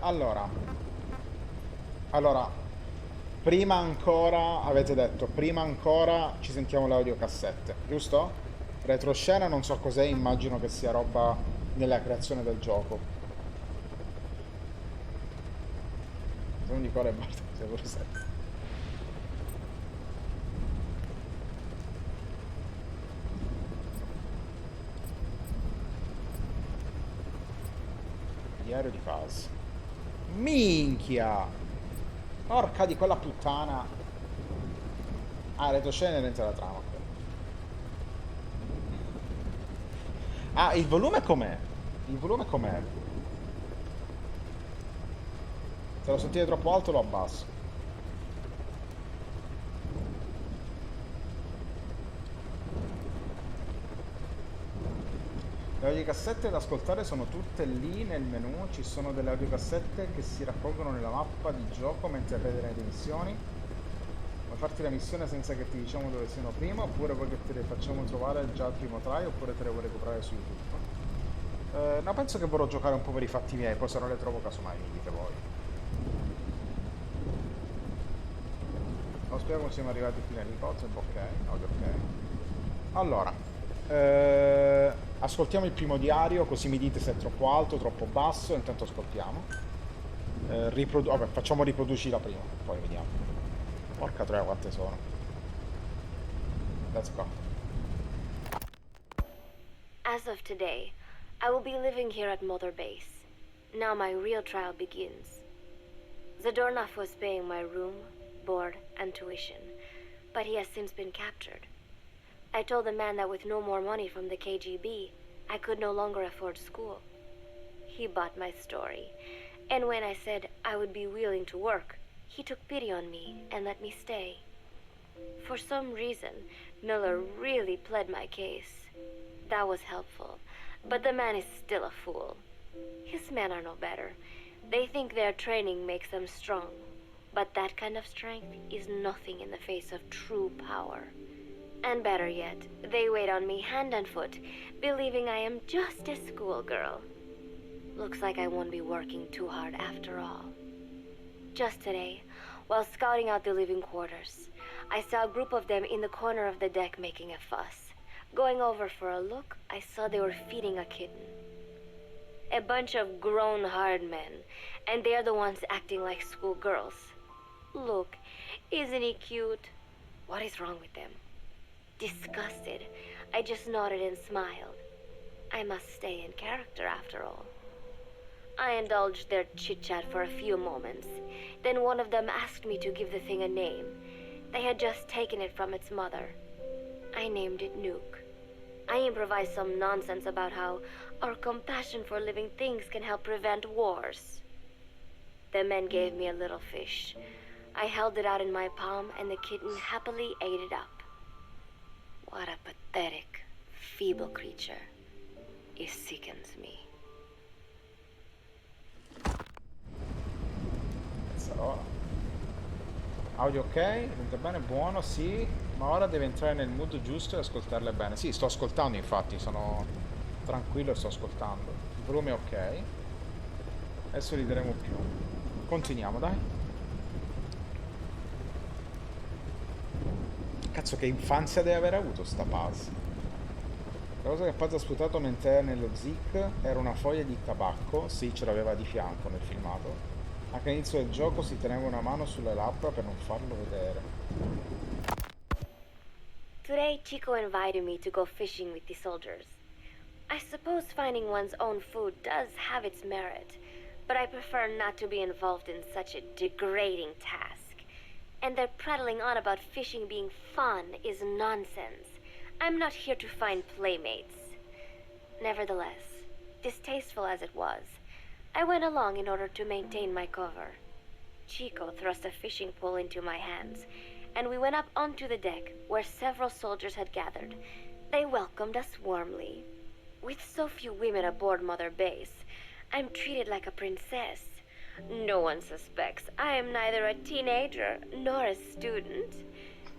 Allora, allora, prima ancora, avete detto, prima ancora ci sentiamo le audiocassette, giusto? Retroscena non so cos'è, immagino che sia roba nella creazione del gioco. Se non dico le batte, sicuro sei. Diario di fase. Minchia! Porca di quella puttana! Ah, retroscena dentro la trama. Ok. Ah, il volume com'è? Il volume com'è? Se lo sentite troppo alto lo abbasso. Le audiocassette da ascoltare sono tutte lì nel menu, ci sono delle audiocassette che si raccolgono nella mappa di gioco mentre vedi le missioni. Vuoi farti la missione senza che ti diciamo dove siano prima, oppure vuoi che te le facciamo trovare già al primo try, oppure te le vuoi recuperare su YouTube? No, penso che vorrò giocare un po' per i fatti miei, poi se non le trovo casomai mi dite voi. Non spiego come siamo arrivati qui nell'ipotesi, ok, ok. Allora, ascoltiamo il primo diario, così mi dite se è troppo alto, troppo basso, intanto ascoltiamo. Vabbè, facciamo riproduci la prima, poi vediamo. Porca troia quante sono. Let's go. As of today, I will be living here at Mother Base. Now my real trial begins. Zadornov was paying my room, board, and tuition, but he has since been captured. I told the man that with no more money from the KGB, I could no longer afford school. He bought my story, and when I said I would be willing to work, he took pity on me and let me stay. For some reason, Miller really pled my case. That was helpful, but the man is still a fool. His men are no better. They think their training makes them strong, but that kind of strength is nothing in the face of true power. And better yet, they wait on me hand and foot, believing I am just a schoolgirl. Looks like I won't be working too hard after all. Just today, while scouting out the living quarters, I saw a group of them in the corner of the deck making a fuss. Going over for a look, I saw they were feeding a kitten. A bunch of grown hard men, and they're the ones acting like schoolgirls. Look, isn't he cute? What is wrong with them? Disgusted, I just nodded and smiled. I must stay in character after all. I indulged their chit-chat for a few moments. Then one of them asked me to give the thing a name. They had just taken it from its mother. I named it Nuke. I improvised some nonsense about how our compassion for living things can help prevent wars. The men gave me a little fish. I held it out in my palm and the kitten happily ate it up. What a pathetic, feeble creature. It sickens me. Allora. Audio ok, sente bene, buono, sì, ma ora deve entrare nel mood giusto e ascoltarle bene. Sì, sto ascoltando infatti, sono tranquillo e sto ascoltando. Il volume è ok. Adesso rideremo più. Continuiamo, dai. Cazzo, che infanzia deve aver avuto sta Paz. La cosa che Paz ha sputato mentre era nello Zik era una foglia di tabacco, sì, ce l'aveva di fianco nel filmato. Anche all'inizio del gioco si teneva una mano sulle labbra per non farlo vedere. Today, Chico invited me to go fishing with the soldiers. I suppose finding one's own food does have its merit, but I prefer not to be involved in such a degrading task. And their prattling on about fishing being fun is nonsense. I'm not here to find playmates. Nevertheless, distasteful as it was, I went along in order to maintain my cover. Chico thrust a fishing pole into my hands, and we went up onto the deck where several soldiers had gathered. They welcomed us warmly. With so few women aboard Mother Base, I'm treated like a princess. No one suspects I am neither a teenager nor a student.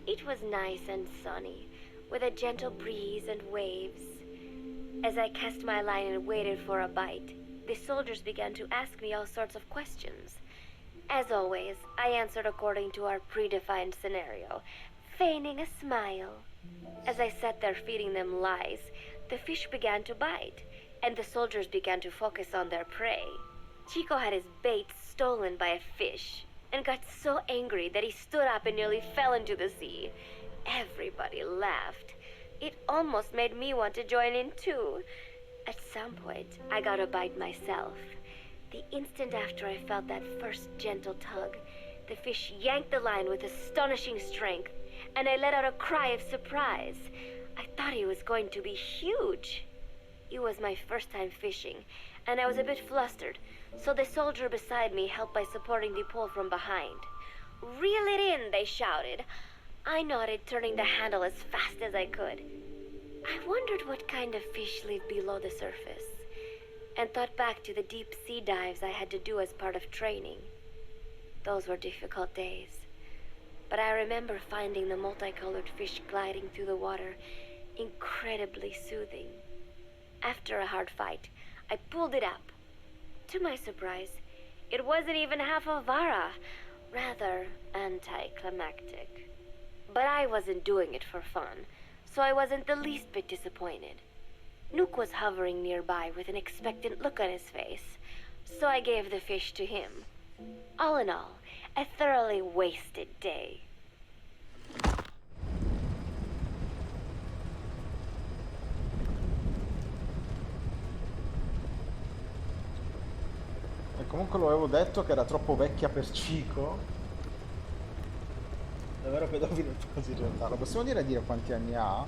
It was nice and sunny, with a gentle breeze and waves. As I cast my line and waited for a bite, the soldiers began to ask me all sorts of questions. As always, I answered according to our predefined scenario, feigning a smile. As I sat there feeding them lies, the fish began to bite, and the soldiers began to focus on their prey. Chico had his bait stolen by a fish, and got so angry that he stood up and nearly fell into the sea. Everybody laughed. It almost made me want to join in too. At some point, I got a bite myself. The instant after I felt that first gentle tug, the fish yanked the line with astonishing strength, and I let out a cry of surprise. I thought he was going to be huge. It was my first time fishing, and I was a bit flustered, so the soldier beside me helped by supporting the pole from behind. "Reel it in," they shouted. I nodded, turning the handle as fast as I could. I wondered what kind of fish lived below the surface, and thought back to the deep sea dives I had to do as part of training. Those were difficult days, but I remember finding the multicolored fish gliding through the water incredibly soothing. After a hard fight, I pulled it up. To my surprise, it wasn't even half a vara, rather anticlimactic. But I wasn't doing it for fun, so I wasn't the least bit disappointed. Nook was hovering nearby with an expectant look on his face, so I gave the fish to him. All in all, a thoroughly wasted day. E comunque lo avevo detto che era troppo vecchia per Chico. Davvero pedofilo quasi in realtà. Lo possiamo dire quanti anni ha?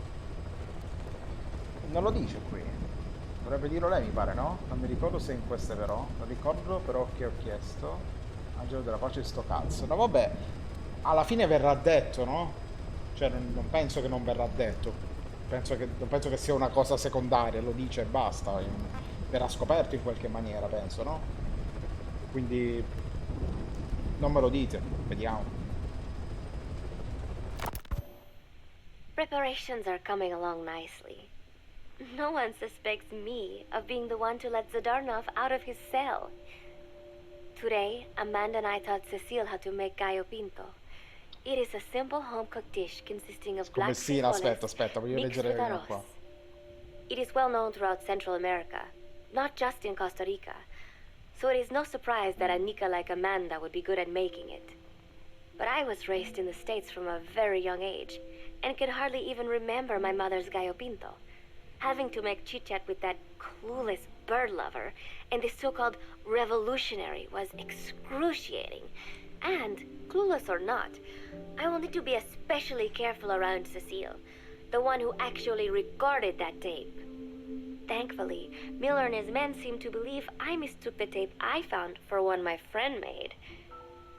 Non lo dice qui. Dovrebbe dirlo lei, mi pare, no? Non mi ricordo se è in queste però. Non ricordo però che ho chiesto. Angelo della pace sto cazzo. No vabbè, alla fine verrà detto, no? Cioè non penso che non verrà detto. Non penso che sia una cosa secondaria, lo dice e basta. Verrà scoperto in qualche maniera, penso, no? Quindi non me lo dite, vediamo. Preparations are coming along nicely. No one suspects me of being the one to let Zadarnov out of his cell. Today, Amanda and I taught Cecile how to make gallo pinto. It is a simple home-cooked dish consisting of black frijoles aspetta, voglio mixed leggere with una arroz. qua. It is well known throughout Central America, not just in Costa Rica. So it is no surprise that Anika like Amanda would be good at making it. But I was raised in the States from a very young age, and can hardly even remember my mother's gallo pinto. Having to make chit-chat with that clueless bird lover and the so-called revolutionary was excruciating. And, clueless or not, I wanted to be especially careful around Cecile, the one who actually recorded that tape. Thankfully, Miller and his men seemed to believe I mistook the tape I found for one my friend made.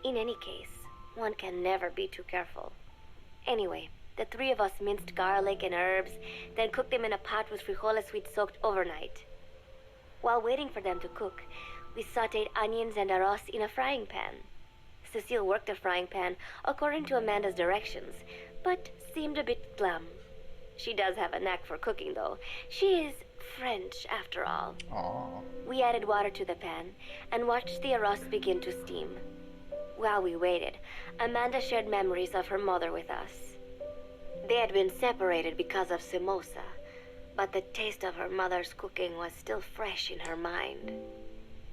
In any case, one can never be too careful. Anyway, the three of us minced garlic and herbs, then cooked them in a pot with frijoles we'd soaked overnight. While waiting for them to cook, we sautéed onions and arroz in a frying pan. Cecile worked the frying pan according to Amanda's directions, but seemed a bit glum. She does have a knack for cooking, though. She is French, after all. Oh. We added water to the pan and watched the arroz begin to steam. While we waited, Amanda shared memories of her mother with us. They had been separated because of Simosa, but the taste of her mother's cooking was still fresh in her mind.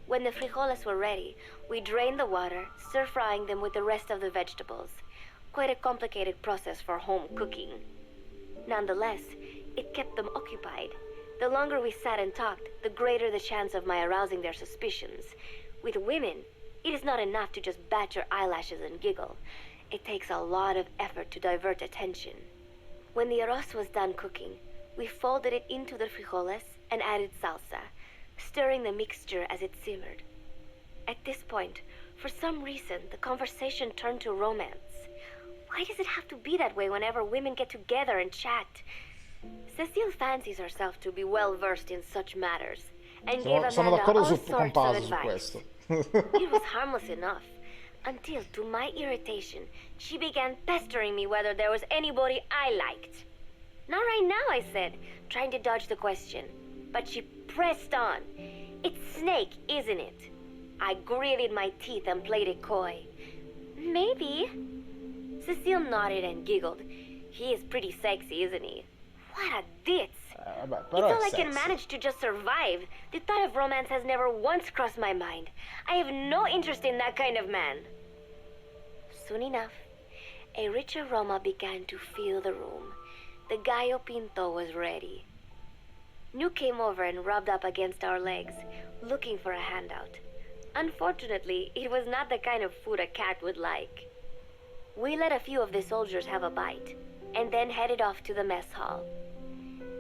When the frijoles were ready, we drained the water, stir-frying them with the rest of the vegetables. Quite a complicated process for home cooking. Nonetheless, it kept them occupied. The longer we sat and talked, the greater the chance of my arousing their suspicions. With women, it is not enough to just bat your eyelashes and giggle. It takes a lot of effort to divert attention. When the arroz was done cooking, we folded it into the frijoles and added salsa, stirring the mixture as it simmered. At this point, for some reason, the conversation turned to romance. Why does it have to be that way whenever women get together and chat? Cecile fancies herself to be well-versed in such matters, and gave Amanda all sorts of advice. It was harmless enough, until, to my irritation, she began pestering me whether there was anybody I liked. "Not right now," I said, trying to dodge the question. But she pressed on. It's Snake, isn't it? I gritted my teeth and played it coy. Maybe. Cecile nodded and giggled. He is pretty sexy, isn't he? What a ditz. Vabbè, It's però è all I can sexy. manage to just survive. The thought of romance has never once crossed my mind. I have no interest in that kind of man. Soon enough, a rich aroma began to fill the room. The gallo pinto was ready. New came over and rubbed up against our legs, looking for a handout. Unfortunately, it was not the kind of food a cat would like. We let a few of the soldiers have a bite, and then headed off to the mess hall.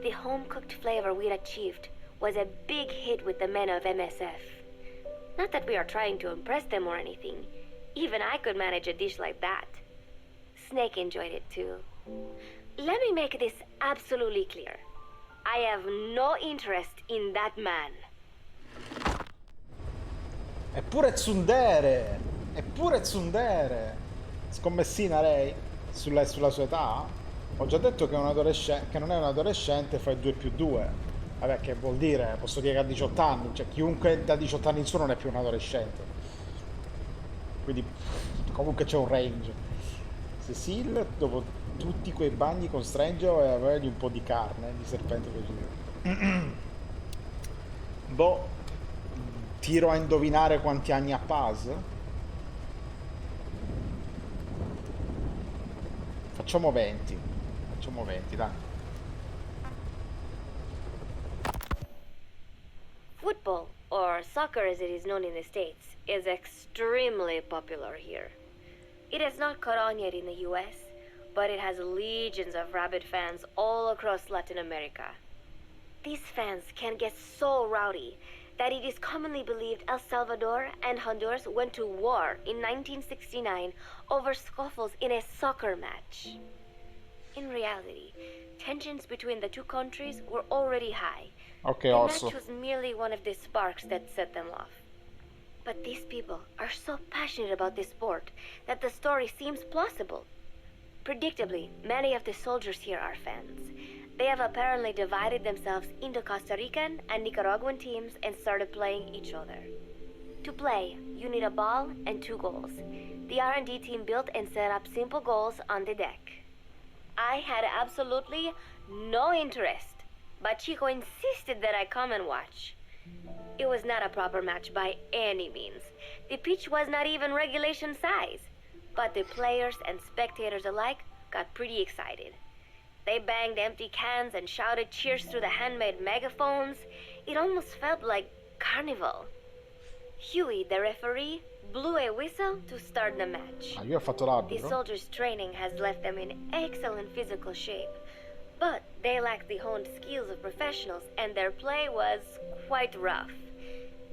The home-cooked flavor we'd achieved was a big hit with the men of MSF. Not that we are trying to impress them or anything. Even I could manage a dish like that. Snake enjoyed it too. Let me make this absolutely clear. I have no interest in that man. Eppure tsundere! Eppure tsundere! Scommessina lei? Sulla sua età? Ho già detto che, che non è un adolescente, fa il 2 più 2. Vabbè, che vuol dire? Posso dire che ha 18 anni, cioè chiunque da 18 anni in su non è più un adolescente. Quindi comunque c'è un range. Cecile, dopo tutti quei bagni con Stranger, e avergli un po' di carne, di serpente così. Boh, tiro a indovinare quanti anni ha Paz? Facciamo 20. Facciamo 20, dai. Football, or soccer as it is known in the States, is extremely popular here. It has not caught on yet in the US, but it has legions of rabid fans all across Latin America. These fans can get so rowdy that it is commonly believed El Salvador and Honduras went to war in 1969 over scuffles in a soccer match. In reality, tensions between the two countries were already high. Ok, The osso. match was merely one of the sparks that set them off. But these people are so passionate about this sport that the story seems plausible. Predictably, many of the soldiers here are fans. They have apparently divided themselves into Costa Rican and Nicaraguan teams and started playing each other. To play, you need a ball and 2 goals. The R&D team built and set up simple goals on the deck. I had absolutely no interest, but Chico insisted that I come and watch. It was not a proper match by any means. The pitch was not even regulation size, but the players and spectators alike got pretty excited. They banged empty cans and shouted cheers through the handmade megaphones. It almost felt like carnival. Huey, the referee, blew a whistle to start the match. Ah, io ho fatto The l'arbitro. soldiers' training has left them in excellent physical shape, but they lack the honed skills of professionals and their play was quite rough.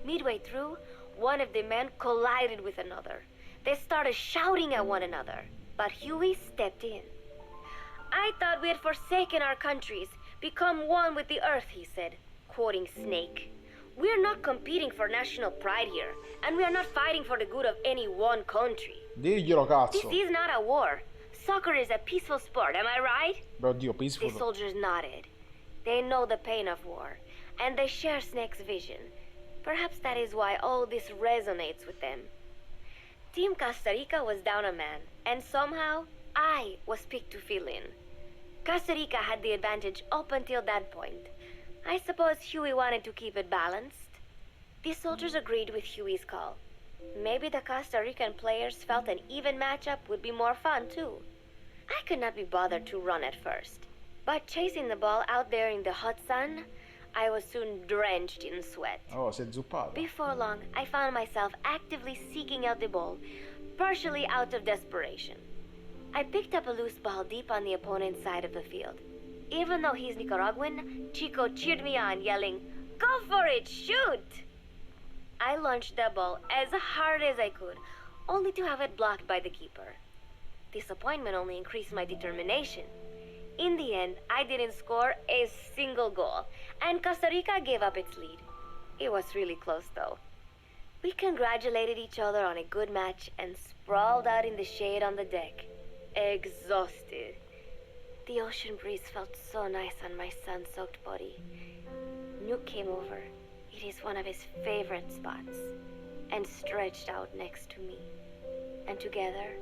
Midway through, one of the men collided with another. They started shouting at one another, but Huey stepped in. I thought we had forsaken our countries, become one with the earth, he said, quoting Snake. We're not competing for national pride here, and we are not fighting for the good of any one country. Diglielo, This cazzo. is not a war. Soccer is a peaceful sport, am I right? Beh, oddio, The peaceful. soldiers nodded. They know the pain of war, and they share Snake's vision. Perhaps that is why all this resonates with them. Team Costa Rica was down a man, and somehow I was picked to fill in. Costa Rica had the advantage up until that point. I suppose Huey wanted to keep it balanced. The soldiers agreed with Huey's call. Maybe the Costa Rican players felt an even matchup would be more fun too. I could not be bothered to run at first, but chasing the ball out there in the hot sun, I was soon drenched in sweat. Oh, si è zuppato. Before long, I found myself actively seeking out the ball, partially out of desperation. I picked up a loose ball deep on the opponent's side of the field. Even though he's Nicaraguan, Chico cheered me on, yelling, "Go for it, shoot!" I launched the ball as hard as I could, only to have it blocked by the keeper. Disappointment only increased my determination. In the end, I didn't score a single goal, and Costa Rica gave up its lead. It was really close, though. We congratulated each other on a good match and sprawled out in the shade on the deck, exhausted. The ocean breeze felt so nice on my sun-soaked body. Nuke came over. It is one of his favorite spots, and stretched out next to me. And together,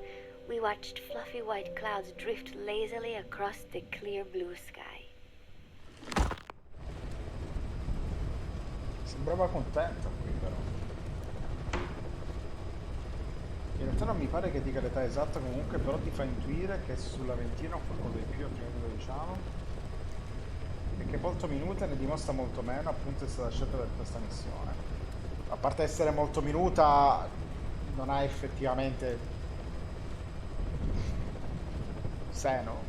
we watched fluffy white clouds drift lazily across the clear blue sky. Sembrava contenta qui però. In realtà non mi pare che dica l'età esatta comunque, però ti fa intuire che sulla ventina o qualcosa di più, credo, diciamo. E che molto minuta ne dimostra molto meno, appunto è stata scelta per questa missione. A parte essere molto minuta, non ha effettivamente seno,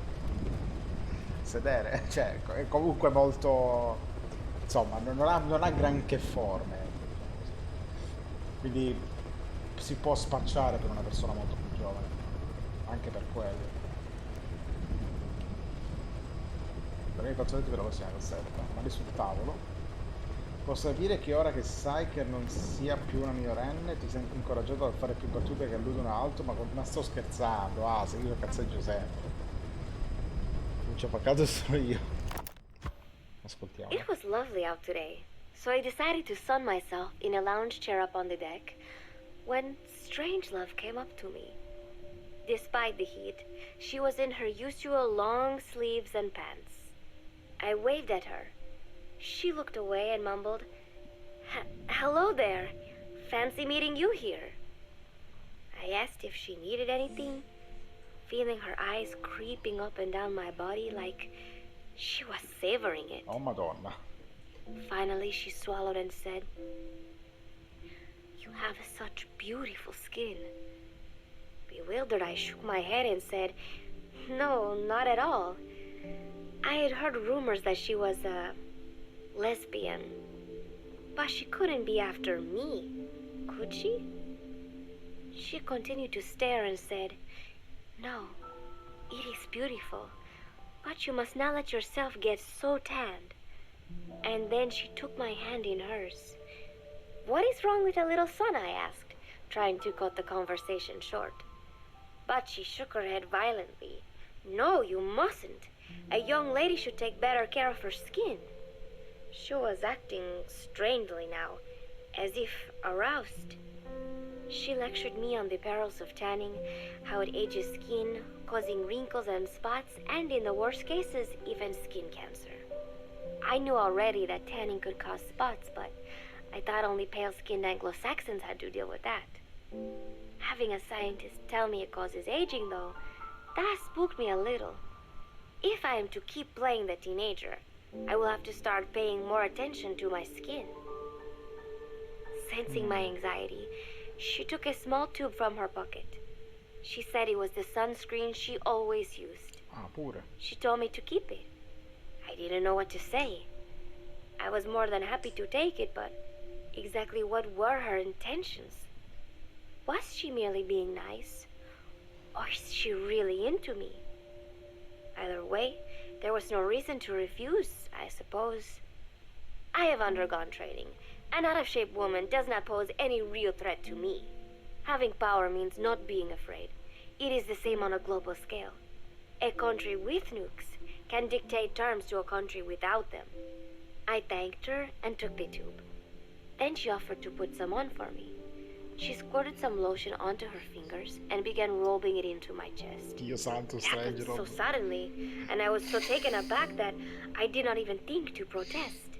sedere, cioè è comunque molto, insomma, non ha granché forme, ecco, diciamo così. Quindi si può spacciare per una persona molto più giovane, anche per quello. Perché i fazzoletti per la prossima cassetta, ma lì sul tavolo. Posso dire che ora che sai che non sia più una minorenne ti senti incoraggiato a fare più battute che alludono a altro, ma sto scherzando, se io cazzeggio sempre. Non ci ho pagato solo io. Ascoltiamo. It was lovely out today, so I decided to sun myself in a lounge chair up on the deck when Strangelove came up to me. Despite the heat, she was in her usual long sleeves and pants. I waved at her. She looked away and mumbled, "Hello there. Fancy meeting you here." I asked if she needed anything, feeling her eyes creeping up and down my body like she was savoring it. Oh Madonna. Finally, she swallowed and said, "You have such beautiful skin." Bewildered, I shook my head and said, "No, not at all. I had heard rumors that she was a lesbian, but she couldn't be after me, could she?" She continued to stare and said, "No, it is beautiful, but you must not let yourself get so tanned." And then she took my hand in hers. "What is wrong with a little sun?" I asked, trying to cut the conversation short. But she shook her head violently. "No, you mustn't. A young lady should take better care of her skin." She was acting strangely now, as if aroused. She lectured me on the perils of tanning, how it ages skin, causing wrinkles and spots, and in the worst cases, even skin cancer. I knew already that tanning could cause spots, but I thought only pale-skinned Anglo-Saxons had to deal with that. Having a scientist tell me it causes aging, though, that spooked me a little. If I am to keep playing the teenager, I will have to start paying more attention to my skin. Sensing my anxiety, she took a small tube from her pocket. She said it was the sunscreen she always used. Pure. She told me to keep it. I didn't know what to say. I was more than happy to take it, but exactly what were her intentions? Was she merely being nice? Or is she really into me? Either way, there was no reason to refuse, I suppose. I have undergone training. An out-of-shape woman does not pose any real threat to me. Having power means not being afraid. It is the same on a global scale. A country with nukes can dictate terms to a country without them. I thanked her and took the tube. Then she offered to put some on for me. She squirted some lotion onto her fingers and began rolling it into my chest. Dio santo, It happened strange so roba. suddenly, and I was so taken aback that I did not even think to protest.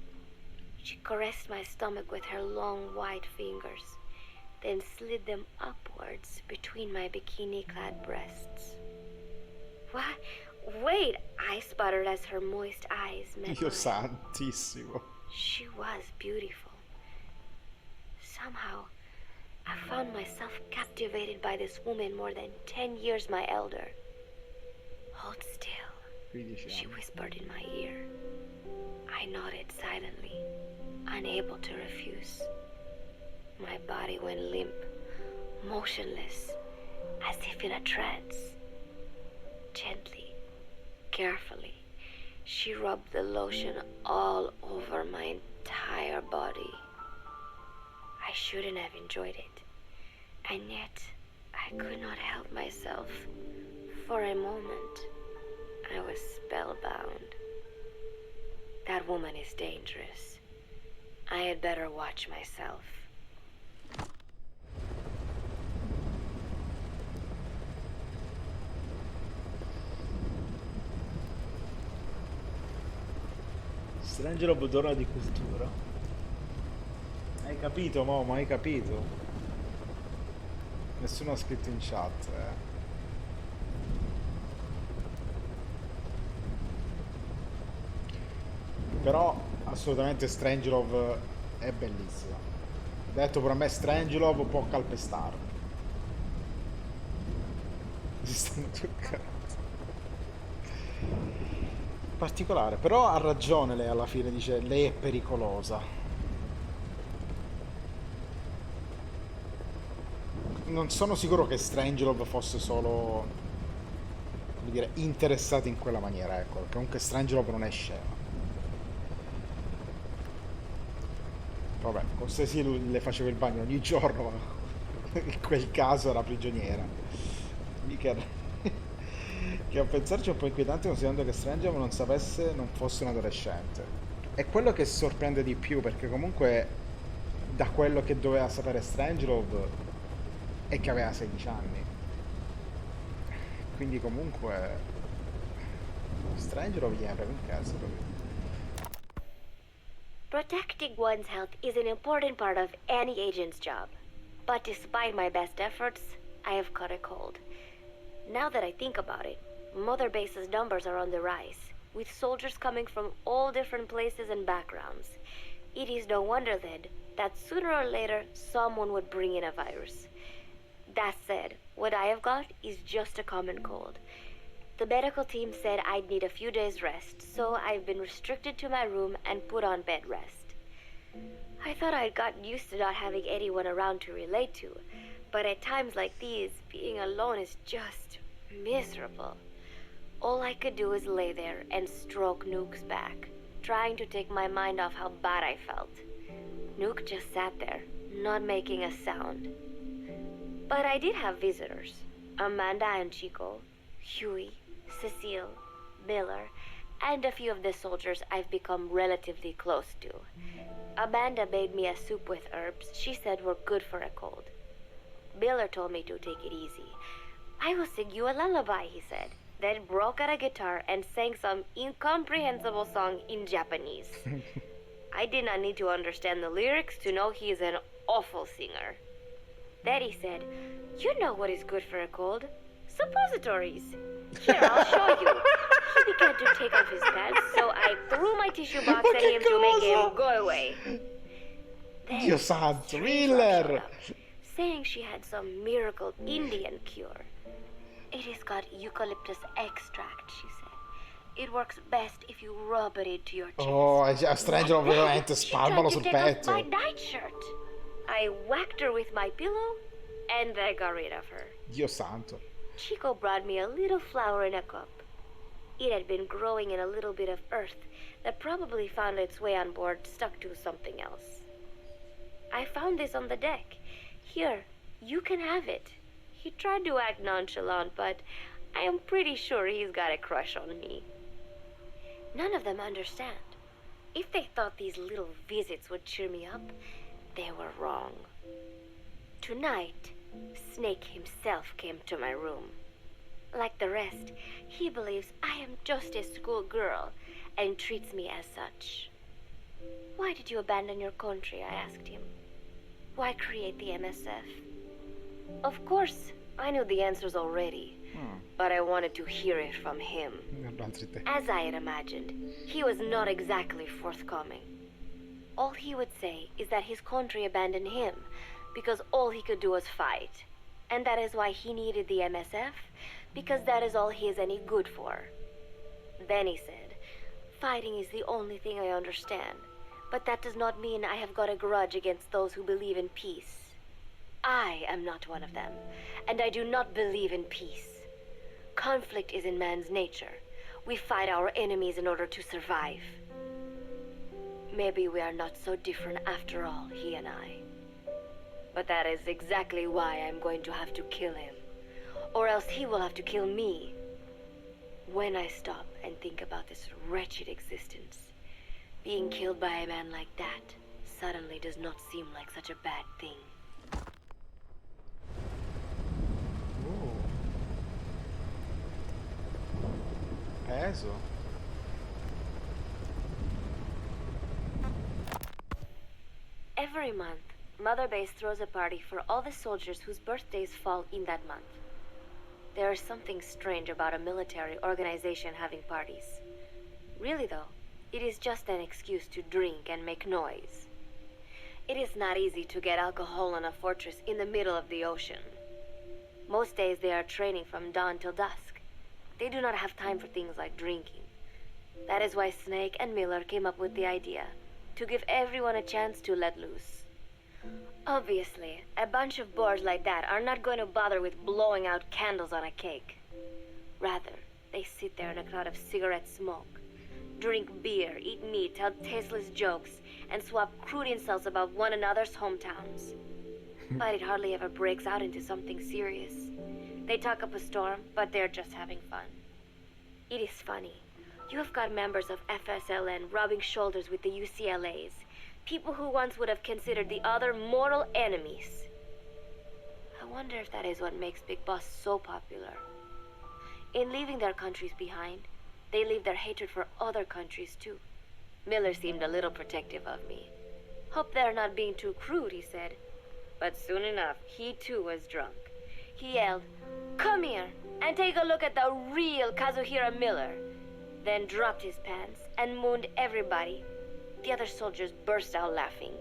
She caressed my stomach with her long white fingers, then slid them upwards between my bikini-clad breasts. "What? Wait," I sputtered as her moist eyes met Dio mine. santissimo. She was beautiful. Somehow, I found myself captivated by this woman more than 10 years my elder. "Hold still," 15 she anni. whispered in my ear. I nodded silently, unable to refuse. My body went limp, motionless, as if in a trance. Gently, carefully, she rubbed the lotion all over my entire body. I shouldn't have enjoyed it, and yet I could not help myself. For a moment, I was spellbound. That woman is dangerous. I had better watch myself. Strangelove d'ora di cultura. Hai capito, Momo? Hai capito? Nessuno ha scritto in chat, Però assolutamente Strangelove è bellissima. Detto per me, Strangelove può calpestarmi. Si stanno giocando. Particolare, però ha ragione lei alla fine, dice lei è pericolosa. Non sono sicuro che Strangelove fosse solo, come dire, interessato in quella maniera, ecco, comunque Strangelove non è scema. Vabbè, forse sì, lui le faceva il bagno ogni giorno, ma in quel caso era prigioniera. Mica era... Che a pensarci è un po' inquietante considerando che Strangelove non sapesse non fosse un adolescente. È quello che sorprende di più, perché comunque da quello che doveva sapere Strangelove è che aveva 16 anni. Quindi comunque Strangelove gli apre un cazzo proprio. Protecting one's health is an important part of any agent's job. But despite my best efforts, I have caught a cold. Now that I think about it, Mother Base's numbers are on the rise, with soldiers coming from all different places and backgrounds. It is no wonder then that sooner or later someone would bring in a virus. That said, what I have got is just a common cold. The medical team said I'd need a few days rest, so I've been restricted to my room and put on bed rest. I thought I'd gotten used to not having anyone around to relate to, but at times like these, being alone is just miserable. All I could do is lay there and stroke Nuke's back, trying to take my mind off how bad I felt. Nuke just sat there, not making a sound. But I did have visitors. Amanda and Chico, Huey, Cecile, Miller, and a few of the soldiers I've become relatively close to. Amanda made me a soup with herbs she said were good for a cold. Miller told me to take it easy. I will sing you a lullaby, he said, then broke out a guitar and sang some incomprehensible song in Japanese. I did not need to understand the lyrics to know he is an awful singer. Then he said, "You know what is good for a cold? Suppositories. Here, I'll show you." He began to take off his pants, so I threw my tissue box at him to make him go away. Then Dio santo, Strange Miller! showed up, saying she had some miracle Indian cure. It has got eucalyptus extract, she said. It works best if you rub it into your chest. Oh, a Strangelove veramente She tried spalmalo to sul take off petto. my nightshirt. I whacked her with my pillow, and I got rid of her. Dio santo. Chico brought me a little flower in a cup. It had been growing in a little bit of earth that probably found its way on board, stuck to something else. I found this on the deck. Here, you can have it. He tried to act nonchalant, but I am pretty sure he's got a crush on me. None of them understand. If they thought these little visits would cheer me up, they were wrong. Tonight, Snake himself came to my room. Like the rest, he believes I am just a schoolgirl and treats me as such. "Why did you abandon your country?" I asked him. "Why create the MSF?" Of course, I knew the answers already, but I wanted to hear it from him. As I had imagined, he was not exactly forthcoming. All he would say is that his country abandoned him because all he could do was fight, and that is why he needed the MSF, because that is all he is any good for. Then he said, "Fighting is the only thing I understand, but that does not mean I have got a grudge against those who believe in peace. I am not one of them, and I do not believe in peace. Conflict is in man's nature. We fight our enemies in order to survive. Maybe we are not so different after all, he and I. But that is exactly why I'm going to have to kill him, or else he will have to kill me. When I stop and think about this wretched existence, being killed by a man like that suddenly does not seem like such a bad thing. Peso? Every month, Mother Base throws a party for all the soldiers whose birthdays fall in that month. There is something strange about a military organization having parties. Really though, it is just an excuse to drink and make noise. It is not easy to get alcohol on a fortress in the middle of the ocean. Most days they are training from dawn till dusk. They do not have time for things like drinking. That is why Snake and Miller came up with the idea to give everyone a chance to let loose. Obviously, a bunch of boors like that are not going to bother with blowing out candles on a cake. Rather, they sit there in a cloud of cigarette smoke, drink beer, eat meat, tell tasteless jokes, and swap crude insults about one another's hometowns. But it hardly ever breaks out into something serious. They talk up a storm, but they're just having fun. It is funny. You have got members of FSLN rubbing shoulders with the UCLAs, people who once would have considered the other mortal enemies. I wonder if that is what makes Big Boss so popular. In leaving their countries behind, they leave their hatred for other countries too. Miller seemed a little protective of me. Hope they're not being too crude, he said. But soon enough, he too was drunk. He yelled, "Come here and take a look at the real Kazuhira Miller," then dropped his pants and mooned everybody. The other soldiers burst out laughing.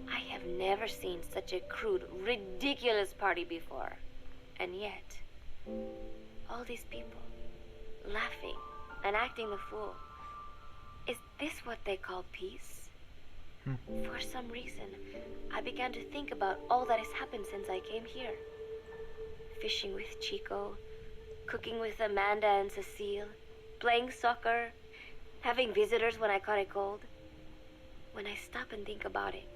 I have never seen such a crude, ridiculous party before. And yet, all these people, laughing and acting the fool. Is this what they call peace? For some reason, I began to think about all that has happened since I came here. Fishing with Chico, cooking with Amanda and Cecile, playing soccer, having visitors when I caught a cold. When I stop and think about it,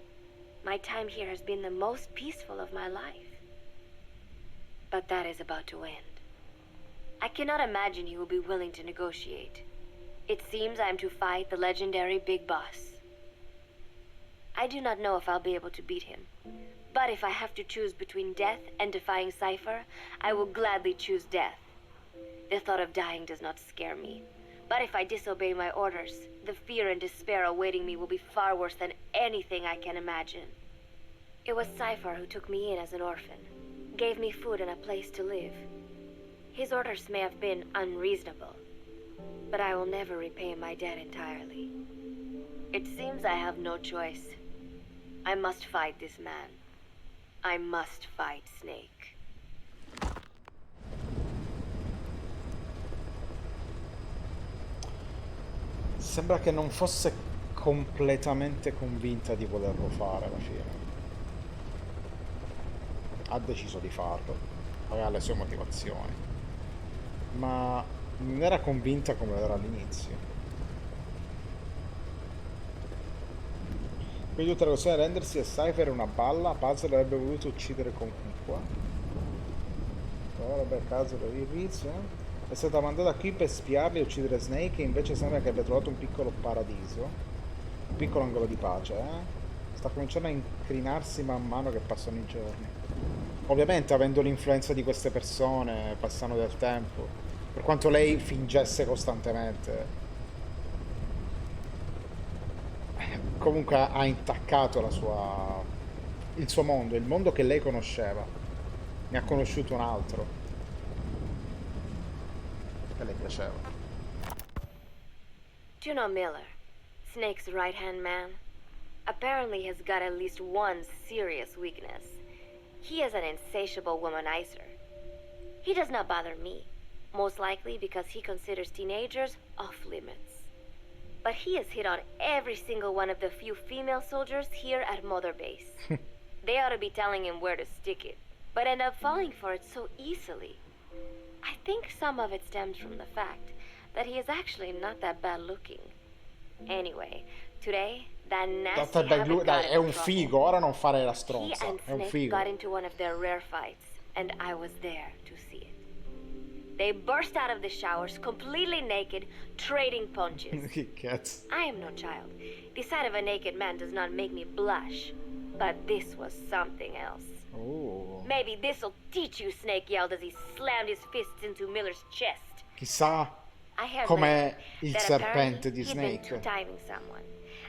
my time here has been the most peaceful of my life. But that is about to end. I cannot imagine he will be willing to negotiate. It seems I am to fight the legendary Big Boss. I do not know if I'll be able to beat him. But if I have to choose between death and defying Cypher, I will gladly choose death. The thought of dying does not scare me. But if I disobey my orders, the fear and despair awaiting me will be far worse than anything I can imagine. It was Cypher who took me in as an orphan, gave me food and a place to live. His orders may have been unreasonable, but I will never repay my debt entirely. It seems I have no choice. I must fight this man. I must fight Snake. Sembra che non fosse completamente convinta di volerlo fare alla fine. Ha deciso di farlo, aveva le sue motivazioni, ma non era convinta come era all'inizio. Quindi tutta la questione di rendersi e Cypher è una balla. Puzzle avrebbe voluto uccidere continua. Vabbè, caso il vizio. È stata mandata qui per spiarli e uccidere Snake, e invece sembra che abbia trovato un piccolo paradiso, un piccolo angolo di pace, Sta cominciando a incrinarsi man mano che passano i giorni. Ovviamente avendo l'influenza di queste persone, passano del tempo, per quanto lei fingesse costantemente, comunque ha intaccato il suo mondo, il mondo che lei conosceva. Ne ha conosciuto un altro che le piaceva. Do you know Miller, Snake's right-hand man? Apparently has got at least one serious weakness. He is an insatiable womanizer. He does not bother me, most likely because he considers teenagers off-limits. But he has hit on every single one of the few female soldiers here at Mother Base. They ought to be telling him where to stick it, but end up falling for it so easily. I think some of it stems from the fact that he is actually not that bad looking. Anyway, today, that nasty habit got è un figo, ora non fare la stronza. He and È un Snake figo. got into one of their rare fights, and I was there to see it. They burst out of the showers, completely naked, trading punches. Che cazzo. I am no child. The sight of a naked man does not make me blush. But this was something else. Oh. Maybe this'll teach you, Snake yelled as he slammed his fists into Miller's chest. Chissà I heard com'è later il that serpente apparently di he'd been Snake. two-timing someone,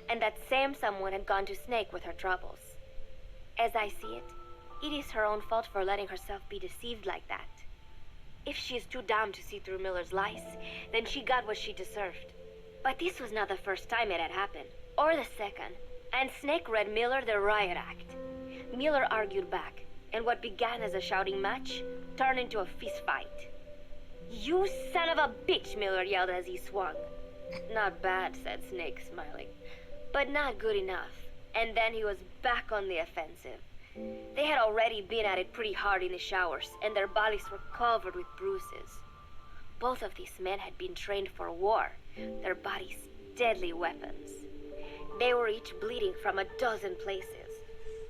and that same someone had gone to Snake with her troubles. As I see it, it is her own fault for letting herself be deceived like that. If she is too dumb to see through Miller's lies, then she got what she deserved. But this was not the first time it had happened, or the second, and Snake read Miller the riot act. Miller argued back, and what began as a shouting match turned into a fist fight. You son of a bitch, Miller yelled as he swung. Not bad, said Snake, smiling, but not good enough. And then he was back on the offensive. They had already been at it pretty hard in the showers, and their bodies were covered with bruises. Both of these men had been trained for war, their bodies deadly weapons. They were each bleeding from a dozen places.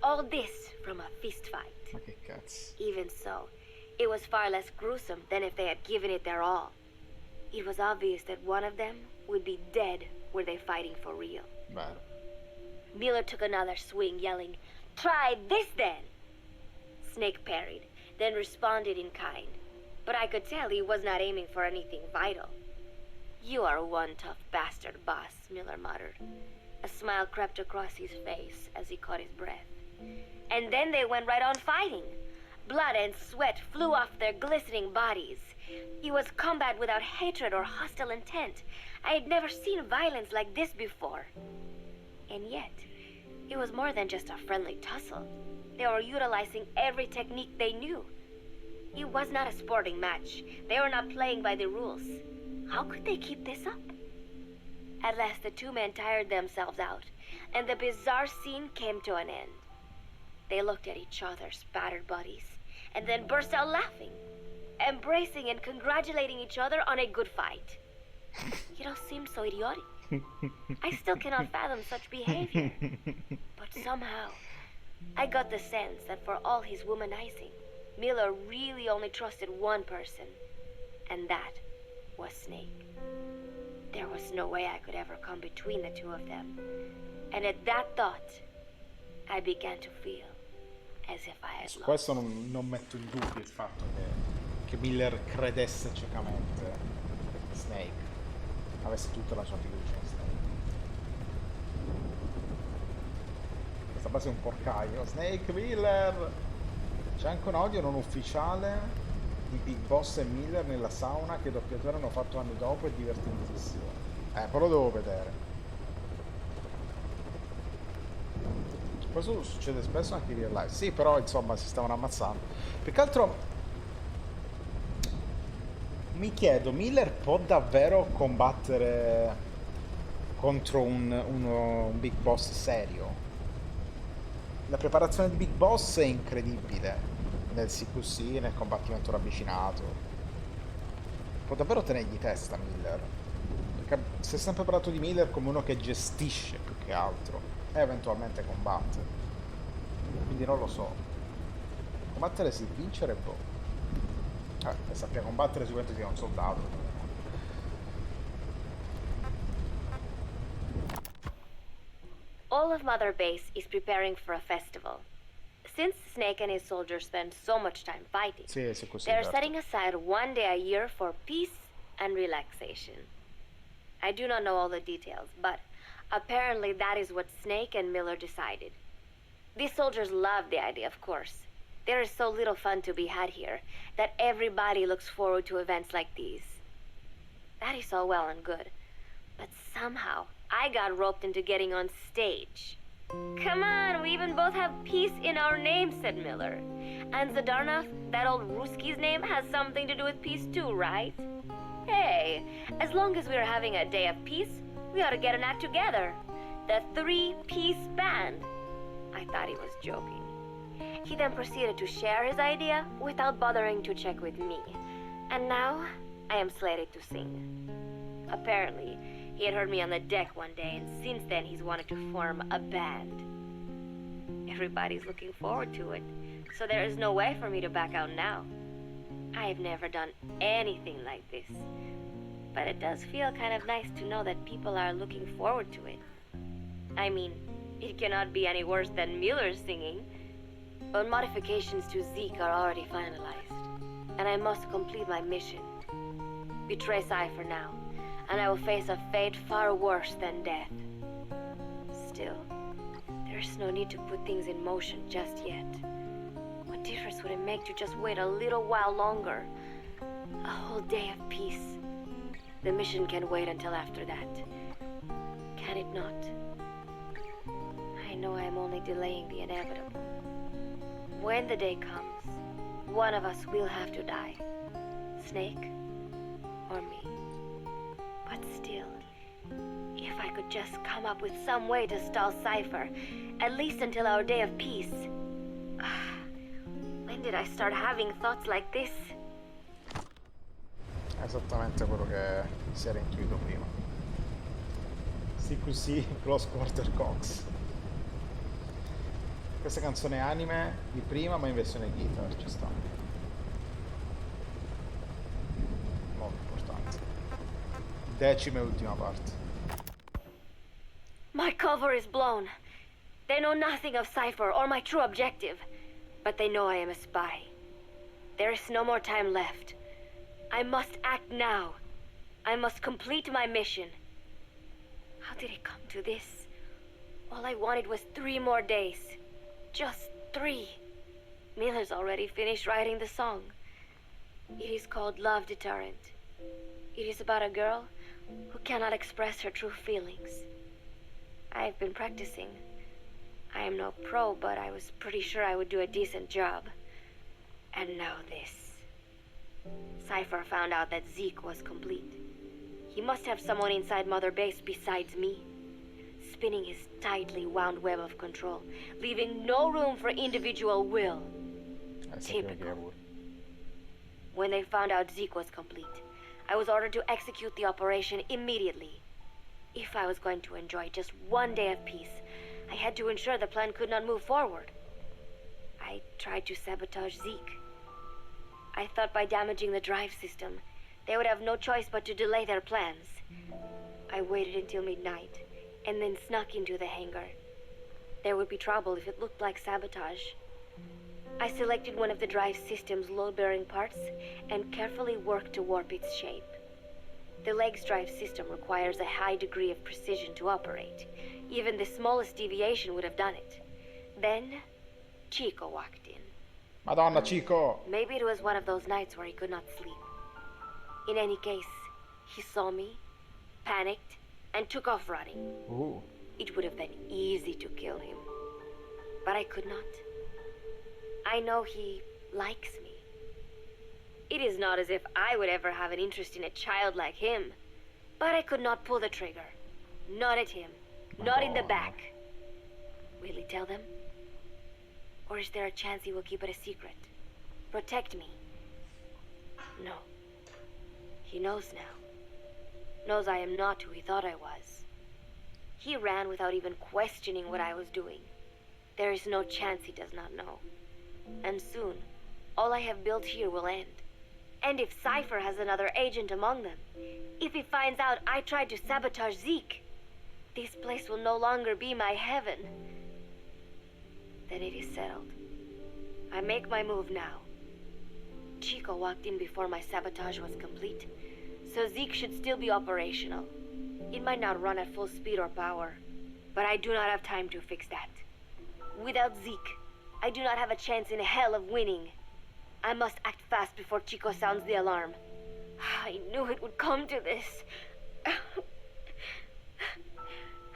All this from a fist fight. Ma che cazzo. Even so, it was far less gruesome than if they had given it their all. It was obvious that one of them would be dead were they fighting for real. Vero. Miller took another swing, yelling, "Try this then!" Snake parried, then responded in kind. But I could tell he was not aiming for anything vital. You are one tough bastard, boss, Miller muttered. A smile crept across his face as he caught his breath. And then they went right on fighting. Blood and sweat flew off their glistening bodies. It was combat without hatred or hostile intent. I had never seen violence like this before. And yet, it was more than just a friendly tussle. They were utilizing every technique they knew. It was not a sporting match. They were not playing by the rules. How could they keep this up? At last, the two men tired themselves out, and the bizarre scene came to an end. They looked at each other's battered bodies, and then burst out laughing, embracing and congratulating each other on a good fight. It all seemed so idiotic. I still cannot fathom such behavior. But somehow, I got the sense that for all his womanizing, Miller really only trusted one person, and that was Snake. There was no way I could ever come between the two of them. And at that thought, I began to feel as if I had Su lost. questo non metto in dubbio il fatto che Miller credesse ciecamente in Snake, avesse tutta la sua fiducia in Snake. Questa base è un porcaio. Snake Miller! C'è anche un audio non ufficiale di Big Boss e Miller nella sauna che i doppiatori hanno fatto anni dopo, è divertentissimo. Poi lo devo vedere. Questo succede spesso anche in real life. Sì, però insomma si stavano ammazzando. Più che altro mi chiedo, Miller può davvero combattere contro un Big Boss serio? La preparazione di Big Boss è incredibile nel CQC, nel combattimento ravvicinato. Può davvero tenergli testa Miller, perché si è sempre parlato di Miller come uno che gestisce più che altro e eventualmente combatte, quindi non lo so. Combattere sì, vincere boh. Se sappia combattere sicuramente sia un soldato. All of Mother Base is preparing for a festival. Since Snake and his soldiers spend so much time fighting, Sì, sì, così. they're certo. setting aside one day a year for peace and relaxation. I do not know all the details, but apparently that is what Snake and Miller decided. These soldiers love the idea, of course. There is so little fun to be had here that everybody looks forward to events like these. That is all well and good, but somehow I got roped into getting on stage. Come on, we even both have peace in our name, said Miller. And Zadarnov, that old Ruski's name, has something to do with peace too, right? Hey, as long as we're having a day of peace, we ought to get an act together. The Three-Piece Band. I thought he was joking. He then proceeded to share his idea without bothering to check with me. And now, I am slated to sing. Apparently, he had heard me on the deck one day, and since then he's wanted to form a band. Everybody's looking forward to it, so there is no way for me to back out now. I've never done anything like this. But it does feel kind of nice to know that people are looking forward to it. I mean, it cannot be any worse than Miller's singing. But modifications to Zeke are already finalized. And I must complete my mission. Betray Cypher now, and I will face a fate far worse than death. Still, there's no need to put things in motion just yet. What difference would it make to just wait a little while longer? A whole day of peace. The mission can wait until after that. Can it not? I know I am only delaying the inevitable. When the day comes, one of us will have to die. Snake or me. But still, if I could just come up with some way to stall Cypher, at least until our day of peace. When did I start having thoughts like this? Esattamente quello che si era intuito prima. CQC Close Quarter Cox. Questa canzone anime di prima ma in versione guitar, ci sta. Molto importante. Decima e ultima parte. My cover is blown. They know nothing of Cypher or my true objective, but they know I am a spy. There is no more time left. I must act now. I must complete my mission. How did it come to this? All I wanted was 3 more days. Just 3. Miller's already finished writing the song. It is called Love Deterrent. It is about a girl who cannot express her true feelings. I've been practicing. I am no pro, but I was pretty sure I would do a decent job. And now this. Cypher found out that Zeke was complete. He must have someone inside Mother Base besides me, spinning his tightly wound web of control, leaving no room for individual will. Typical. When they found out Zeke was complete, I was ordered to execute the operation immediately. If I was going to enjoy just 1 day of peace, I had to ensure the plan could not move forward. I tried to sabotage Zeke. I thought by damaging the drive system, they would have no choice but to delay their plans. I waited until midnight, and then snuck into the hangar. There would be trouble if it looked like sabotage. I selected one of the drive system's load-bearing parts and carefully worked to warp its shape. The leg's drive system requires a high degree of precision to operate. Even the smallest deviation would have done it. Then, Chico walked in. Madonna, Chico! Maybe it was one of those nights where he could not sleep. In any case, he saw me, panicked, and took off running. Ooh. It would have been easy to kill him. But I could not. I know he likes me. It is not as if I would ever have an interest in a child like him. But I could not pull the trigger. Not at him. Not in the back. Will he tell them? Or is there a chance he will keep it a secret? Protect me? No. He knows now. Knows I am not who he thought I was. He ran without even questioning what I was doing. There is no chance he does not know. And soon, all I have built here will end. And if Cypher has another agent among them, if he finds out I tried to sabotage Zeke, this place will no longer be my heaven. Then it is settled. I make my move now. Chico walked in before my sabotage was complete, so Zeke should still be operational. It might not run at full speed or power, but I do not have time to fix that. Without Zeke, I do not have a chance in hell of winning. I must act fast before Chico sounds the alarm. I knew it would come to this.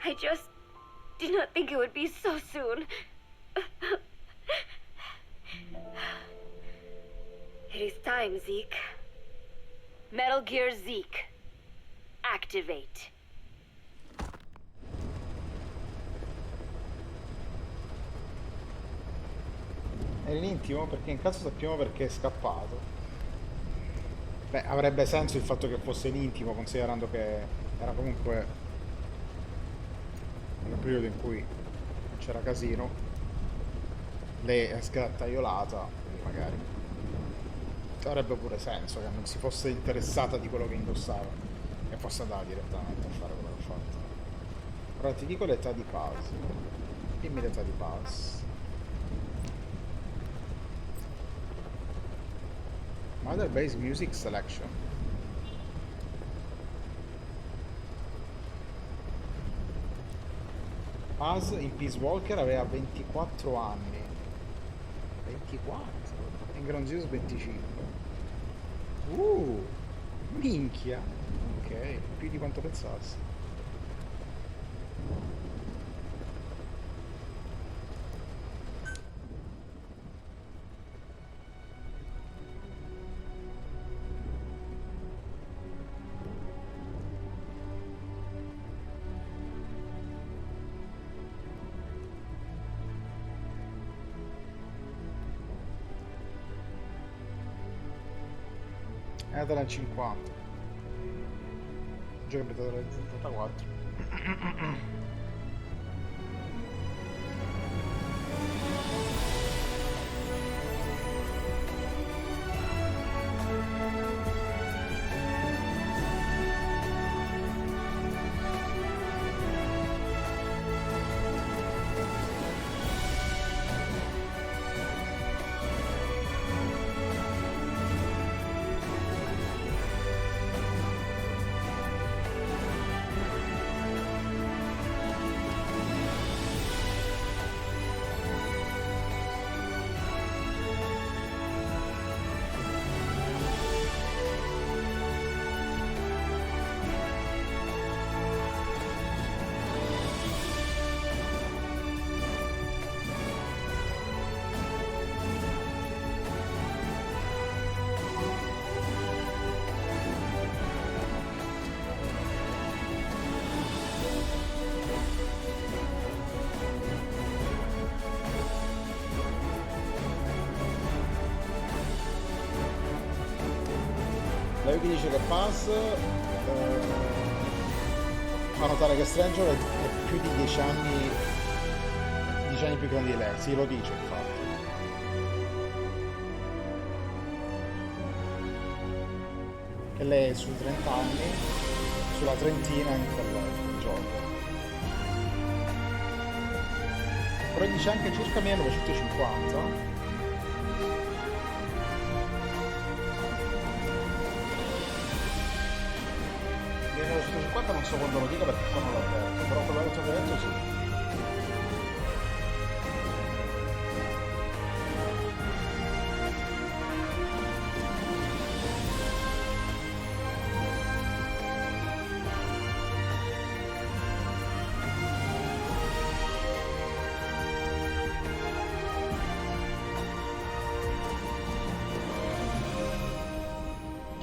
I just did not think it would be so soon. It is time, Zeke. Metal Gear Zeke. Activate. Era in intimo perché in caso sappiamo perché è scappato. Beh, avrebbe senso il fatto che fosse in intimo, considerando che era comunque nel periodo in cui c'era casino. Lei è sgrattaiolata, quindi magari. Avrebbe pure senso che non si fosse interessata di quello che indossava e fosse andata direttamente a fare quello che ha fatto. Ora ti dico l'età di Paz. Dimmi l'età di Paz. Mother Base Music Selection. Paz in Peace Walker aveva 24 anni. 24? In Ground Zeroes 25. Minchia. Ok, più di quanto pensassi. È nata nel 50. Gioco ambientato nel 74. Lei dice che Paz fa notare che Stranger è più di 10 anni più grande di lei, sì, lo dice infatti. Che lei è sui 30 anni, sulla trentina in quel gioco. Però dice anche circa 1950. 1950 non so quando lo dica perché qua non l'ho detto, però quello che ho detto sì.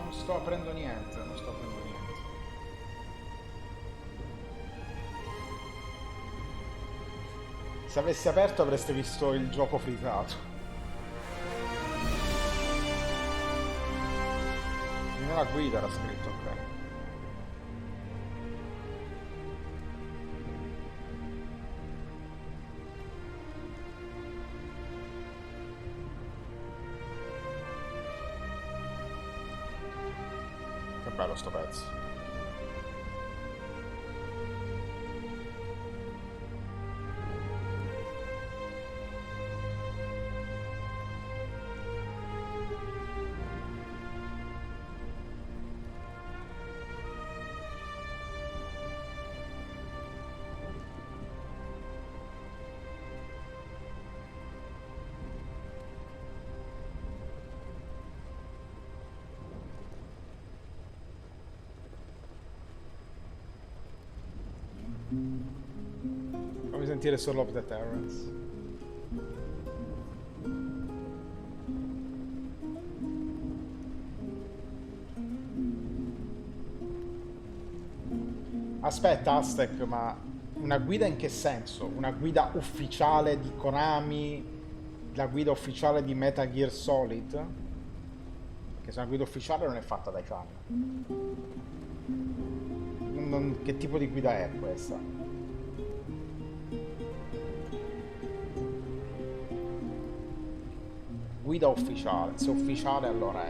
Non sto aprendo niente, non sto aprendo niente. Se avessi aperto avreste visto il gioco frisato. Nella guida era scritto, ok. Che bello sto pezzo. Fammi sentire solo of the Terrence. Aspetta, Aztec, ma una guida in che senso? Una guida ufficiale di Konami? La guida ufficiale di Metal Gear Solid? Che se una guida ufficiale non è fatta dai fan. Che tipo di guida è questa? guida ufficiale. Se è ufficiale allora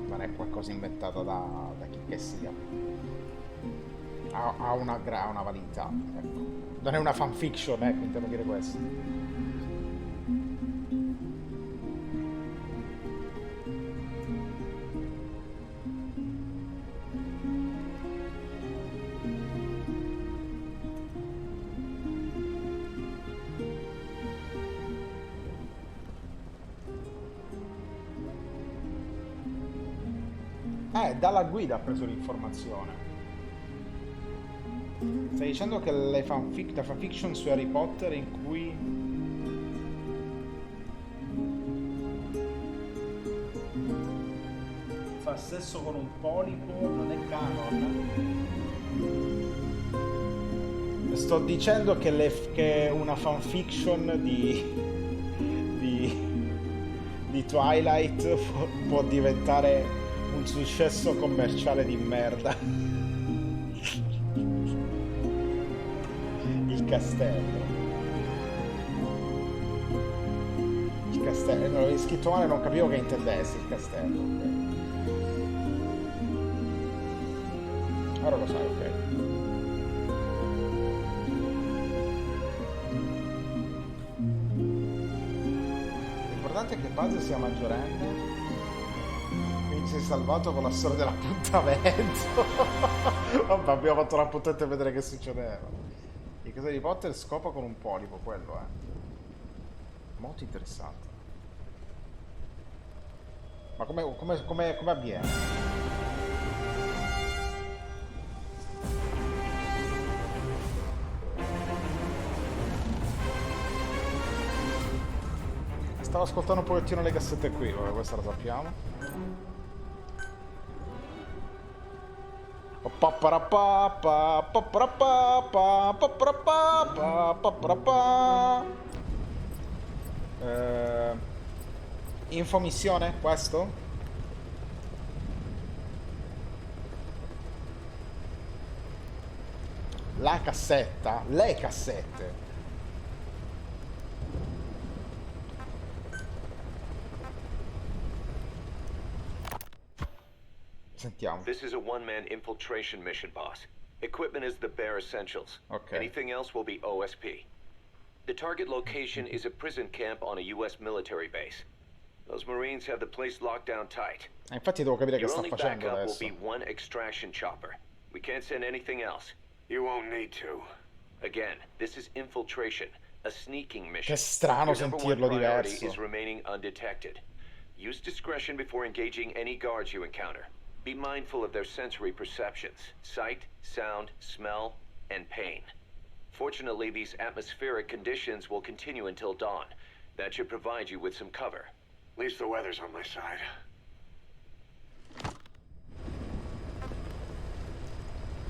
non è qualcosa inventato da chi che sia. Ha una validità, ecco. Non è una fanfiction, ecco, intendo dire questo. Dalla guida ha preso l'informazione. Stai dicendo che la fanfiction su Harry Potter in cui fa sesso con un polipo non è canon? Sto dicendo che una fanfiction di Twilight può diventare un successo commerciale di merda. Il castello. Il castello. Non l'avevi scritto male, non capivo che intendessi il castello. Okay. Ora lo sai, ok. L'importante è che Buzz sia maggiorenne. Si è salvato con la storia dell'appuntamento. Vabbè, abbiamo fatto l'appuntamento per vedere che succedeva. Il caso di Potter scopa con un polipo, quello è. Molto interessante. Ma come avviene? Stavo ascoltando un pochettino le cassette qui, vabbè, questa la sappiamo. Info missione, questo? La cassetta, le cassette. Sentiamo. This is a one-man infiltration mission, boss. Equipment is the bare essentials. Okay. Anything else will be OSP. The target location is a prison camp on a U.S. military base. Those Marines have the place locked down tight. Infatti devo capire che Your sta only facendo backup adesso. will be one extraction chopper. We can't send anything else. You won't need to. Again, this is infiltration, a sneaking mission. Che strano Your number one sentirlo priority diverso. is remaining undetected. Use discretion before engaging any guards you encounter. Be mindful of their sensory perceptions: sight, sound, smell, and pain. Fortunately, these atmospheric conditions will continue until dawn. That should provide you with some cover. At least the weather's on my side.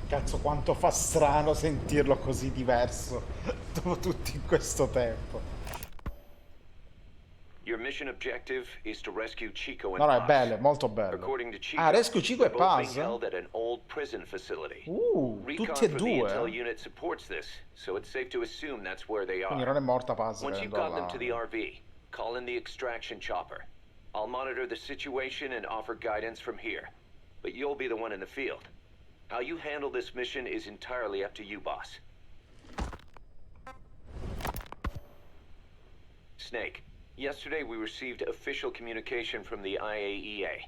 Cazzo, quanto fa strano sentirlo così diverso dopo tutto in questo tempo. Your mission objective is to rescue Chico and No, no, è Paz. bello, è molto bello. According to Chico, Ah, Rescue Chico e they're both being Paz? held at an old prison facility. Tutti Recon e for the intel due. unit supports this, so it's safe to assume that's where they Quindi are. non è morta Paz. Once you've cadendo got them to the alla- RV, call in the extraction chopper. I'll monitor the situation and offer guidance from here, but you'll be the one in the field. How you handle this mission is entirely up to you, boss. Snake, yesterday we received official communication from the IAEA.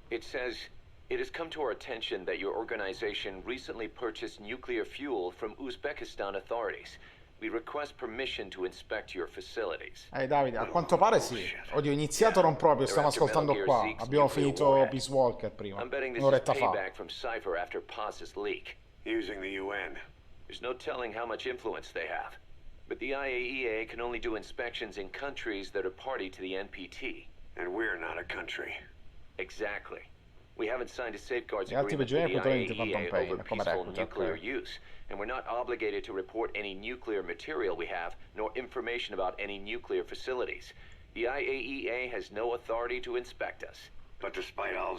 It says, it has come to our attention that your organization recently purchased nuclear fuel from Uzbekistan authorities. We request permission to inspect your facilities. Davide, a quanto pare sì. Oddio, iniziato non proprio, stiamo ascoltando qua. Abbiamo finito Peace Walker prima, I'm betting this is un'oretta fa. payback from Cypher after Paz's leak. Using the UN. There's no telling how much influence they have. But the IAEA can only do inspections in countries that are party to the NPT. And we're not a country. Exactly. We haven't signed a safeguards Gli altri agreement with the prigionieri potenti IAEA fanno over come peaceful recluta, nuclear ok. use, and we're not obligated to report any nuclear material we have, nor information about any nuclear facilities. The IAEA has no authority to inspect us. But despite all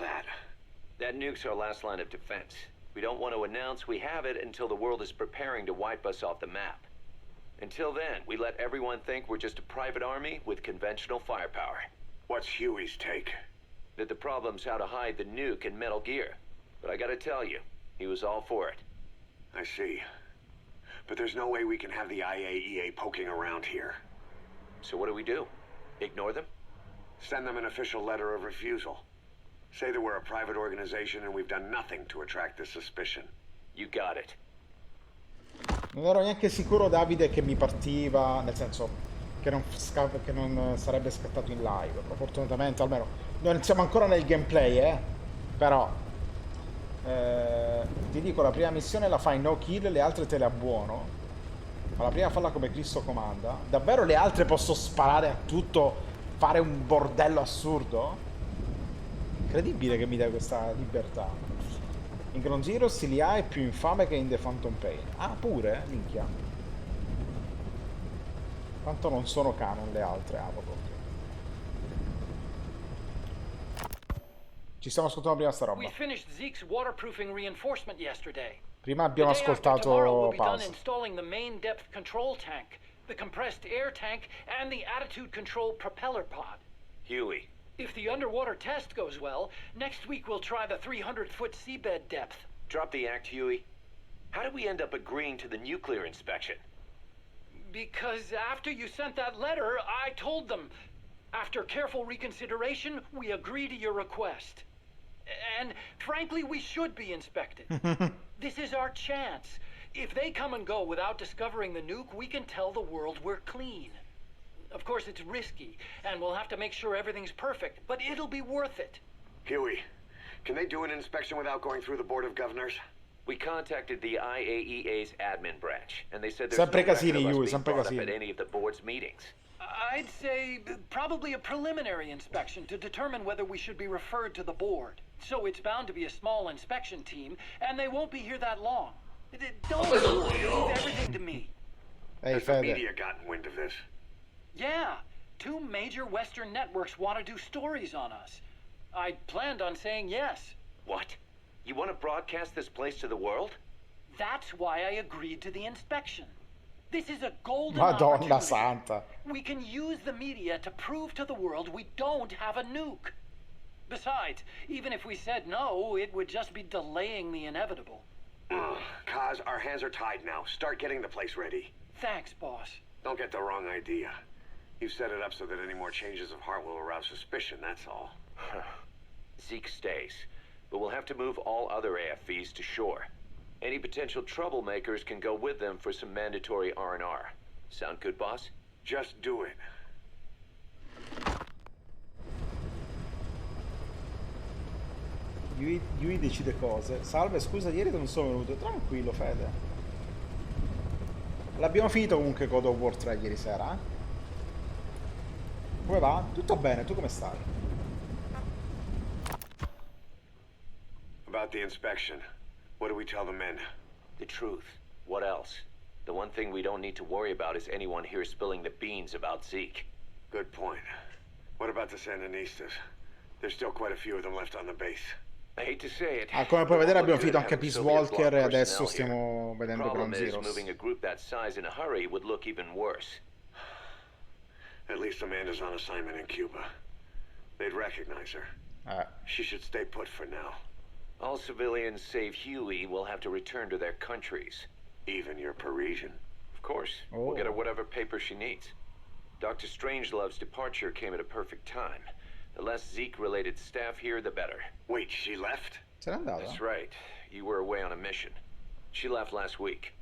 that nuke's our last line of defense. We don't want to announce we have it until the world is preparing to wipe us off the map. Until then, we let everyone think we're just a private army with conventional firepower. What's Huey's take? That the problem's how to hide the nuke in Metal Gear. But I gotta tell you, he was all for it. I see. But there's no way we can have the IAEA poking around here. So what do? Ignore them? Send them an official letter of refusal. Say that we're a private organization and we've done nothing to attract this suspicion. You got it. Non ero neanche sicuro, Davide, che mi partiva, nel senso che non sarebbe scattato in live. Però fortunatamente, almeno, non siamo ancora nel gameplay, però ti dico, la prima missione la fai no kill, le altre te le abbuono. Ma la prima falla come Cristo comanda. Davvero le altre posso sparare a tutto, fare un bordello assurdo? Incredibile che mi dai questa libertà. In Ground Zero Cilia è più infame che in The Phantom Pain. Ah, pure? Minchia. Tanto non sono canon le altre. Ah, proprio. Ci stiamo ascoltando prima sta roba. We finished Zeke's waterproofing reinforcement yesterday. Prima abbiamo ascoltato Pause. Installing the main depth control tank, the compressed air tank, and the attitude control propeller pod. Huey. If the underwater test goes well, next week we'll try the 300-foot seabed depth. Drop the act, Huey. How did we end up agreeing to the nuclear inspection? Because after you sent that letter, I told them. After careful reconsideration, we agree to your request. And frankly, we should be inspected. This is our chance. If they come and go without discovering the nuke, we can tell the world we're clean. Of course, it's risky, and we'll have to make sure everything's perfect, but it'll be worth it. Huey, can they do an inspection without going through the Board of Governors? We contacted the IAEA's admin branch, and they said there's Sempre no record casini, of us Huey, being sempre brought up casini. at any of the board's meetings. I'd say probably a preliminary inspection to determine whether we should be referred to the board. So it's bound to be a small inspection team, and they won't be here that long. Don't leave everything to me. Ehi, Has the Fede. media gotten wind of this? Yeah, 2 major Western networks want to do stories on us. I planned on saying yes. What? You want to broadcast this place to the world? That's why I agreed to the inspection. This is a golden Madonna opportunity. santa. We can use the media to prove to the world we don't have a nuke. Besides, even if we said no, it would just be delaying the inevitable. Kaz, our hands are tied now. Start getting the place ready. Thanks, boss. Don't get the wrong idea. You've set it up so that any more changes of heart will arouse suspicion, that's all. Zeke stays, but we'll have to move all other AFVs to shore. Any potential troublemakers can go with them for some mandatory R&R. Sound good, boss? Just do it. Yui decide cose. Salve, scusa, ieri non sono venuto. Tranquillo, Fede. L'abbiamo finito comunque God of War 3 ieri sera, eh? Come va? Tutto bene, tu come stai? About the inspection, what do we tell the men? The truth. What else? The one thing we don't need to worry about is anyone here spilling the beans about Zeke. Good point. What about the Sandinistas? There's still quite a few of them left on the base. I hate to say it. Ah, come puoi vedere abbiamo finito anche having Peace Soviet Walker e bloc adesso personnel stiamo here. vedendo Problem Ground is, Zeroes. moving a group that size in a hurry would look even worse. At least Amanda's on assignment in Cuba. They'd recognize her. She should stay put for now. All civilians save Huey will have to return to their countries. Even your Parisian. Of course, we'll get her whatever paper she needs. Dr. Strangelove's departure came at a perfect time. The less Zeke-related staff here, the better. Wait, she left? Se n'è andata? That's right. You were away on a mission. She left last week.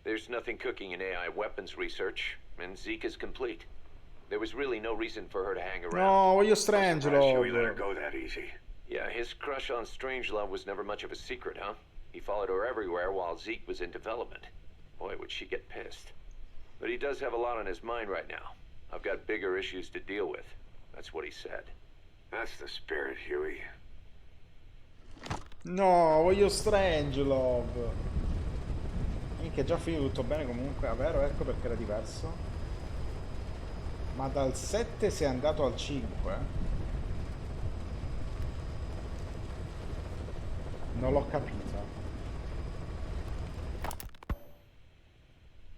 There's nothing cooking in AI weapons research, and Zeke is complete. There was really no reason for her to hang around. No, voglio Surprised Huey let her Strangelove. go that easy. Yeah, his crush on Strangelove was never much of a secret, huh? He followed her everywhere while Zeke was in development. Boy, would she get pissed. But he does have a lot on his mind right now. I've got bigger issues to deal with. That's what he said. That's the spirit, Huey. No, voglio Strangelove. Minchia, è già finito tutto bene comunque. Ah, vero? Ecco perché era diverso. Ma dal 7 sei andato al 5? Non l'ho capito.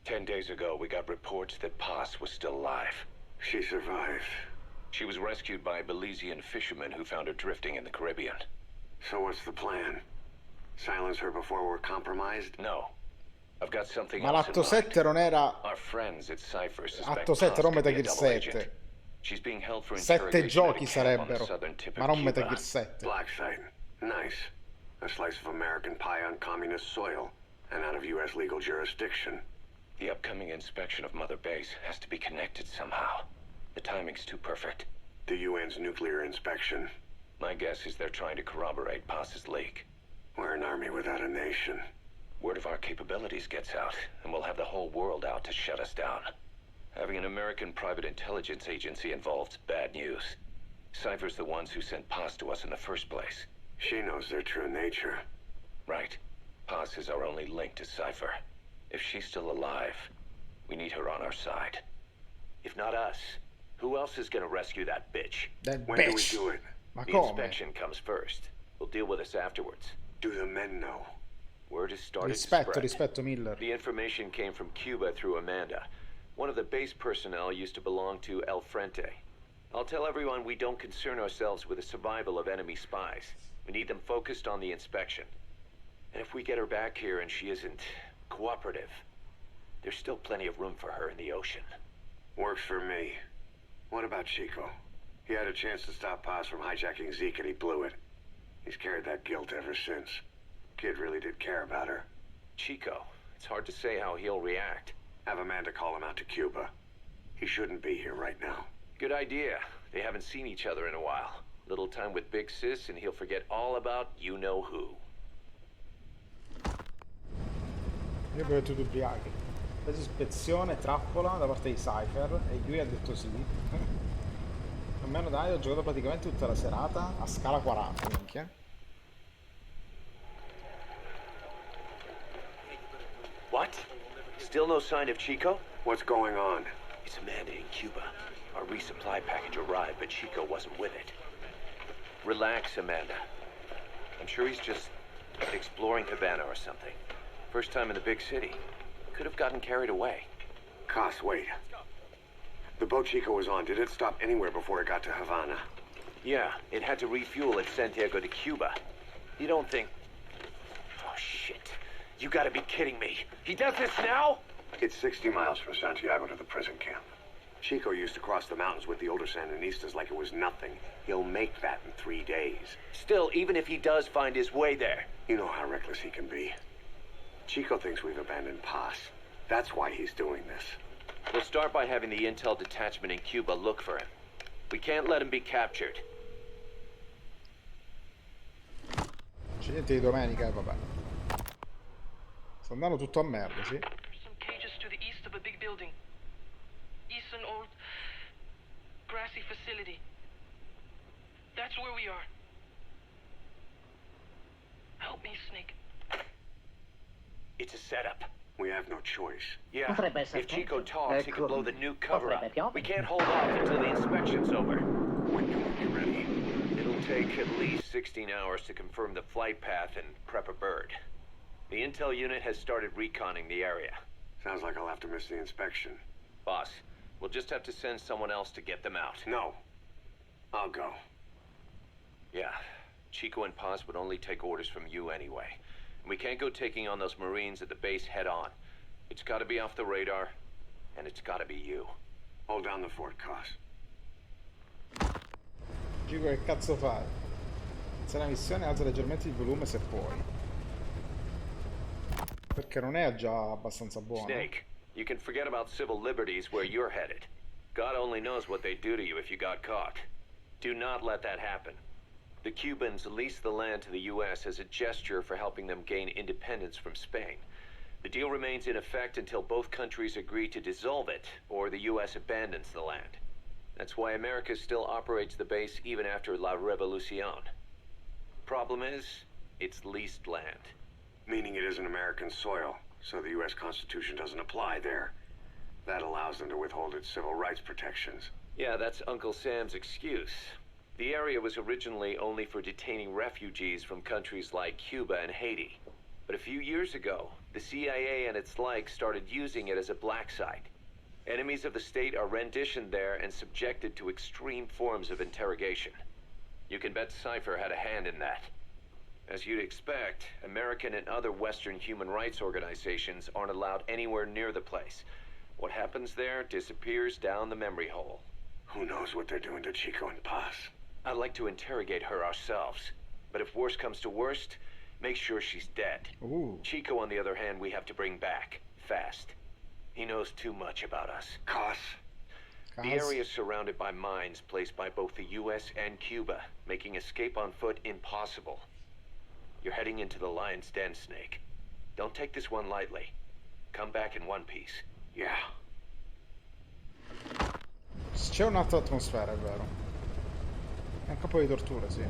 10 days ago, we got reports that Paz was still alive. She survived. She was rescued by Belizean fishermen who found her drifting in the Caribbean. So what's the plan? Silence her before we're compromised? No. I've got something Ma else in l'atto mind. 7 non era... Our friends at Cypher suspect Atto 7, Paz non could be Metal a Gear double 7. agent. She's being held for 7 interrogation at a giochi camp on the sarebbero, southern tip ma of non Cuba. Metal Gear 7. Black site. Nice. A slice of American pie on communist soil, and out of U.S. legal jurisdiction. The upcoming inspection of Mother Base has to be connected somehow. The timing's too perfect. The UN's nuclear inspection. My guess is they're trying to corroborate Paz's leak. We're an army without a nation. Word of our capabilities gets out, and we'll have the whole world out to shut us down. Having an American private intelligence agency involved's bad news. Cypher's the ones who sent Paz to us in the first place. She knows their true nature. Right. Paz is our only link to Cypher. If she's still alive, we need her on our side. If not us, who else is gonna rescue that bitch? That When do we bitch. do it? Ma The come? inspection comes first. We'll deal with us afterwards. Do the men know? Word has started to Rispetto, spread. rispetto Miller. The information came from Cuba through Amanda. One of the base personnel used to belong to El Frente. I'll tell everyone we don't concern ourselves with the survival of enemy spies. We need them focused on the inspection. And if we get her back here and she isn't cooperative, there's still plenty of room for her in the ocean. Works for me. What about Chico? He had a chance to stop Paz from hijacking Zeke and he blew it. He's carried that guilt ever since. Kid really did care about her. Chico, it's hard to say how he'll react. Have Amanda call him out to Cuba. He shouldn't be here right now. Good idea. They haven't seen each other in a while. Little time with Big Sis and he'll forget all about you-know-who. Io avevo tutti ubriachi. Preso ispezione, trappola da parte di Cypher e lui ha detto sì. Almeno dai, ho giocato praticamente tutta la serata a scala 40, minchia. What? Still no sign of Chico? What's going on? It's Amanda in Cuba. Our resupply package arrived, but Chico wasn't with it. Relax, Amanda. I'm sure he's just exploring Havana or something. First time in the big city. Could have gotten carried away. Cos, wait. The boat Chico was on, did it stop anywhere before it got to Havana? Yeah, it had to refuel at Santiago de Cuba. You don't think... Oh, shit. You gotta be kidding me. He does this now? It's 60 miles from Santiago to the prison camp. Chico used to cross the mountains with the older Sandinistas like it was nothing. He'll make that in 3 days. Still, even if he does find his way there... You know how reckless he can be. Chico thinks we've abandoned Paz. That's why he's doing this. We'll start by having the intel detachment in Cuba look for him. We can't let him be captured. C'è niente di domenica, vabbè. Sta andando tutto a merda, sì. Some cages to the east of a big building. East an old grassy facility. That's where we are. Help me, Snake. It's a setup. We have no choice. Yeah, Potrebbe essere if Chico peggio. talks, he could blow the nuke cover up. Potrebbe piovere. We can't hold off until the inspection's over. When can we be ready? It'll take at least 16 hours to confirm the flight path and prep a bird. The intel unit has started reconning the area. Sounds like I'll have to miss the inspection. Boss, we'll just have to send someone else to get them out. No. I'll go. Yeah, Chico and Paz would only take orders from you anyway. We can't go taking on those Marines at the base head on. It's gotta be off the radar, and it's gotta be you. Hold down the fort, Cos. Chico, che cazzo fai? Se la missione alza leggermente il volume se puoi. Perché non è già abbastanza buona. Snake, you can forget about civil liberties where you're headed. God only knows what they'd do to you if you got caught. Do not let that happen. The Cubans leased the land to the U.S. as a gesture for helping them gain independence from Spain. The deal remains in effect until both countries agree to dissolve it, or the U.S. abandons the land. That's why America still operates the base even after La Revolucion. Problem is, it's leased land. Meaning it isn't American soil, so the U.S. Constitution doesn't apply there. That allows them to withhold its civil rights protections. Yeah, that's Uncle Sam's excuse. The area was originally only for detaining refugees from countries like Cuba and Haiti. But a few years ago, The CIA and its like started using it as a black site. Enemies of the state are renditioned there and subjected to extreme forms of interrogation. You can bet Cypher had a hand in that. As you'd expect, American and other Western human rights organizations aren't allowed anywhere near the place. What happens there disappears down the memory hole. Who knows what they're doing to Chico and Paz? I'd like to interrogate her ourselves. But if worst comes to worst, make sure she's dead. Ooh. Chico, on the other hand, we have to bring back. Fast. He knows too much about us. Cos? The area is surrounded by mines placed by both the US and Cuba, making escape on foot impossible. You're heading into the Lion's Den, Snake. Don't take this one lightly. Come back in one piece. Yeah. C'è un'altra atmosfera, è vero. È anche un po' di tortura, sì.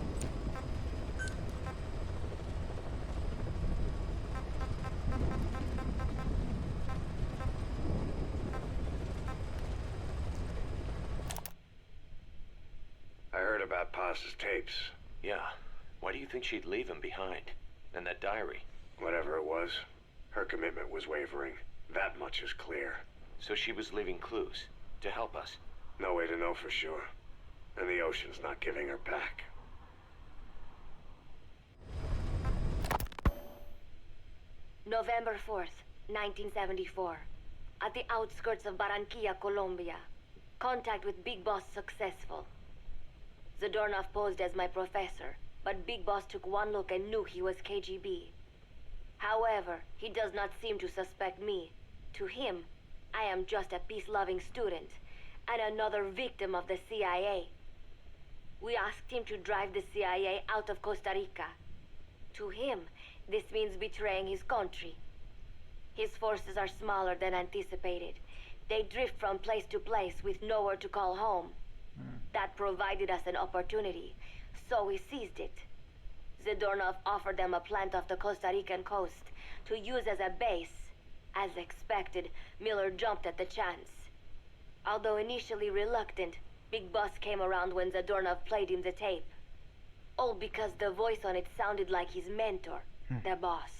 I heard about Paz's tapes. Yeah. Why do you think she'd leave him behind? And that diary? Whatever it was, her commitment was wavering. That much is clear. So she was leaving clues to help us. No way to know for sure. And the ocean's not giving her back. November 4th, 1974. At the outskirts of Barranquilla, Colombia. Contact with Big Boss successful. Zadornov posed as my professor, but Big Boss took one look and knew he was KGB. However, he does not seem to suspect me. To him, I am just a peace-loving student, and another victim of the CIA. We asked him to drive the CIA out of Costa Rica. To him, this means betraying his country. His forces are smaller than anticipated. They drift from place to place with nowhere to call home. That provided us an opportunity, so we seized it. Zadornov offered them a plant off the Costa Rican coast to use as a base. As expected, Miller jumped at the chance. Although initially reluctant, Big Boss came around when Zadornov played him the tape. All because the voice on it sounded like his mentor, the boss.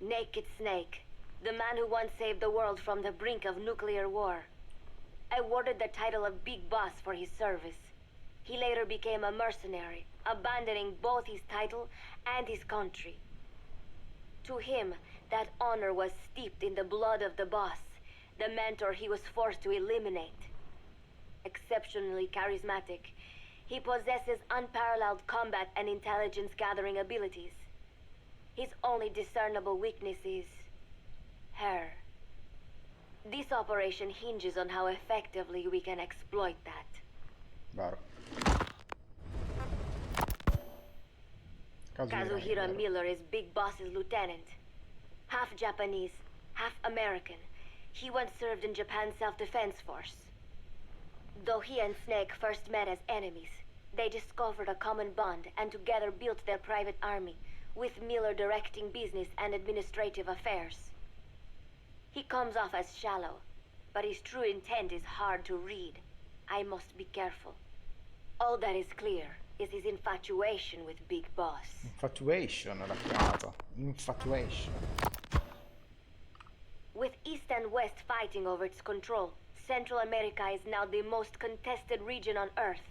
Naked Snake, the man who once saved the world from the brink of nuclear war. Awarded the title of Big Boss for his service. He later became a mercenary, abandoning both his title and his country. To him, that honor was steeped in the blood of the boss, the mentor he was forced to eliminate. Exceptionally charismatic, he possesses unparalleled combat and intelligence-gathering abilities. His only discernible weakness is her. This operation hinges on how effectively we can exploit that. Vero. Kazuhiro Miller is Big Boss's lieutenant. Half Japanese, half American. He once served in Japan's self-defense force. Though he and Snake first met as enemies, they discovered a common bond and together built their private army, with Miller directing business and administrative affairs. He comes off as shallow, but his true intent is hard to read. I must be careful. All that is clear is his infatuation with Big Boss. Infatuation l'ha chiamata. Infatuation. With East and West fighting over its control, Central America is now the most contested region on Earth.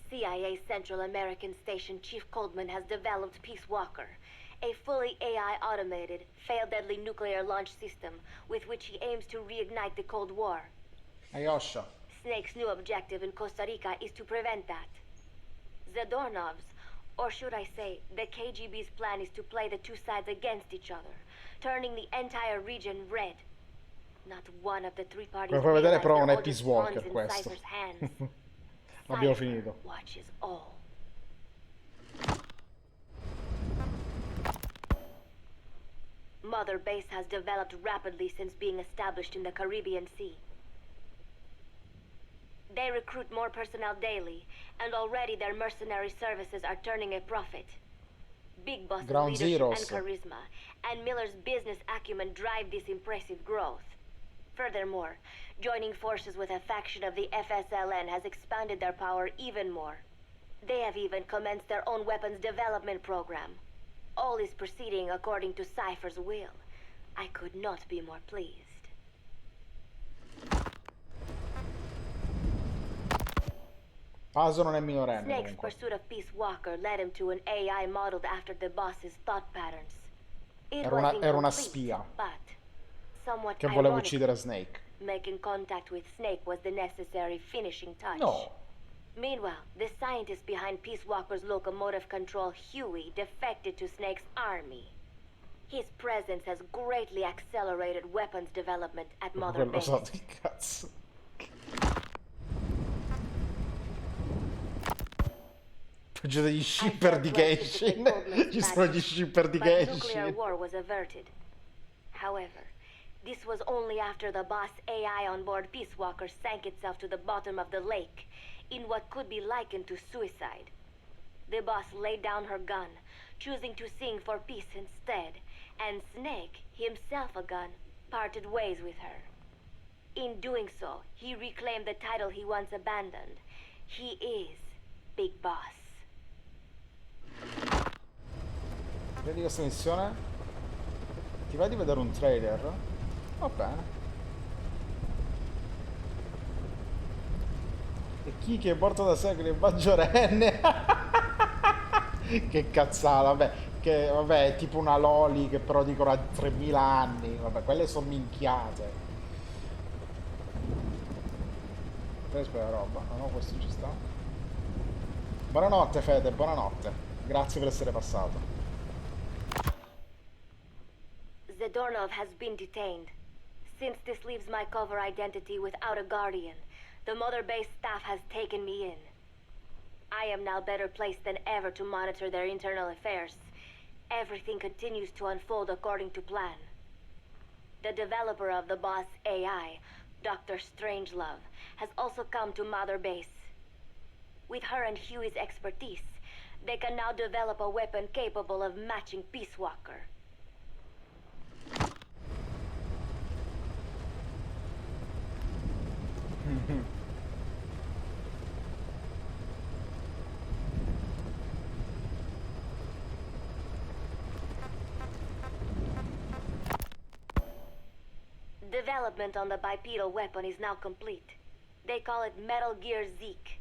CIA Central American Station Chief Coldman has developed Peace Walker, a fully AI-automated, fail-deadly nuclear launch system with which he aims to reignite the Cold War. Ayosha. Snake's new objective in Costa Rica is to prevent that. Zadornov's, or should I say, the KGB's plan is to play the two sides against each other, turning the entire region red. Not one of the three parties Come puoi vedere però non è realize Peace their oldest Walker pawns in questo. Cypher's hands. L'abbiamo Cypher finito. watches all. Mother Base has developed rapidly since being established in the Caribbean Sea. They recruit more personnel daily, and already their mercenary services are turning a profit. Big Boss's Ground leadership Zeroes. and charisma, and Miller's business acumen drive this impressive growth. Furthermore, joining forces with a faction of the FSLN has expanded their power even more. They have even commenced their own weapons development program. All is proceeding according to Cypher's will. I could not be more pleased. Paso non è minorenne Snake's comunque. pursuit of Peace Walker led him to an AI modeled after the boss's thought patterns. It Era was una incomplete, spia but somewhat che voleva ironic. uccidere Snake. Making contact with Snake was the necessary finishing touch. No. Meanwhile, the scientist behind Peace Walker's locomotive control, Huey, defected to Snake's army. His presence has greatly accelerated weapons development at Mother Quello Base. so che cazzo. Peggio degli shipper di Genshin. Ci sono gli shipper di But nuclear Genshin. war was averted. However, this was only after the boss AI on board Peace Walker sank itself to the bottom of the lake in what could be likened to suicide. The boss laid down her gun, choosing to sing for peace instead, and Snake, himself a gun, parted ways with her. In doing so, he reclaimed the title he once abandoned. He is Big Boss. Vedi questa missione? Ti vai di vedere un trailer? Va bene. E chi che porta da sé che è maggiorenne? Che cazzata, vabbè. Che vabbè, è tipo una loli che però dicono a 3000 anni. Vabbè, quelle sono minchiate. Aspetta, roba. No, questo ci sta. Buonanotte Fede, buonanotte. Grazie per essere passato. Zadornov has been detained. Since this leaves my cover identity without a guardian, the Mother Base staff has taken me in. I am now better placed than ever to monitor their internal affairs. Everything continues to unfold according to plan. The developer of the boss AI, Dr. Strangelove, has also come to Mother Base. With her and Huey's expertise, they can now develop a weapon capable of matching Peace Walker. Development on the bipedal weapon is now complete. They call it Metal Gear Zeke.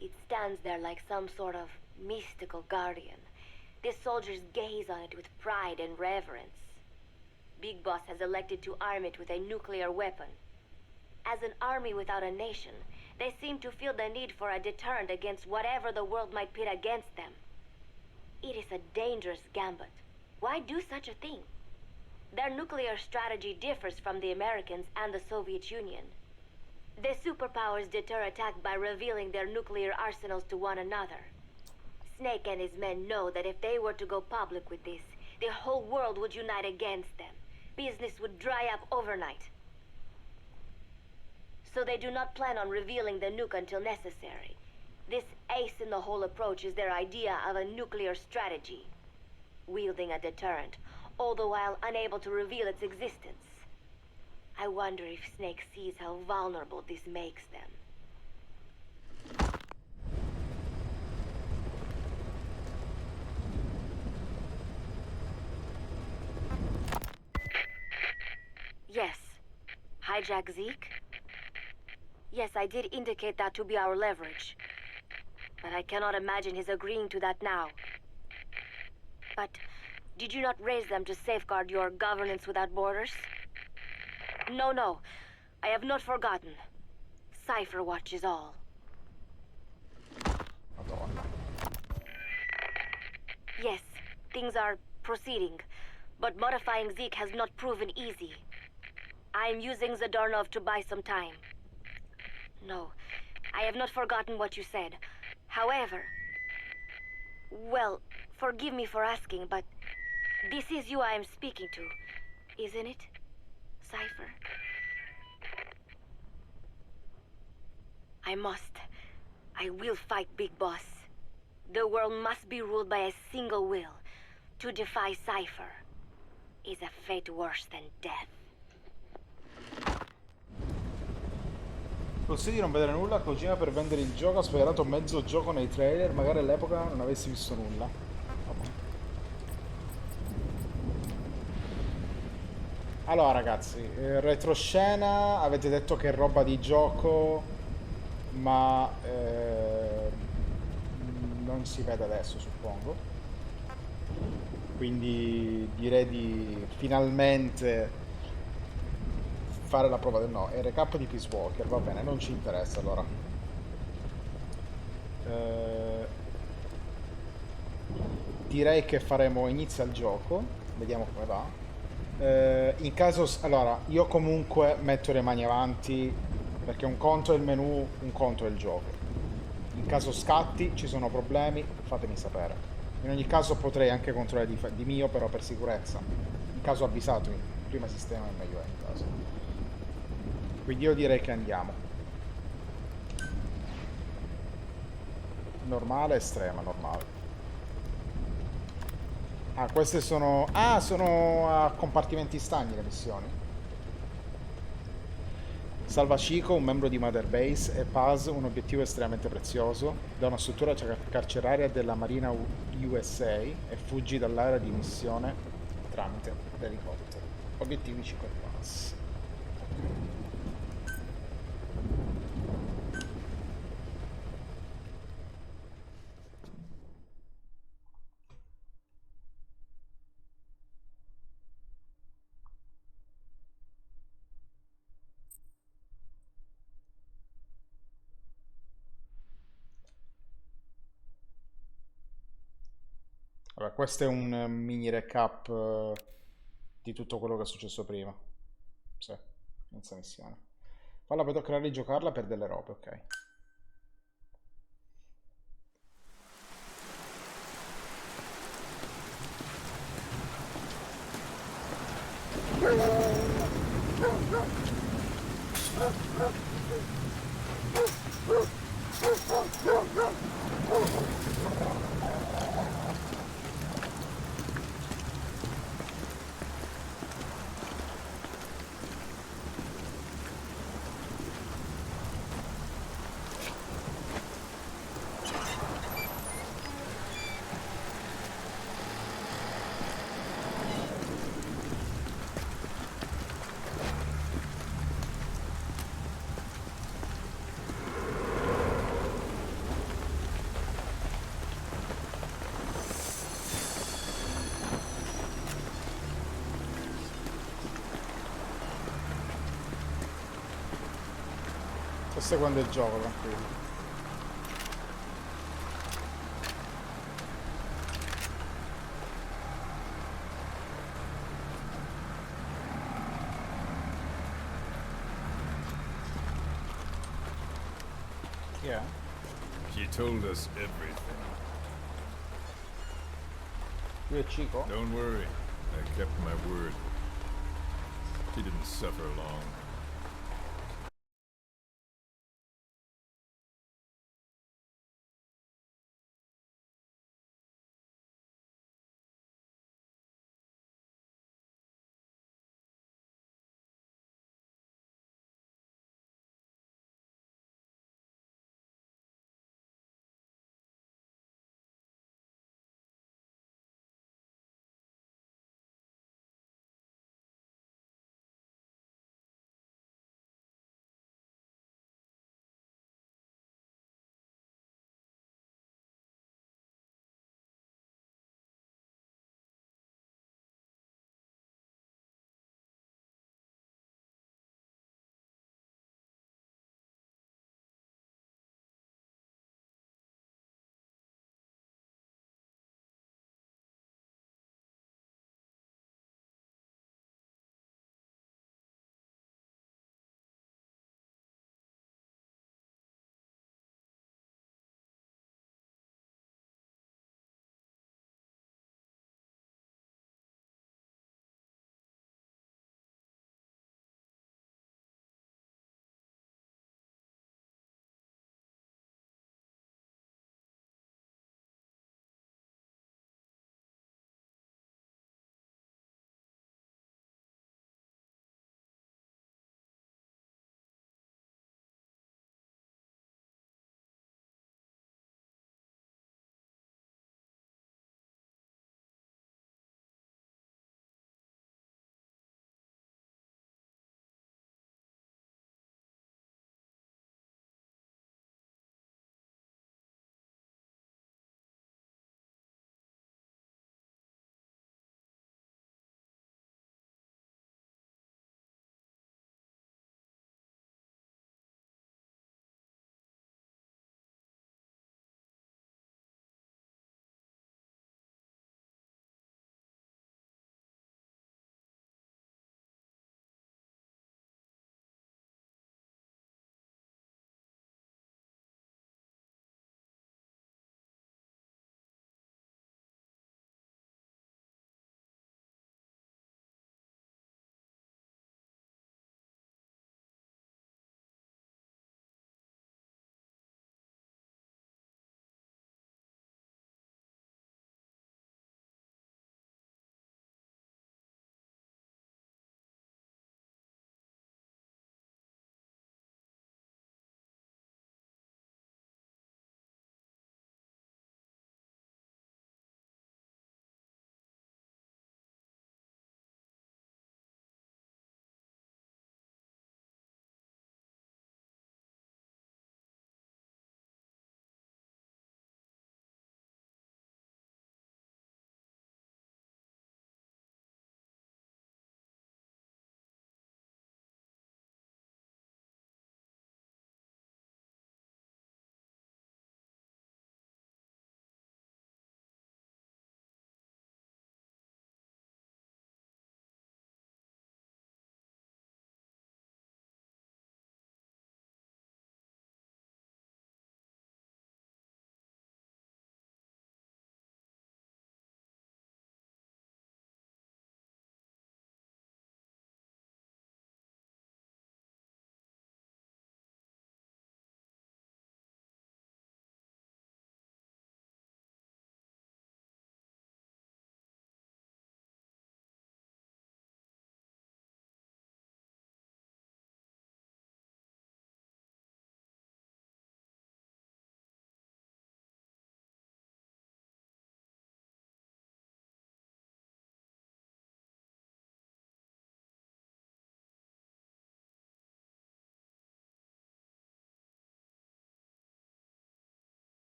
It stands there like some sort of mystical guardian. The soldiers gaze on it with pride and reverence. Big Boss has elected to arm it with a nuclear weapon. As an army without a nation, they seem to feel the need for a deterrent against whatever the world might pit against them. It is a dangerous gambit. Why do such a thing? Their nuclear strategy differs from the Americans and the Soviet Union. The superpowers deter attack by revealing their nuclear arsenals to one another. Snake and his men know that if they were to go public with this, the whole world would unite against them. Business would dry up overnight. So they do not plan on revealing the nuke until necessary. This ace-in-the-hole approach is their idea of a nuclear strategy. Wielding a deterrent, all the while unable to reveal its existence. I wonder if Snake sees how vulnerable this makes them. Yes. Hijack Zeke? Yes, I did indicate that to be our leverage. But I cannot imagine his agreeing to that now. But did you not raise them to safeguard your governance without borders? No, no. I have not forgotten. Cypher watches all. Madonna. Yes, things are proceeding, but modifying Zeke has not proven easy. I am using Zadornov to buy some time. No, I have not forgotten what you said. However, well, forgive me for asking, but this is you I am speaking to, isn't it, Cypher? I will fight Big Boss. The world must be ruled by a single will. To defy Cypher is a fate worse than death. Consiglio di non vedere nulla, Kojima per vendere il gioco ha spiegato mezzo gioco nei trailer, magari all'epoca non avessi visto nulla. Vabbè. Allora ragazzi, retroscena, avete detto che è roba di gioco, ma non si vede adesso, suppongo. Quindi direi di finalmente fare la prova del no. È recap di Peace Walker, va bene, non ci interessa allora. Eh, direi che faremo inizio al gioco, vediamo come va. In caso, allora, io comunque metto le mani avanti perché un conto è il menu, un conto è il gioco. In caso scatti, ci sono problemi, fatemi sapere. In ogni caso potrei anche controllare di mio, però per sicurezza. In caso avvisatemi, prima sistema è meglio è in caso. Quindi io direi che andiamo. Normale, estrema, normale. Ah, queste sono... Ah, sono a compartimenti stagni le missioni. Salva Chico, un membro di Mother Base, e Paz, un obiettivo estremamente prezioso, da una struttura carceraria della Marina USA e fuggi dall'area di missione tramite l'elicottero. Obiettivi Chico e Paz. Allora, questo è un mini recap di tutto quello che è successo prima. Sì, inizia missione. Falla poi toccare di giocarla per delle robe, ok. Sto seguendo il gioco, tranquillo. Chi è? She told us everything. Lui è Chico? Don't worry, I kept my word. She didn't suffer long.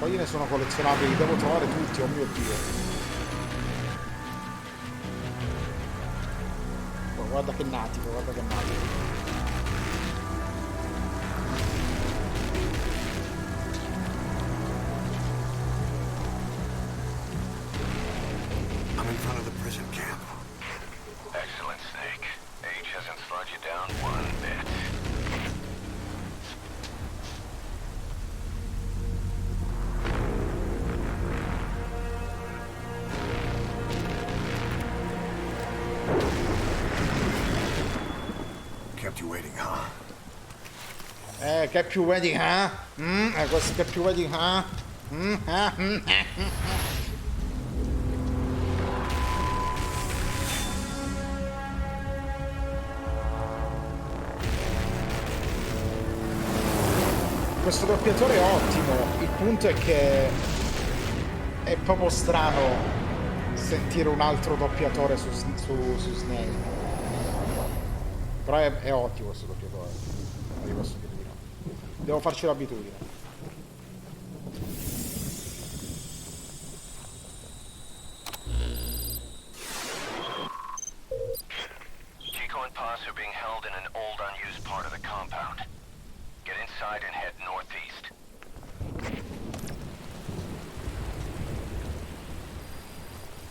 Poi ne sono collezionabili, li devo trovare tutti, oh mio Dio. Oh, guarda che natico, guarda che natico. I'm in front of the prison camp. Excellent, Snake. Age hasn't slowed you down one bit. Kept you waiting, huh? Kept you waiting, huh? Questo kept you waiting, huh? Questo doppiatore è ottimo, il punto è che è proprio strano sentire un altro doppiatore su Snake. Però è ottimo questo doppiatore, non gli posso dire di no. Devo farci l'abitudine. Chico and Paz are being held in an old unused part of the compound. Get inside and head northeast.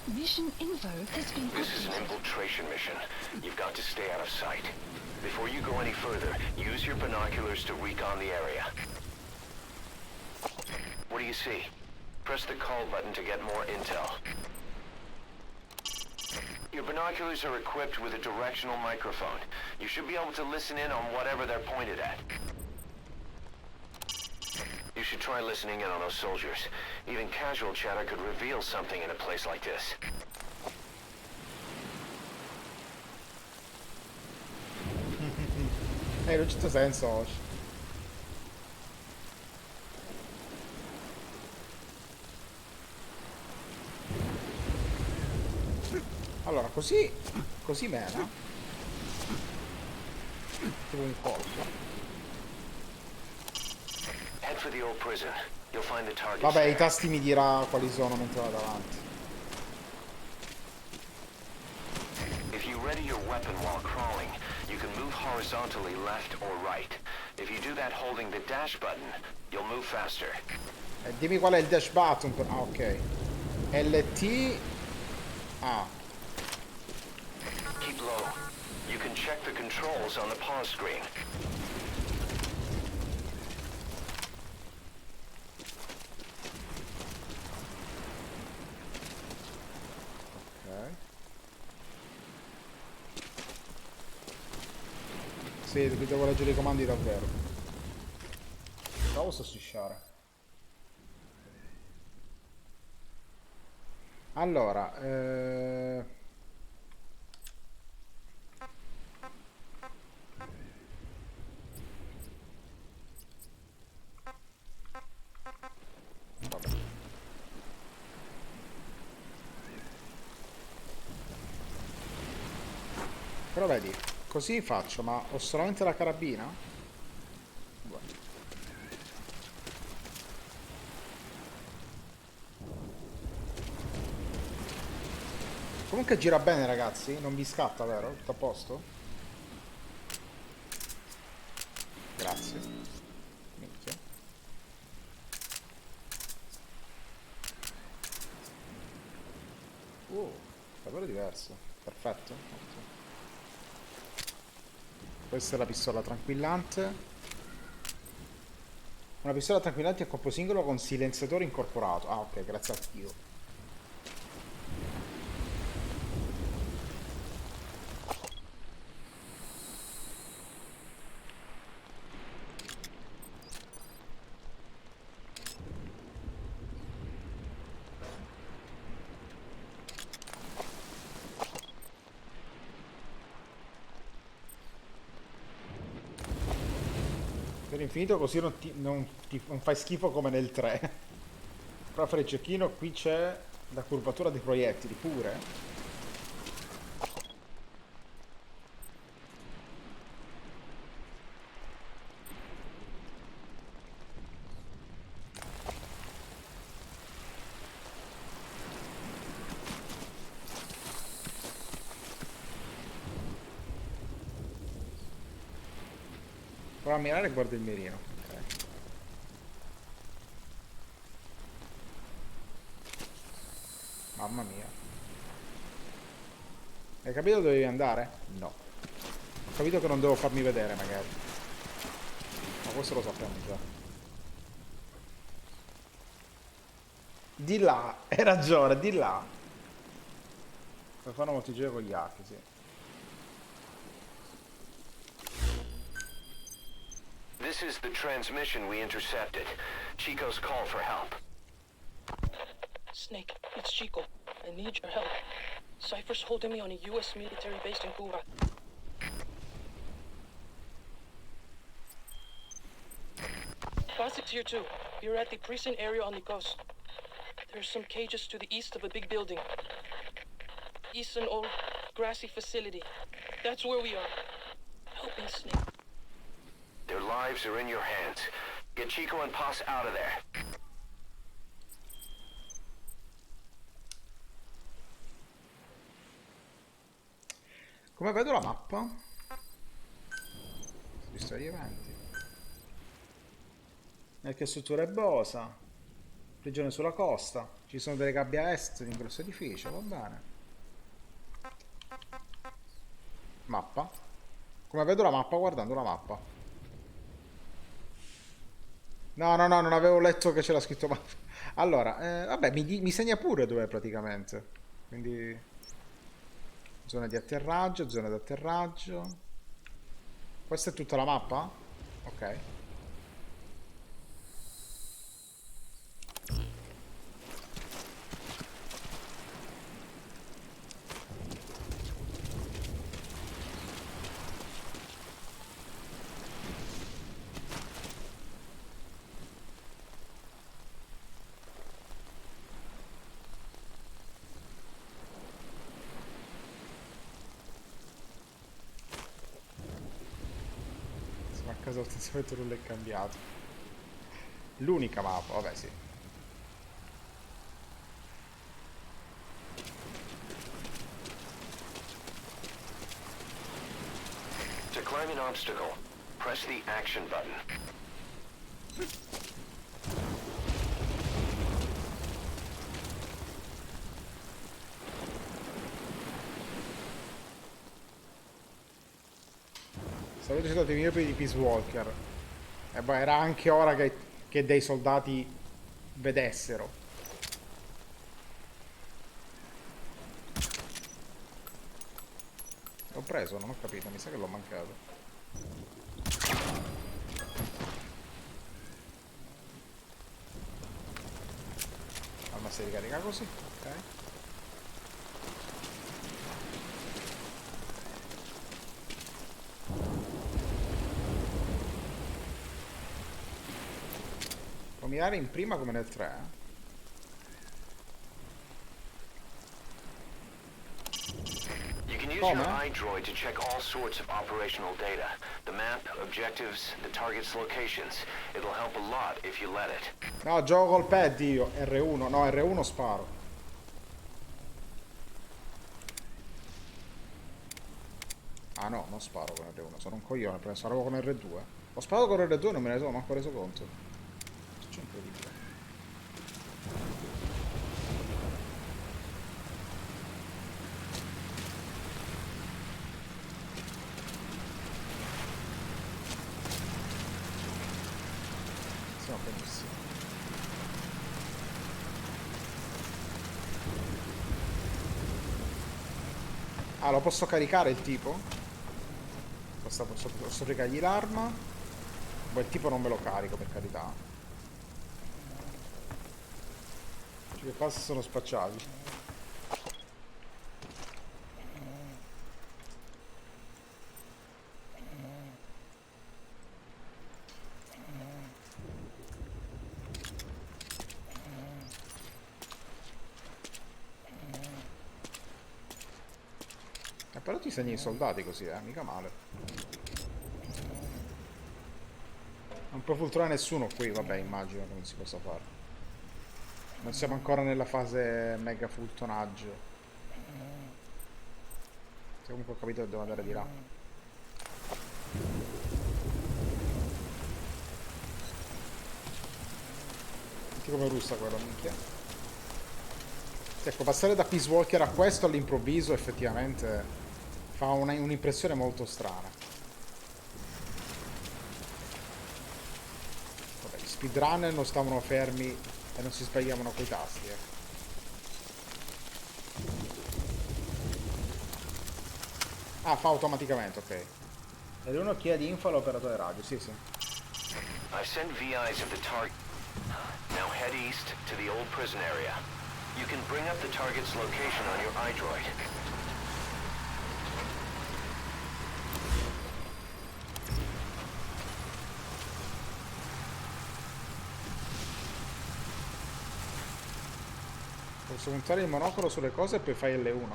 Mission info has been This is an infiltration mission. You've got to stay out of sight. Before you go any further, use your binoculars to recon the area. What do you see? Press the call button to get more intel. Your binoculars are equipped with a directional microphone. You should be able to listen in on whatever they're pointed at. You should try listening in on those soldiers. Even casual chatter could reveal something in a place like this. Non c'è senso oggi. Allora, così mena. Tipo un colpo. Head for the old prison. You'll find the target. Vabbè, i there. tasti mi dirà quali sono mentre vado avanti. If you ready your weapon while crawling, you can move horizontally left or right. If you do that holding the dash button, you'll move faster. Dimmi qual è il dash button. Ah, ok. LT. Ah. Keep low. You can check the controls on the pause screen. Ok. Sì, devo leggere i comandi davvero. Provo a strisciare. Allora, vabbè. Però vedi, così faccio, ma ho solamente la carabina? Vabbè. Comunque gira bene, ragazzi, non vi scatta, vero? Tutto a posto? Grazie. Minchia. Davvero diverso. Perfetto. Ottimo. Questa è la pistola tranquillante. Una pistola tranquillante a colpo singolo con silenziatore incorporato. Ah, ok, grazie a Dio. Per infinito così non fai schifo come nel 3. Però fare il cecchino, qui c'è la curvatura dei proiettili pure. Prova a mirare e guarda il mirino. Ok. Mamma mia. Hai capito dove devi andare? No. Ho capito che non devo farmi vedere magari. Ma questo lo sappiamo già. Di là, hai ragione, di là. Per fare molti giri con gli archi, sì. This is the transmission we intercepted. Chico's call for help. Snake, it's Chico. I need your help. Cypher's holding me on a U.S. military base in Cuba. Classic's here too. We're at the precinct area on the coast. There's some cages to the east of a big building. East an old grassy facility. That's where we are. Help me, Snake. Their lives are in your hands. Get Chico and Paz out of there. Come vedo la mappa? Visto gli eventi. Che struttura è bosa. Prigione sulla costa. Ci sono delle gabbie a est di un grosso edificio, va bene. Mappa. Come vedo la mappa guardando la mappa. No, non avevo letto che c'era scritto mappa. Allora, vabbè, mi segna pure dov'è praticamente. Quindi... Zone di atterraggio, zone di atterraggio. Questa è tutta la mappa? Ok. A caso attenzione non è cambiato. L'unica mappa, vabbè sì. To climb an obstacle, press the action button. Avete citato i miopi di Peace Walker. E beh, era anche ora che dei soldati vedessero. L'ho preso, non ho capito, mi sa che l'ho mancato. Arma si ricarica così, ok. Mirare in prima come nel 3. You can use your iDroid to check all sorts of operational data. The map, objectives, the target's locations. It'll help a lot if you let it. No, gioco col pad io. R1. No, R1 sparo. Ah no, non sparo con R1. Sono un coglione, perché sparavo con R2. Ho sparato con R2 e non me ne sono manco reso conto. Incredibile. Siamo benissimo. Ah, lo posso caricare il tipo? Posso fregargli l'arma? Poi il tipo non me lo carico, per carità. Che passi sono spacciati. Però ti segni i soldati così, mica male. Non può filtrare nessuno qui, vabbè, immagino che non si possa fare. Non siamo ancora nella fase mega fultonaggio. Se comunque ho capito che devo andare di là. Senti come russa quello, minchia. Ecco, passare da Peace Walker a questo all'improvviso effettivamente fa un'impressione molto strana. Vabbè, gli speedrunner non stavano fermi e non si sbagliavano coi tasti, Ah, fa automaticamente, ok. Ed uno chiede info all'operatore radio, sì, sì. I've sent VIs of the target. Now head east to the old prison area. You can bring up the target's location on your iDroid. Posso puntare il monocolo sulle cose e poi fai L1?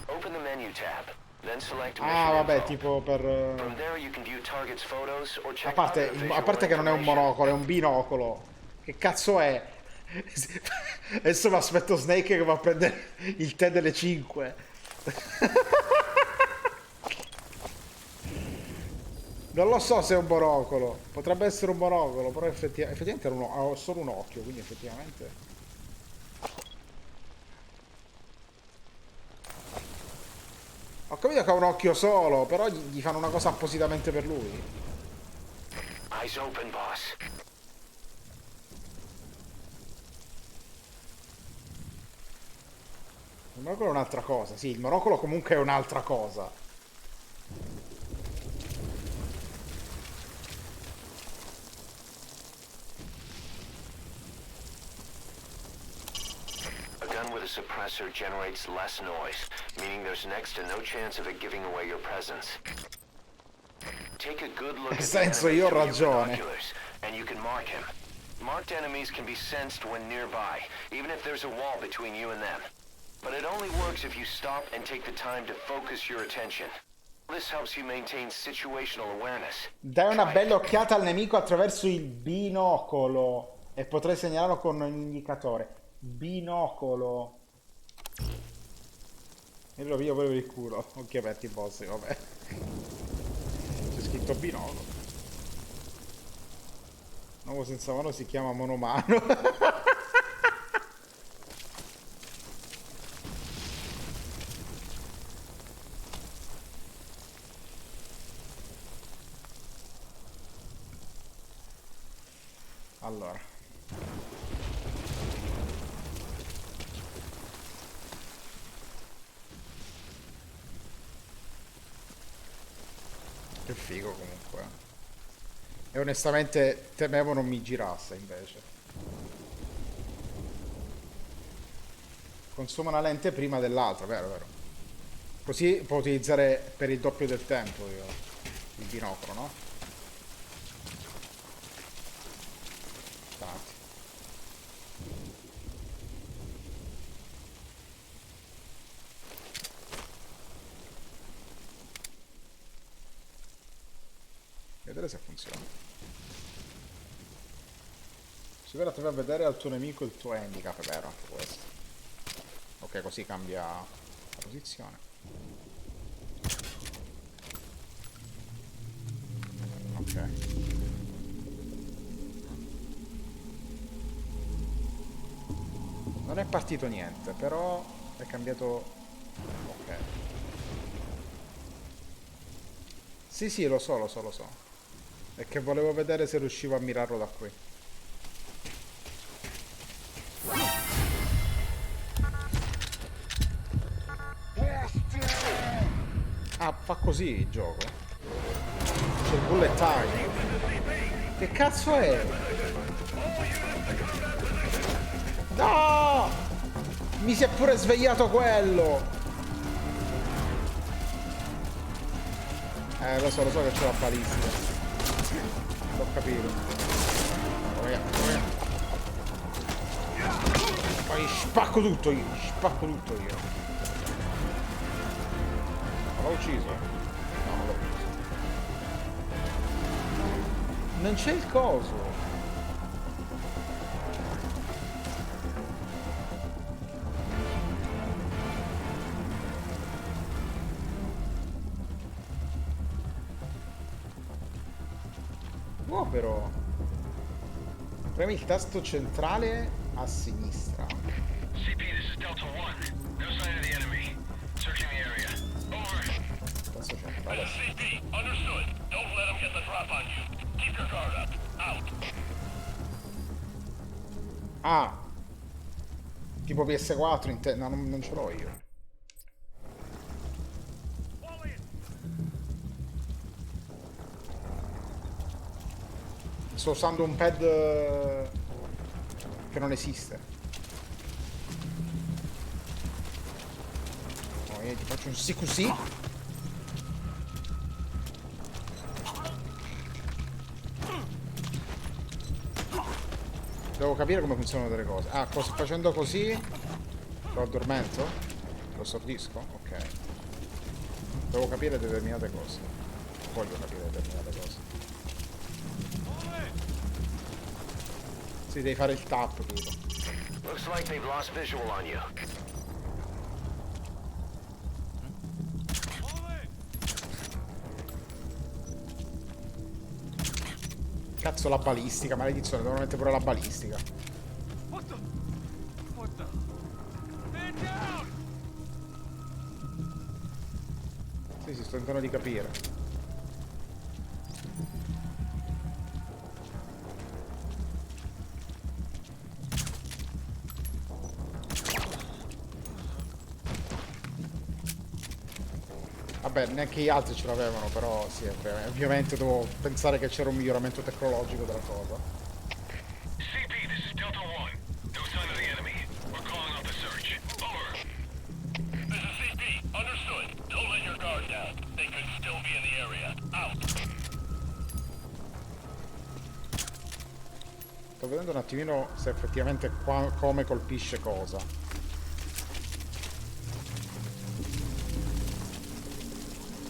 Open the menu tab, then select Ah, mission vabbè, info. tipo per... From there you can view target's photos or A check parte, other a parte visual che non è un information. monocolo, è un binocolo. Che cazzo è? Adesso mi aspetto Snake che va a prendere il tè delle 5. Non lo so se è un monocolo. Potrebbe essere un monocolo, però effettivamente ha solo un occhio, quindi effettivamente... Ho capito che ha un occhio solo, però gli fanno una cosa appositamente per lui. Eyes open, boss. Il monocolo è un'altra cosa, sì, il monocolo comunque è un'altra cosa. A gun with a suppressor generates less noise, meaning there's next to no chance of it giving away your presence. Take a good look at the senso, enemy io ho through your ragione. binoculars, and you can mark him. Marked enemies can be sensed when nearby, even if there's a wall between you and them. But it only works if you stop and take the time to focus your attention. This helps you maintain situational awareness. Dai una Try it. bella occhiata al nemico attraverso il binocolo e potrai segnalarlo con un indicatore. Binocolo. E lo piglio proprio per il culo. Occhi aperti, boss, vabbè. C'è scritto binocolo. Nuovo senza mano si chiama monomano. Allora. Che figo comunque. E onestamente temevo non mi girasse invece. Consuma una lente prima dell'altra, vero, vero. Così può utilizzare per il doppio del tempo il binocolo, no? Tanti. Vedere se funziona. Si verrà a vedere al tuo nemico il tuo handicap, è vero anche questo. Ok, così cambia la posizione. Ok. Non è partito niente, però è cambiato... Ok. Sì, sì, lo so, lo so, lo so. È che volevo vedere se riuscivo a mirarlo da qui. Ah, fa così il gioco. C'è il bullet time. Che cazzo è? No! Mi si è pure svegliato quello! Lo so che c'è la balistica. L'ho capito. Poi spacco tutto io, spacco tutto io. L'ho ucciso? No, non l'ho ucciso. Non c'è il coso. Però Premi il tasto centrale a sinistra. CP, this is Delta 1. No sign of the enemy. Searching the area. Over. Tasto centrale a sinistra. CP, understood. Don't let them get the drop on you. Keep your guard up. Out. Ah! Tipo PS4 no, non ce l'ho io. Sto usando un pad che non esiste. No, io ti faccio un sì così. Devo capire come funzionano delle cose. Ah, facendo così lo addormento? Lo stordisco? Ok. Devo capire determinate cose. Voglio capire determinate cose. Sì, devi fare il tap, tipo. Looks like they've lost visual on you. Cazzo, la balistica, maledizione, devono mettere pure la balistica. Sì, sto tentando di capire. Vabbè, neanche gli altri ce l'avevano, però sì, ovviamente devo pensare che c'era un miglioramento tecnologico della cosa. CP, this is Delta 1. No sign of the enemy. We're calling off the search. Over. This is CP. Understood. Don't let your guard down. They could still be in the area. Out. Sto vedendo un attimino se effettivamente come colpisce cosa.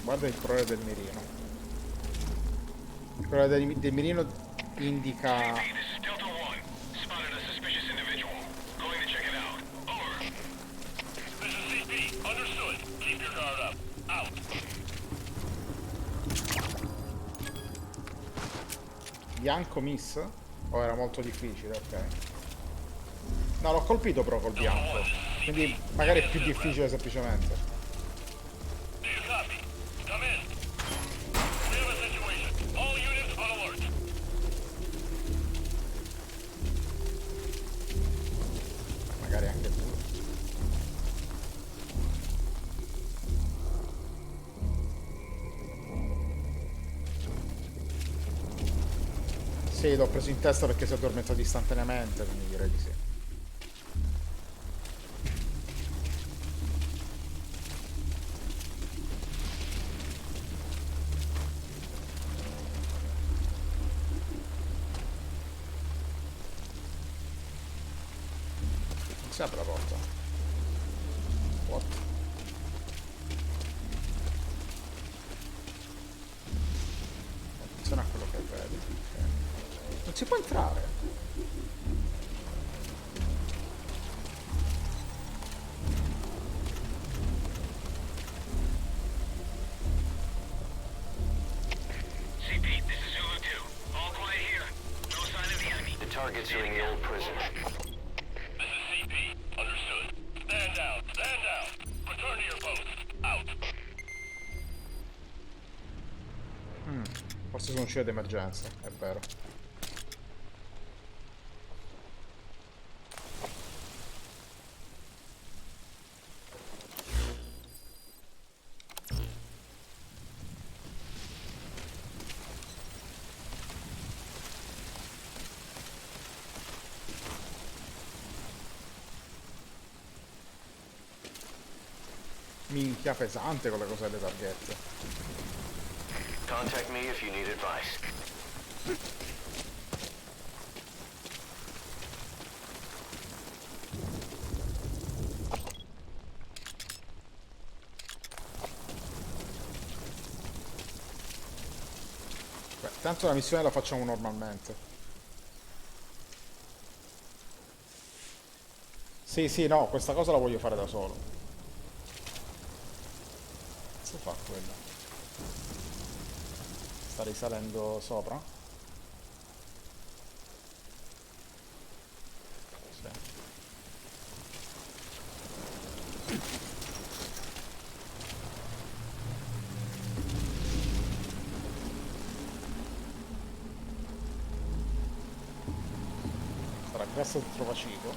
Guarda il colore del mirino. Il colore del mirino indica... Bianco miss? Oh, era molto difficile, ok. No, l'ho colpito però col bianco. Quindi magari è più difficile semplicemente. Magari anche tu. Sì, l'ho preso in testa perché si è addormentato istantaneamente, quindi direi di sì. Non si apre la porta. What? Attenzione a quello che vedi. Okay. Non si può entrare. CP, this is Zulu 2. All quiet here. No sign of the enemy. The targets are in the old prison. This is CP. Understood. Stand down. Stand down. Return to your post. Out. Forse sono uscite d'emergenza, è vero. Minchia, pesante con le cose delle targhette. Contact me if you need advice. Beh, tanto la missione la facciamo normalmente. Sì, sì, no, questa cosa la voglio fare da solo. Cosa fa quello? Sta risalendo sopra? Questo trova cibo.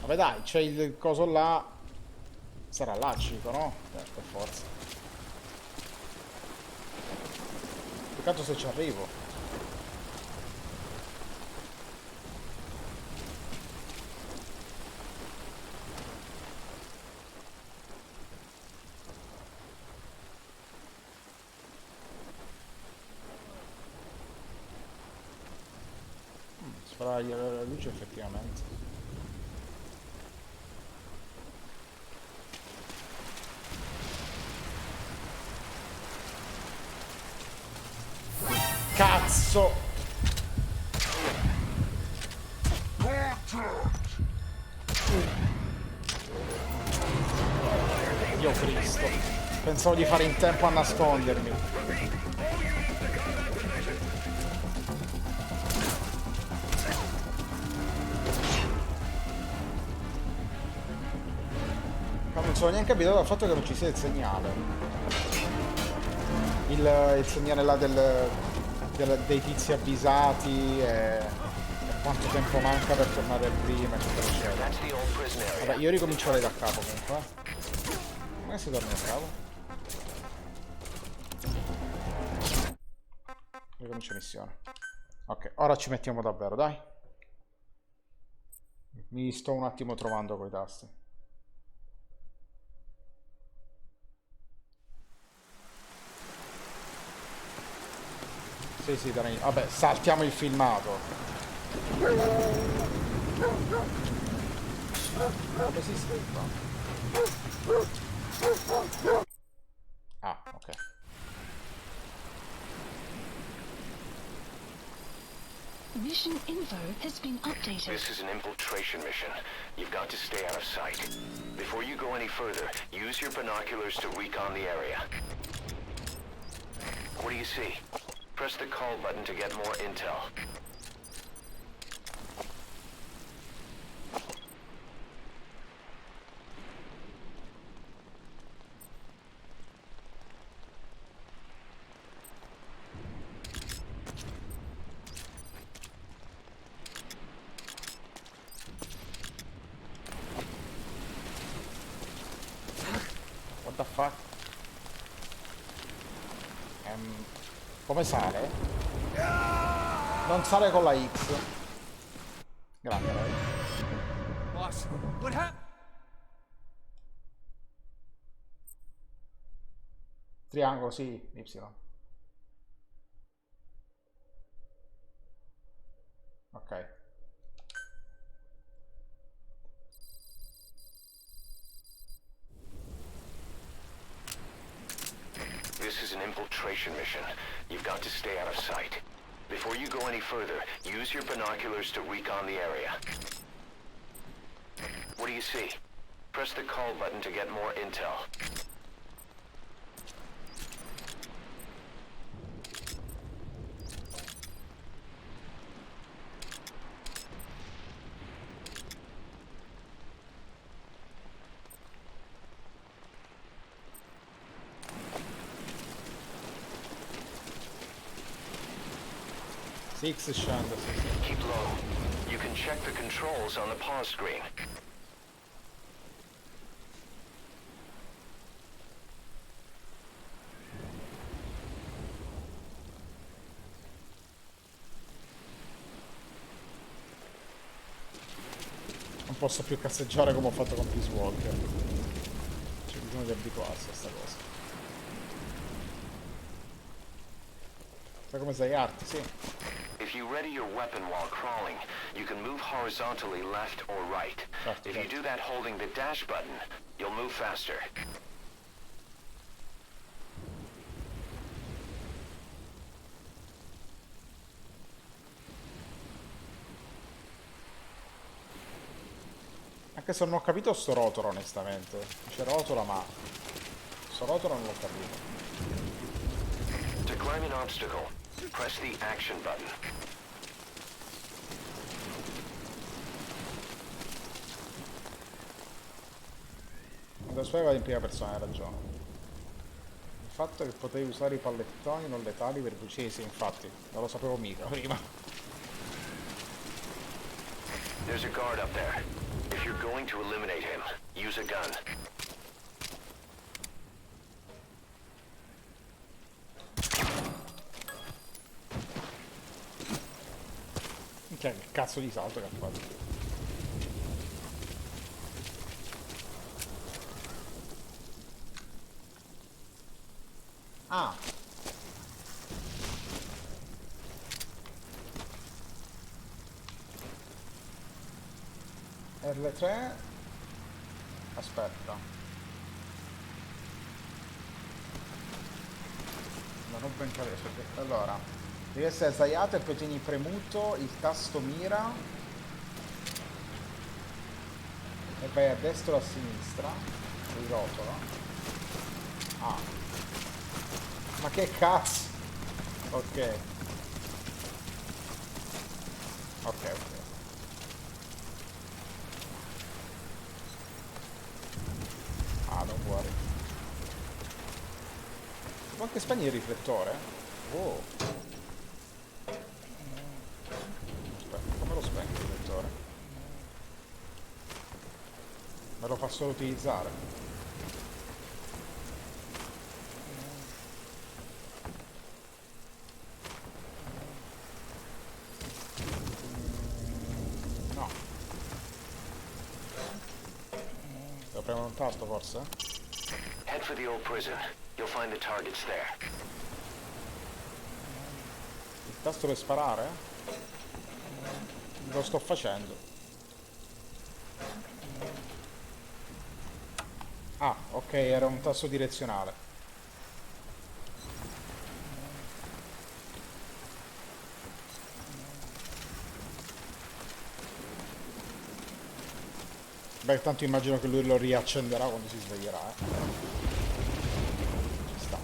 Vabbè dai, c'è il coso là. Sarà là cibo, no? Per forza. Peccato se ci arrivo. Farà la luce effettivamente. Cazzo! Dio Cristo. Pensavo di fare in tempo a nascondermi. Non sono neanche abituato al fatto che non ci sia il segnale. Il segnale là dei tizi avvisati e quanto tempo manca per tornare prima, eccetera, eccetera. Vabbè, io ricomincerei da capo comunque. Come si torna da capo? Ricomincio missione. Ok, ora ci mettiamo davvero, dai. Mi sto un attimo trovando coi tasti. Sì, sì, dai. Vabbè, saltiamo il filmato. Come si scrive? Ah, ok. Mission info has been updated. This is an infiltration mission. You've got to stay out of sight. Before you go any further, use your binoculars to recon the area. What do you see? Press the call button to get more intel. What the fuck? Come sale? Non sale con la X. Grande lei. Boss, what happened? Triangolo, sì, Y. Ok. This is an infiltration mission. You've got to stay out of sight. Before you go any further, use your binoculars to recon the area. What do you see? Press the call button to get more intel. Six scende, sì. Keep low. You can check the controls on the pause screen. Non posso più cazzeggiare come ho fatto con Peace Walker. C'è bisogno di abituarsi a sta cosa. Sai come sei arti, sì. If you ready your weapon while crawling, you can move horizontally left or right. If you do that holding the dash button, you'll move faster. Anche se non ho capito sto rotolo, onestamente. C'è rotola, ma sto rotolo non l'ho capito. To climb an obstacle, press the action button. Quando spiega in prima persona, hai ragione. Il fatto che potevi usare i pallettoni non letali per... Sì, sì, infatti, non lo sapevo mica prima. There's a guard up there. If you're going to eliminate him, use a gun. Che cazzo di salto che ha fatto? Ah. R3. Aspetta. Non ho ben capito. Allora, devi essere sdraiato e poi tieni premuto il tasto mira e vai a destra o a sinistra. Il rotolo. Ah. Ma che cazzo? Ok. Ok. Ah, non vuoi. Può anche spegnere il riflettore? Oh. Aspetta, come lo spengo il riflettore? Me lo fa solo utilizzare. No. Devo premere un tasto forse? Head for the old prison. You'll find the targets there. Il tasto per sparare? Lo sto facendo. Ah, ok, era un tasto direzionale. Beh, tanto immagino che lui lo riaccenderà quando si sveglierà, Ci sta.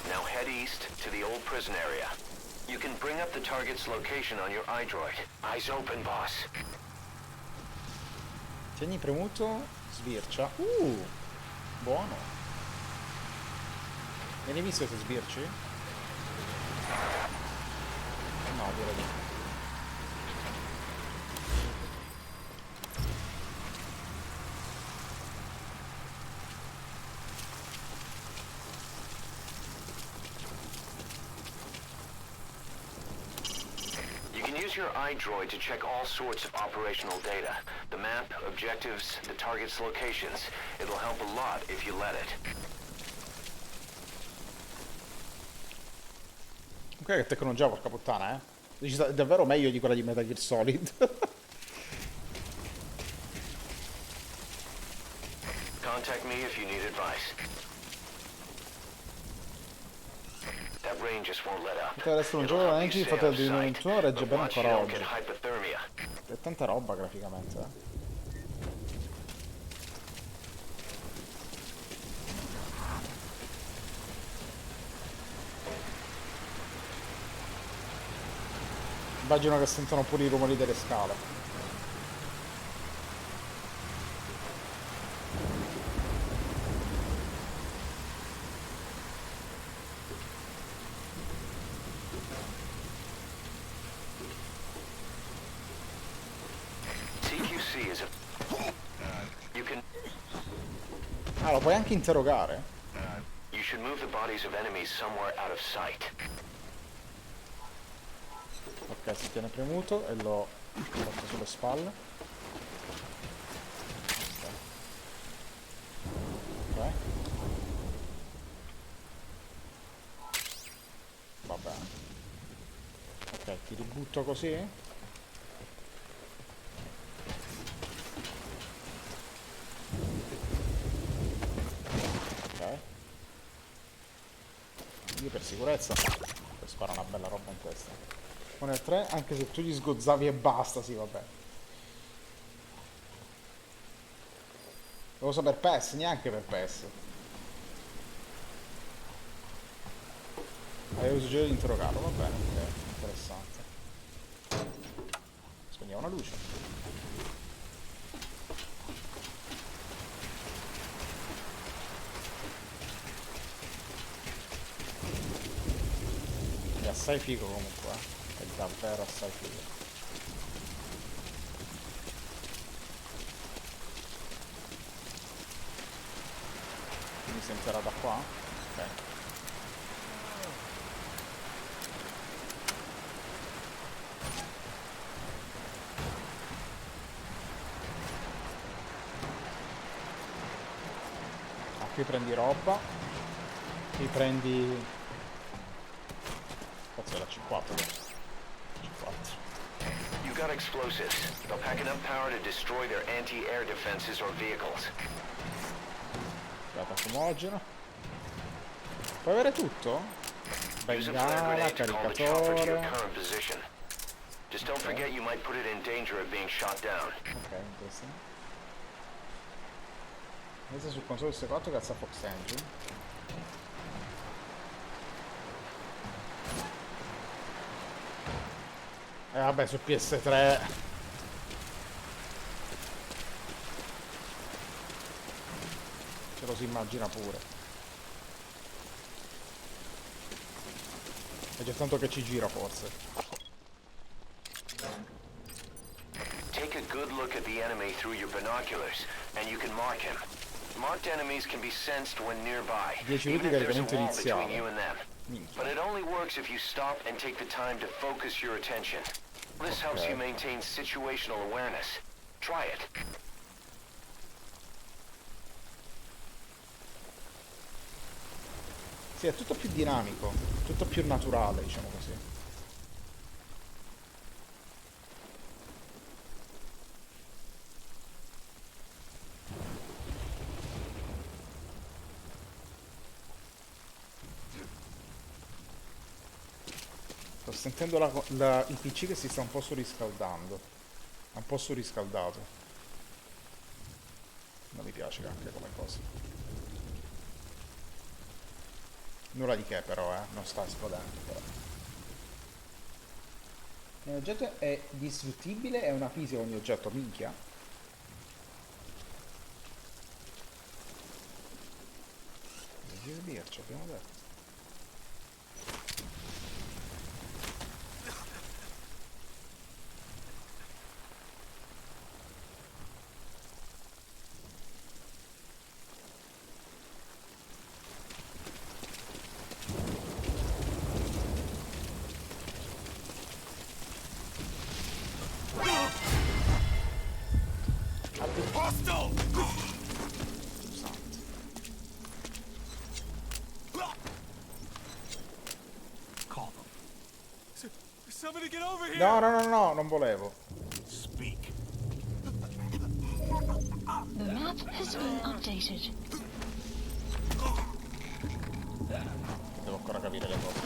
Now head east to the old prison area. You can bring up the target's location on your iDroid. Eyes open, boss. Tieni premuto, sbircia. Buono. Vieni visto se sbirci? No, direi di no. You can use your iDroid to check all sorts of operational data. The map, objectives, the target's locations. It'll help a lot if you let it. Che tecnologia, porca puttana, È davvero meglio di quella di Metal Gear Solid. Contact me if you need advice. That rain just won't let up. Poteva essere un gioco da Angie fatto di un tuo regge bene ancora oggi. È tanta roba graficamente, Immagino che sentono pure i rumori delle scale. Ah, lo puoi anche interrogare? You should move the bodies of enemies somewhere out of sight. Ok, si tiene premuto e lo porto sulle spalle. Ok. Va bene. Ok, ti ributto così. Ok. Io per sicurezza sparo una bella roba in testa. Con il 3, anche se tu gli sgozzavi e basta, sì, vabbè. Lo uso per PES, neanche per PES. Avevo suggerito di interrogarlo, va bene, ok, interessante. Spegniamo la luce. assai figo comunque, è davvero assai figo. Quindi si entrerà da qua? Ok. Ah, qui prendi roba, qui prendi... Cazzo è la C4 adesso. C4. You got explosives. They'll pack enough power to destroy their anti-air defenses or vehicles. Aspetta, fumogeno. Puoi avere tutto? Use a flare Bengala, grenade to call the chopper to your caricatore. current position. Just don't forget you might put it in danger of being shot down. Ok, interessante. Messa sul console PS4 grazie a Fox Engine. Vabbè, su PS3 ce lo si immagina pure. È già tanto che ci gira forse. Take a good look at the enemy through your binoculars, and you can mark him. Marked enemies can be sensed when nearby, 10 even minuti if di there's a caricamento wall between iniziale. you and them. But it only works if you stop and take the time to focus your attention. This helps you maintain situational awareness. Try it. Sì, è tutto più dinamico, tutto più naturale, diciamo così. Sto sentendo il PC che si sta un po' surriscaldando. È un po' surriscaldato. Non mi piace anche come cosa. Nulla di che però, non sta esplodendo però. Un oggetto è distruttibile, è una fisica ogni oggetto, minchia. Devi dirci, abbiamo detto. Somebody get over here! No, no, no, no, non volevo. Speak. The map has been updated. Devo ancora capire le cose.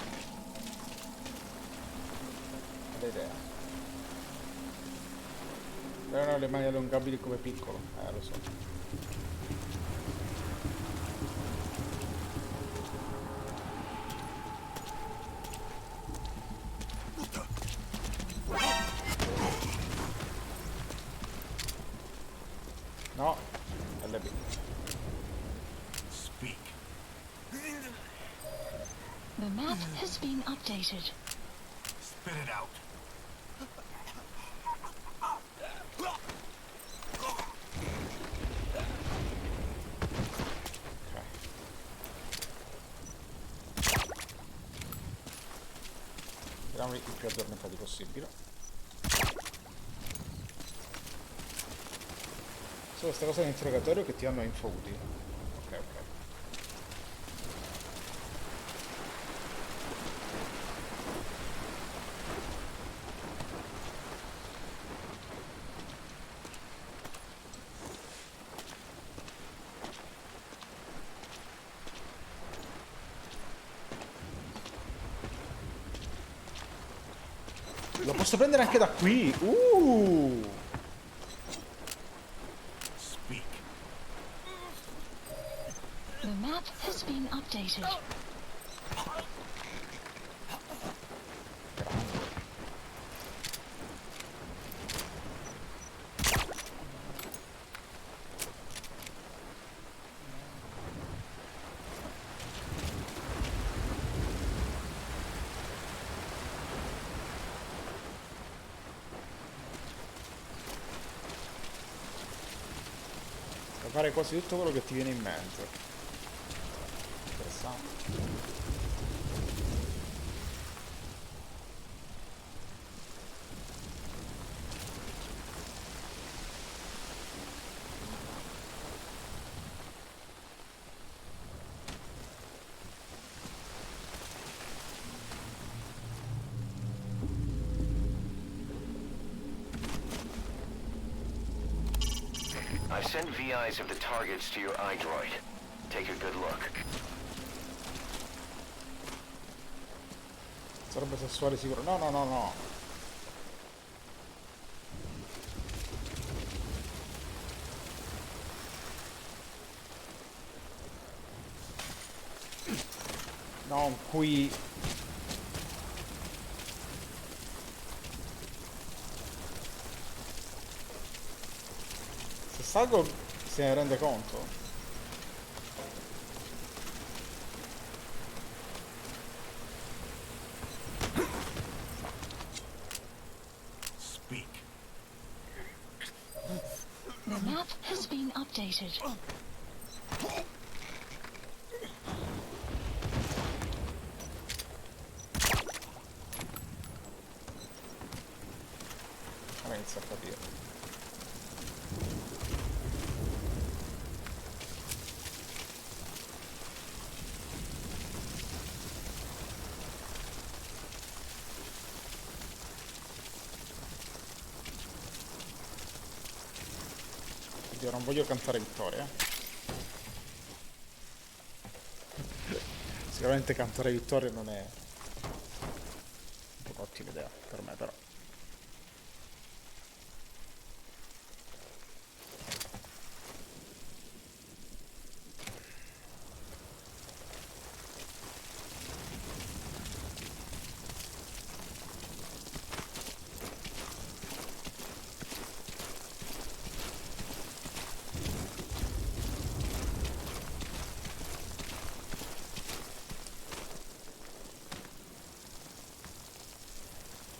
Che idea. Erano le mani allungabili come piccolo. Lo so. No, LB. Speak. The map has been updated. Spit it out. Speriamo il più addormentati possibile. Sono queste cose d'interrogatorio che ti hanno info utili. Ok, ok. Lo posso prendere anche da qui. Speak. The map has been updated. fare quasi tutto quello che ti viene in mente. Interessante. I've sent VIs of the targets to your iDroid. Take a good look. Sarebbe sessuale sicuro. No, no, no, no. Non qui. Se Sago se ne rende conto. Speak. The map has been updated. Ora inizio a capire. Io non voglio cantare vittoria. Sicuramente cantare vittoria non è un'ottima idea per me, però.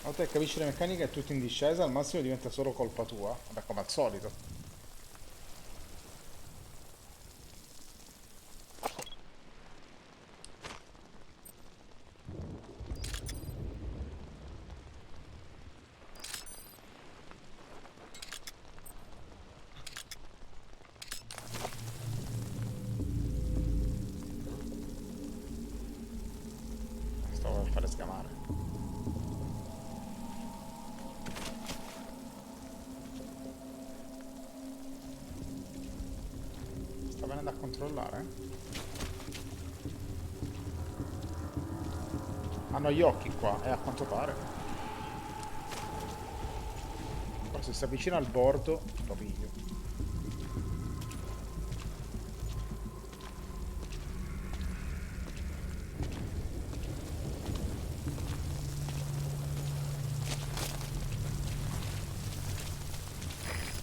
Una volta che capisci le meccaniche è tutto in discesa, al massimo diventa solo colpa tua. Vabbè, come al solito. Stavo per fare scamare. Sta venendo a controllare? Hanno gli occhi qua, a quanto pare. Però se si avvicina al bordo lo piglio.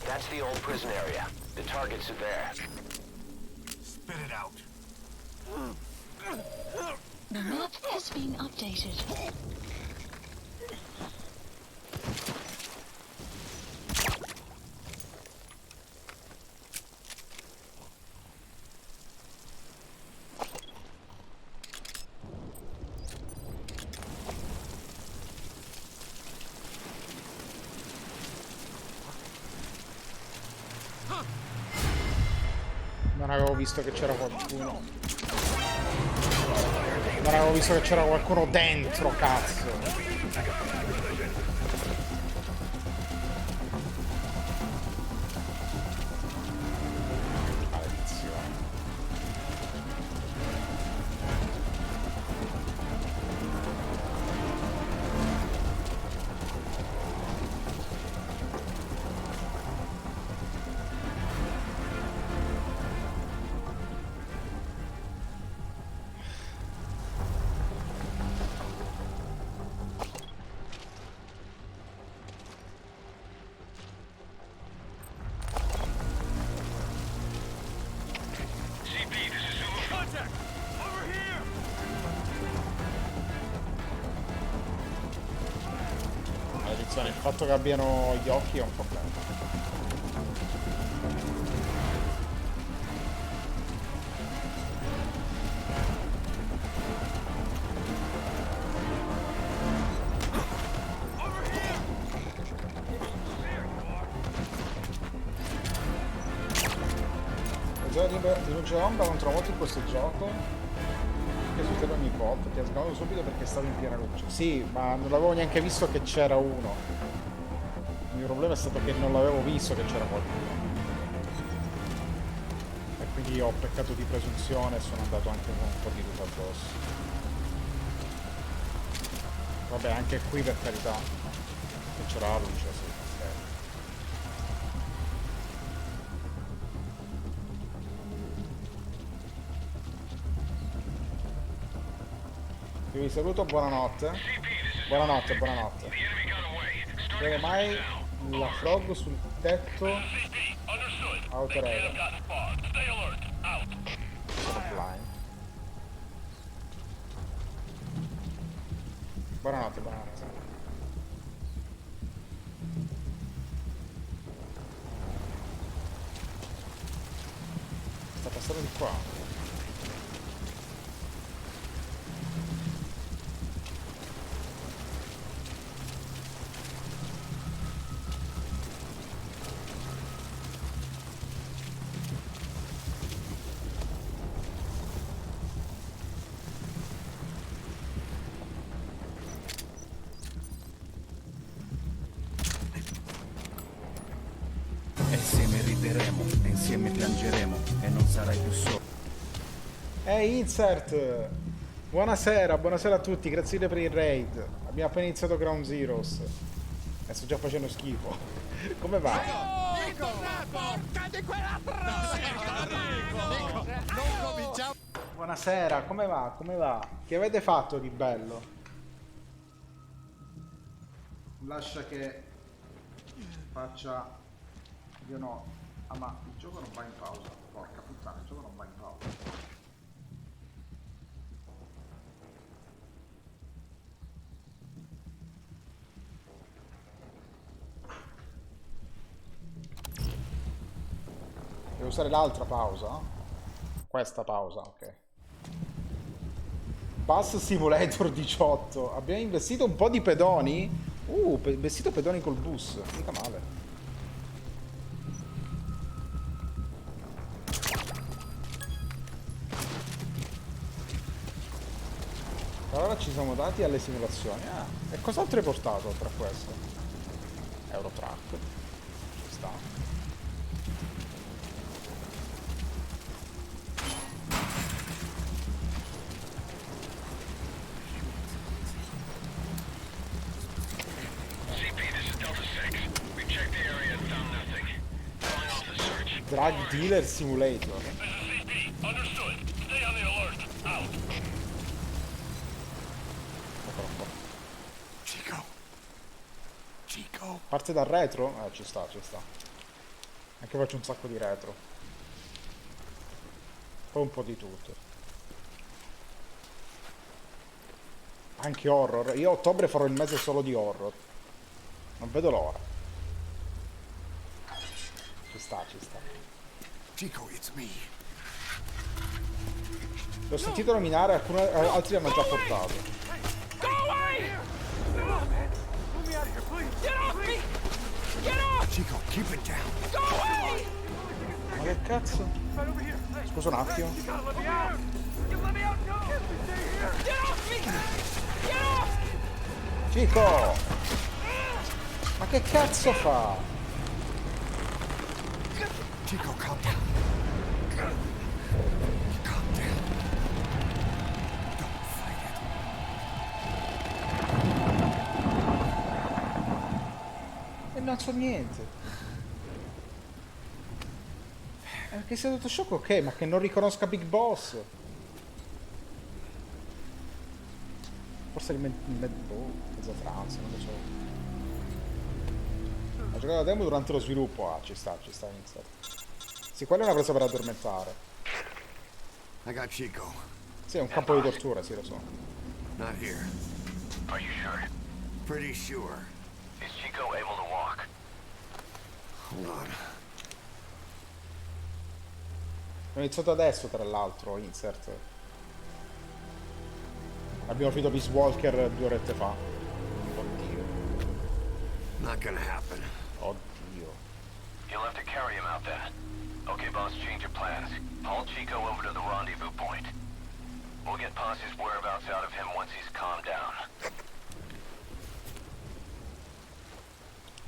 That's the old prison area. The targets are there. Spit it out. The map has been updated. Non avevo visto che c'era qualcuno. Non avevo visto che c'era qualcuno dentro, cazzo. Maledizione. Maledizione, il fatto che abbiano gli occhi è un problema. di luce d'ombra non trovo molto in questo gioco. Che succede ogni volta, ti ha sgamato subito perché stavi in piena luce. Sì, ma non l'avevo neanche visto che c'era uno. Il mio problema è stato che non l'avevo visto che c'era qualcuno. E quindi ho peccato di presunzione e sono andato anche con un po' di luce addosso. Vabbè, anche qui per carità. Che c'era la luce, sì. Io vi saluto, buonanotte. Buonanotte, buonanotte. Vedo mai la frog sul tetto autorevole. Offline. Buonanotte, buonanotte. Sta passando di qua. Insieme rideremo, e insieme piangeremo, e non sarai più solo. Insert! Buonasera, buonasera a tutti, grazie mille per il raid. Abbiamo appena iniziato Ground Zeroes. E sto già facendo schifo. Come va? Porca di quella non cominciamo. Buonasera, come va? Come va? Che avete fatto di bello? Lascia che faccia... Io no. Ah, ma il gioco non va in pausa. Porca puttana, il gioco non va in pausa. Devo usare l'altra pausa? Questa pausa, ok. Bus Simulator 18. Abbiamo investito un po' di pedoni? Investito pedoni col bus. Mica male. Allora ci siamo dati alle simulazioni. Ah, e cos'altro hai portato oltre a questo? Eurotrack. Ci sta. Drug Dealer Simulator. Parte dal retro? Ci sta, ci sta. Anche faccio un sacco di retro. Poi un po' di tutto. Anche horror. Io a ottobre farò il mese solo di horror. Non vedo l'ora. Ci sta, ci sta. Chico, it's me. L'ho sentito nominare, altri hanno già portato. Go away! Get off me! Get off! Chico, keep it down. Go away! Ma che cazzo? Scusa un attimo. Let me out! Let me out! No! Get off me! Get off! Chico! Ma che cazzo fa? Chico, calm down. Calm down. Don't fight it. E non so niente. Che sia tutto sciocco, ok, ma che non riconosca Big Boss. Forse il mezza Francia, non lo so. Ho giocato la demo durante lo sviluppo. Ah, ci sta iniziato. Sì, quella è una presa per addormentare. I got Chico. Sì, è un campo di tortura, sì, lo so. Not here. Are you sure? Pretty sure. Is Chico able to walk? Hold on. Ho iniziato adesso, tra l'altro, insert. Abbiamo finito Peace Walker 2 orette fa. Oddio. Not gonna happen. Oddio. You'll have to carry him out there. Okay, boss, change of plans. Haul Chico over to the rendezvous point. We'll get Posse's whereabouts out of him once he's calmed down.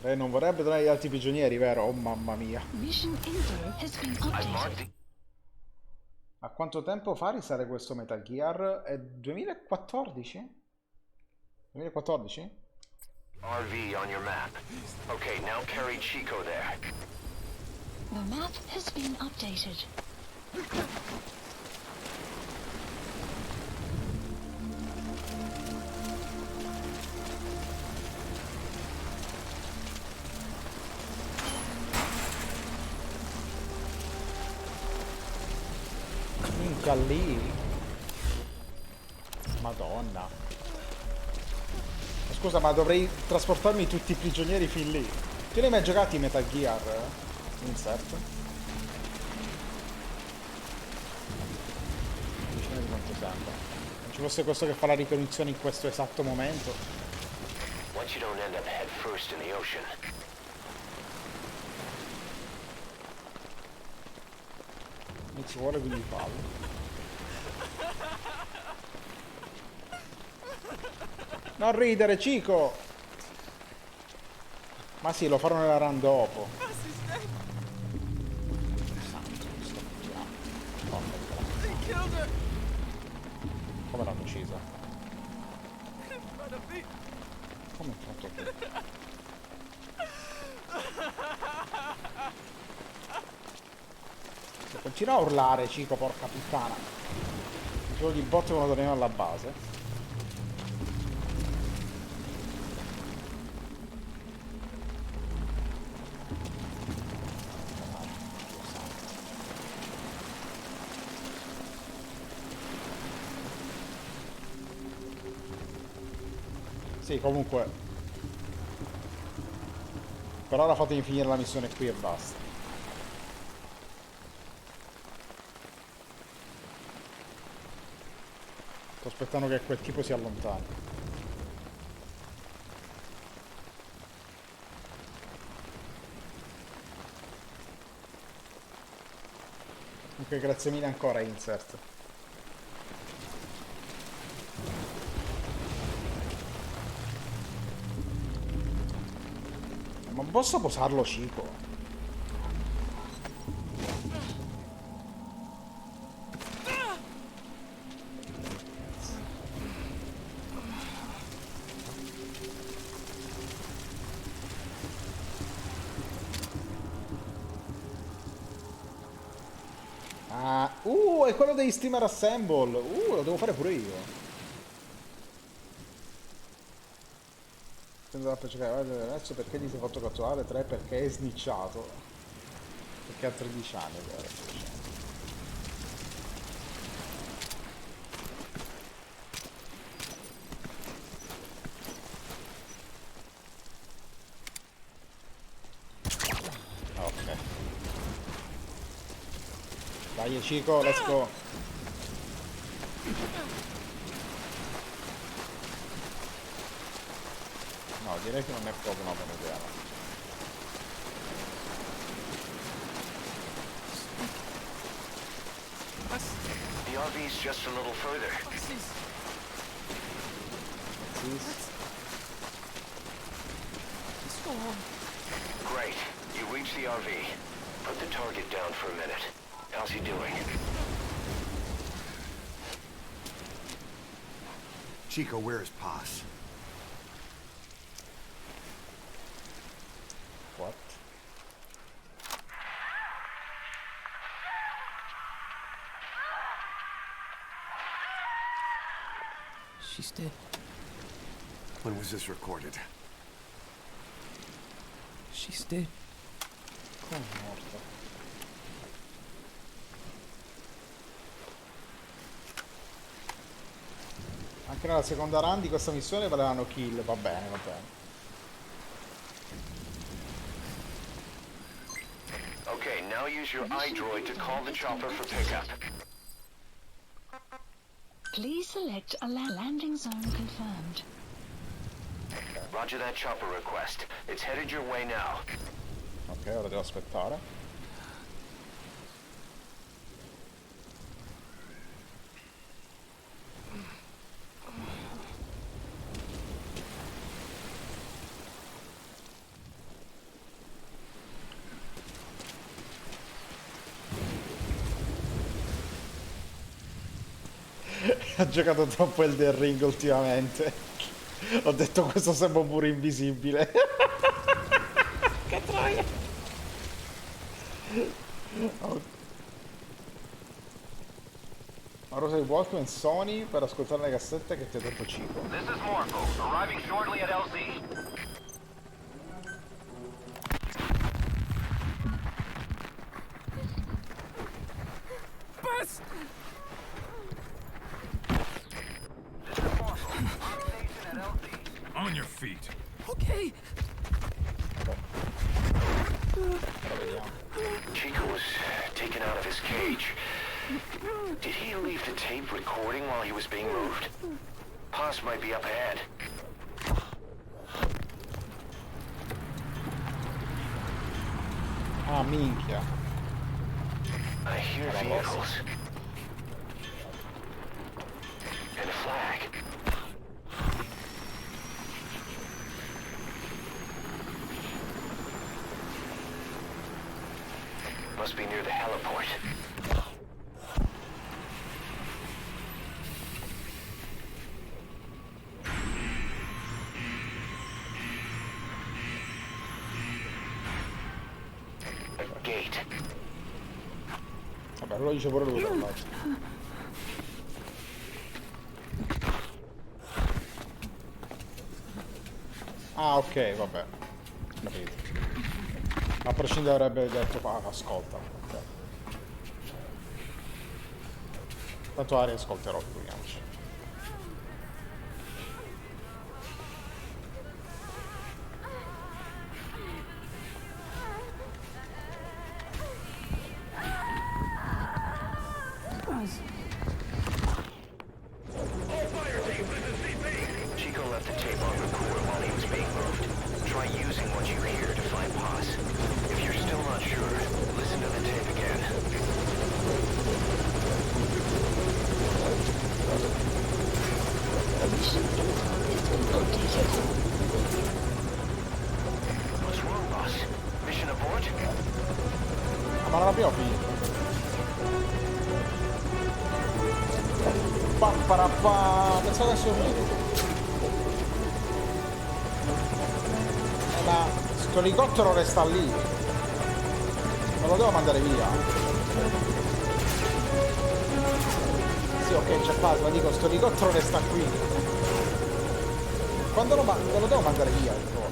Lei non vorrebbe donare gli altri prigionieri, vero? Oh mamma mia. Mission info has been updated. A quanto tempo fa risale questo Metal Gear? È 2014? 2014? RV on your map. Okay, now carry Chico there. The map has been updated. Minchia lì. Madonna. Scusa, ma dovrei trasportarmi tutti i prigionieri fin lì. Tu ne hai mai giocati Metal Gear? Insert. Vicino di quanto sembra. Non ci fosse questo che fa la ricognizione in questo esatto momento. Once you don't end up head first in the ocean. Mi ci vuole quindi fallo. Non ridere, Chico! Ma sì, lo farò nella run dopo. Come l'hanno uccisa? Come è fatto qui? Continua a urlare, Chico, porca puttana. Il gioco di bot quando torniamo alla base. Sì, comunque. Per ora fatemi finire la missione qui e basta. Sto aspettando che quel tipo si allontani. Ok, grazie mille ancora, Insert. Ma posso posarlo, Chico? È quello degli Steamer Assemble. Lo devo fare pure io. Adesso perché gli sei fatto catturare? 3 perché è snitchato. Perché ha 13 anni. Ok. Dai Chico, let's go. No, direi che non è proprio una buona idea. The RV's just a little further. Let's go on. Great. You reach the RV. Put the target down for a minute. How's he doing? Chico, where is Paz? What? She's dead. When was this recorded? She's dead. Come morto? Anche nella seconda run di questa missione valevano kill, va bene, va bene. Okay, now use your iDroid to call the chopper for pickup. Please select a landing zone confirmed. Roger that chopper request. It's headed your way now. Ok, ora devo aspettare. Ha giocato troppo Elden Ring ultimamente. Ho detto questo sembra pure invisibile. Che troia. Una rosa di Walkman Sony per ascoltare le cassette che ti ha detto Cico. This is Morpho, arriving shortly at LZ. Bus! This is Morpho, on station at LZ. On your feet. Okay. Chico was taken out of his cage. Did he leave the tape recording while he was being moved? Paz might be up ahead. Ah, minchia. I hear vehicles. And a flag. Must be near the heliport. A gate. Vabbè, lo dice pure lui, tra l'altro. Ah, ok, vabbè. Capito. A prescindere avrebbe detto, ascolta. Ok. Tanto Ari ascolterò, figuriamoci. Chico left the tape on record while he was being moved. Try using what you hear to find Paz. If you're still not sure, listen to the tape again. Mission info has been updated. What's wrong, boss? Mission abort? Ma non l'abbiamo finito. Papparappa, pensavo che sia finito. Ma sto elicottero resta lì. Non lo devo mandare via. Sì, ok, c'è Paz, ma dico, sto elicottero resta qui. Quando lo devo mandare via il volo?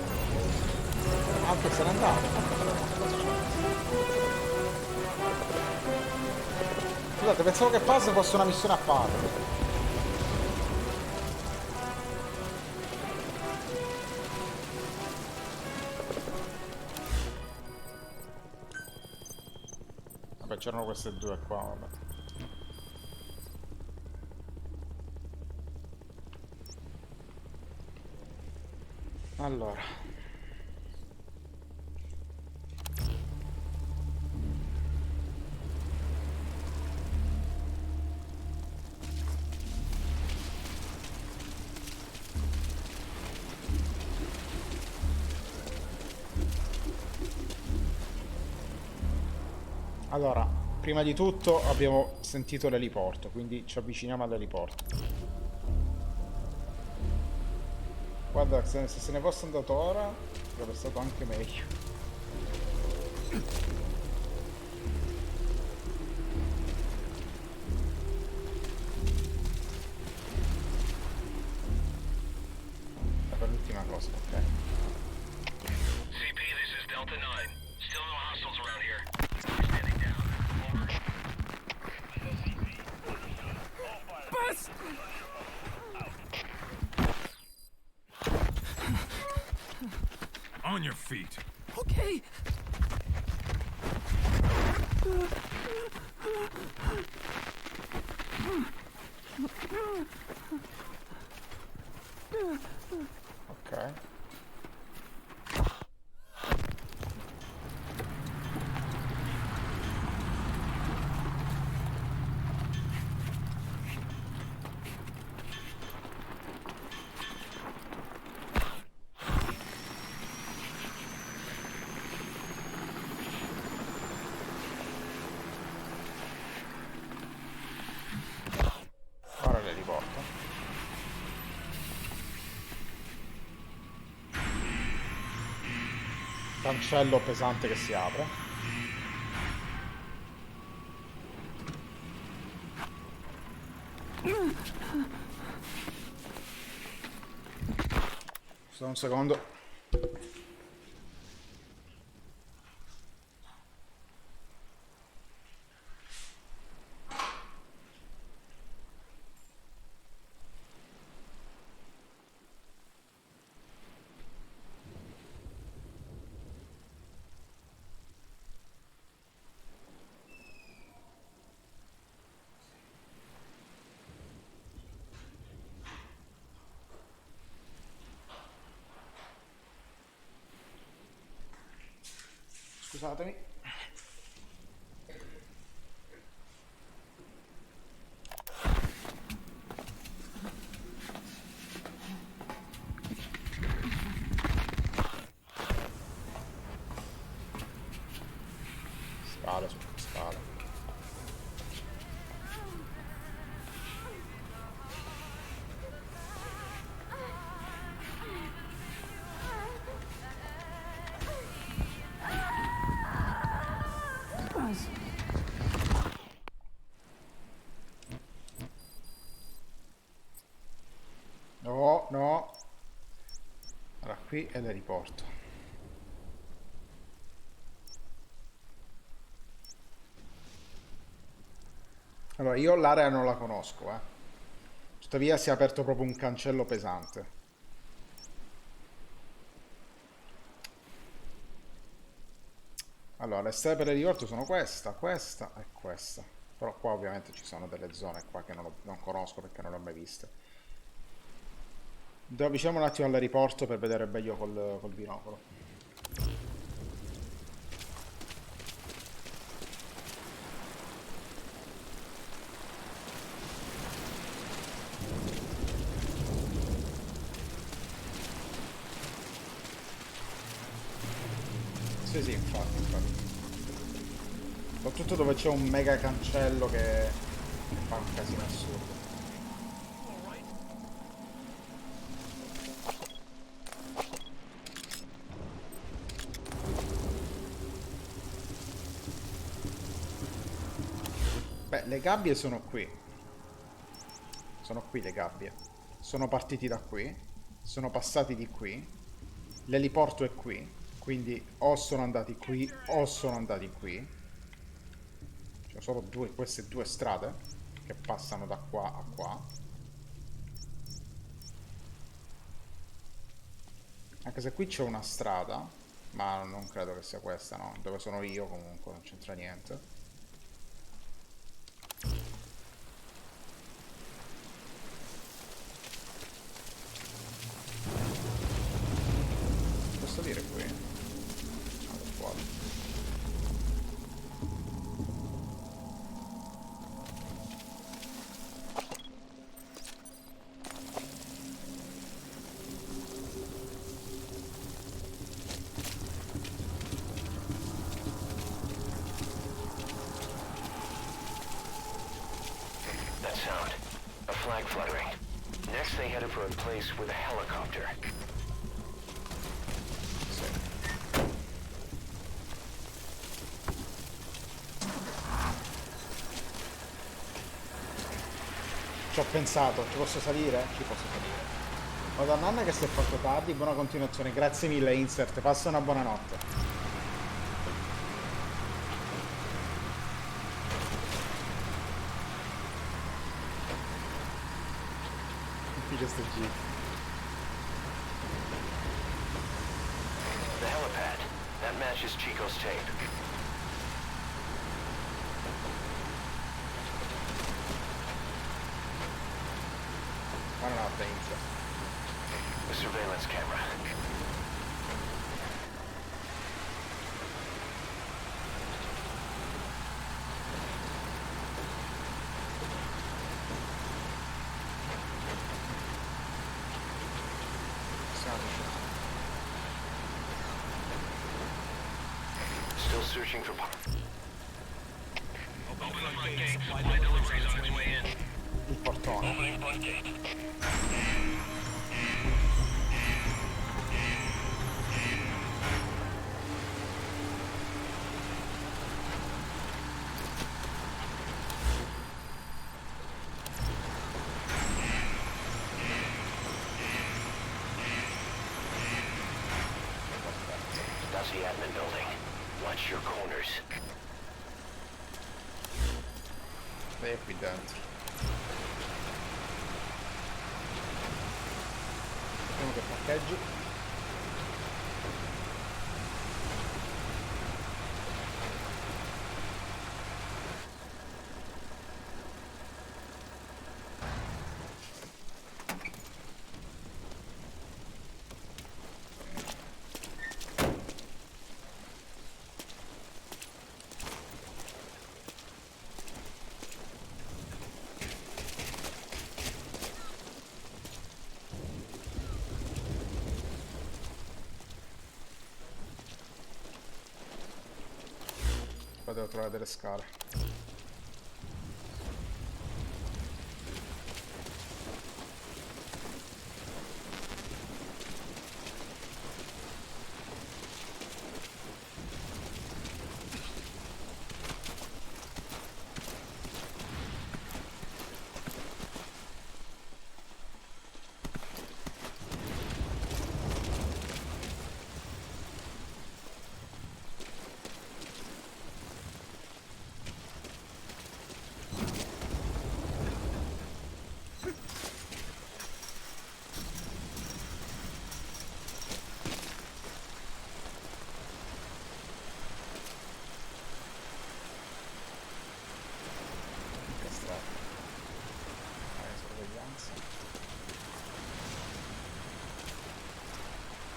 Anche se n'è andato. Scusate, pensavo che Paz fosse una missione a parte. Vabbè, c'erano queste due qua, vabbè. Allora. Allora, prima di tutto abbiamo sentito l'eliporto, quindi ci avviciniamo all'eliporto. Guarda, se se ne fosse andato ora, sarebbe stato anche meglio. Per l'ultima cosa, ok. CP, this is Delta 9. Still no hostiles around here. We're standing down. Over. Bus! On your feet. Okay. Ok. Ora l'eliporto. cancello pesante che si apre. Scusa un secondo. Scusatemi. Scale su scale. No, no. Allora, qui è l'aeroporto. Allora, io l'area non la conosco, eh. Tuttavia si è aperto proprio un cancello pesante. Allora, le strade per l'aeroporto sono questa, questa e questa. Però qua ovviamente ci sono delle zone qua che non conosco perché non le ho mai viste. Avviciniamo un attimo all'aeroporto per vedere meglio col binocolo. Sì, sì, infatti. Soprattutto dove c'è un mega cancello che fa un casino assurdo. Beh, le gabbie sono qui. Sono qui le gabbie. Sono partiti da qui. Sono passati di qui. L'eliporto è qui. Quindi o sono andati qui o sono andati qui. Ci sono solo queste due strade che passano da qua a qua. Anche se qui c'è una strada, ma non credo che sia questa, no? Dove sono io comunque non c'entra niente. Posso dire qui? Vado fuori. That sound. A flag fluttering. Next they headed for a place with a helicopter. Ci ho pensato, ci posso salire? Ci posso salire. Vado a Nanna che si è fatto tardi, buona continuazione. Grazie mille Insert, passa una buona notte. Mi piace sto giro. The helipad. That matches Chico's tape. Buonanotte Insert. The surveillance camera. Still searching for... Open the front gate. Supply delivery's on its way in. Il portone. Opening front gate. the admin building. Watch your corners. È qui dentro. Vediamo che parcheggi. Qua devo trovare delle scale.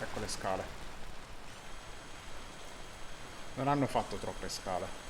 Ecco le scale. Non hanno fatto troppe scale.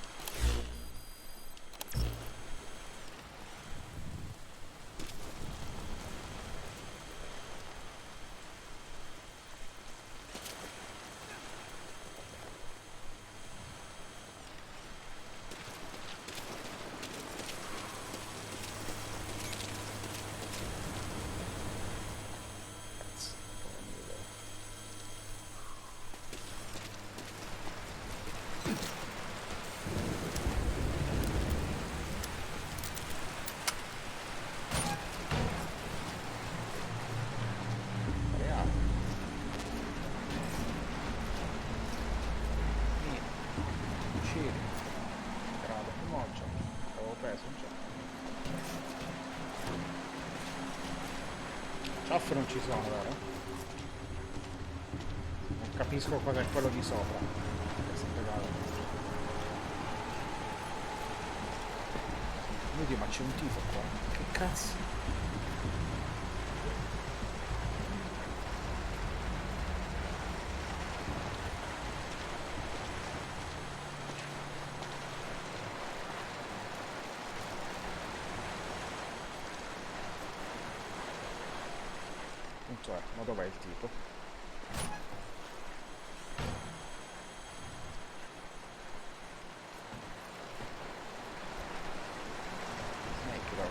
Ciaffe non ci sono, vero? Non capisco cosa è quello di sopra. Vedi, ma c'è un tipo qua. Che cazzo? Ma dov'è il tipo?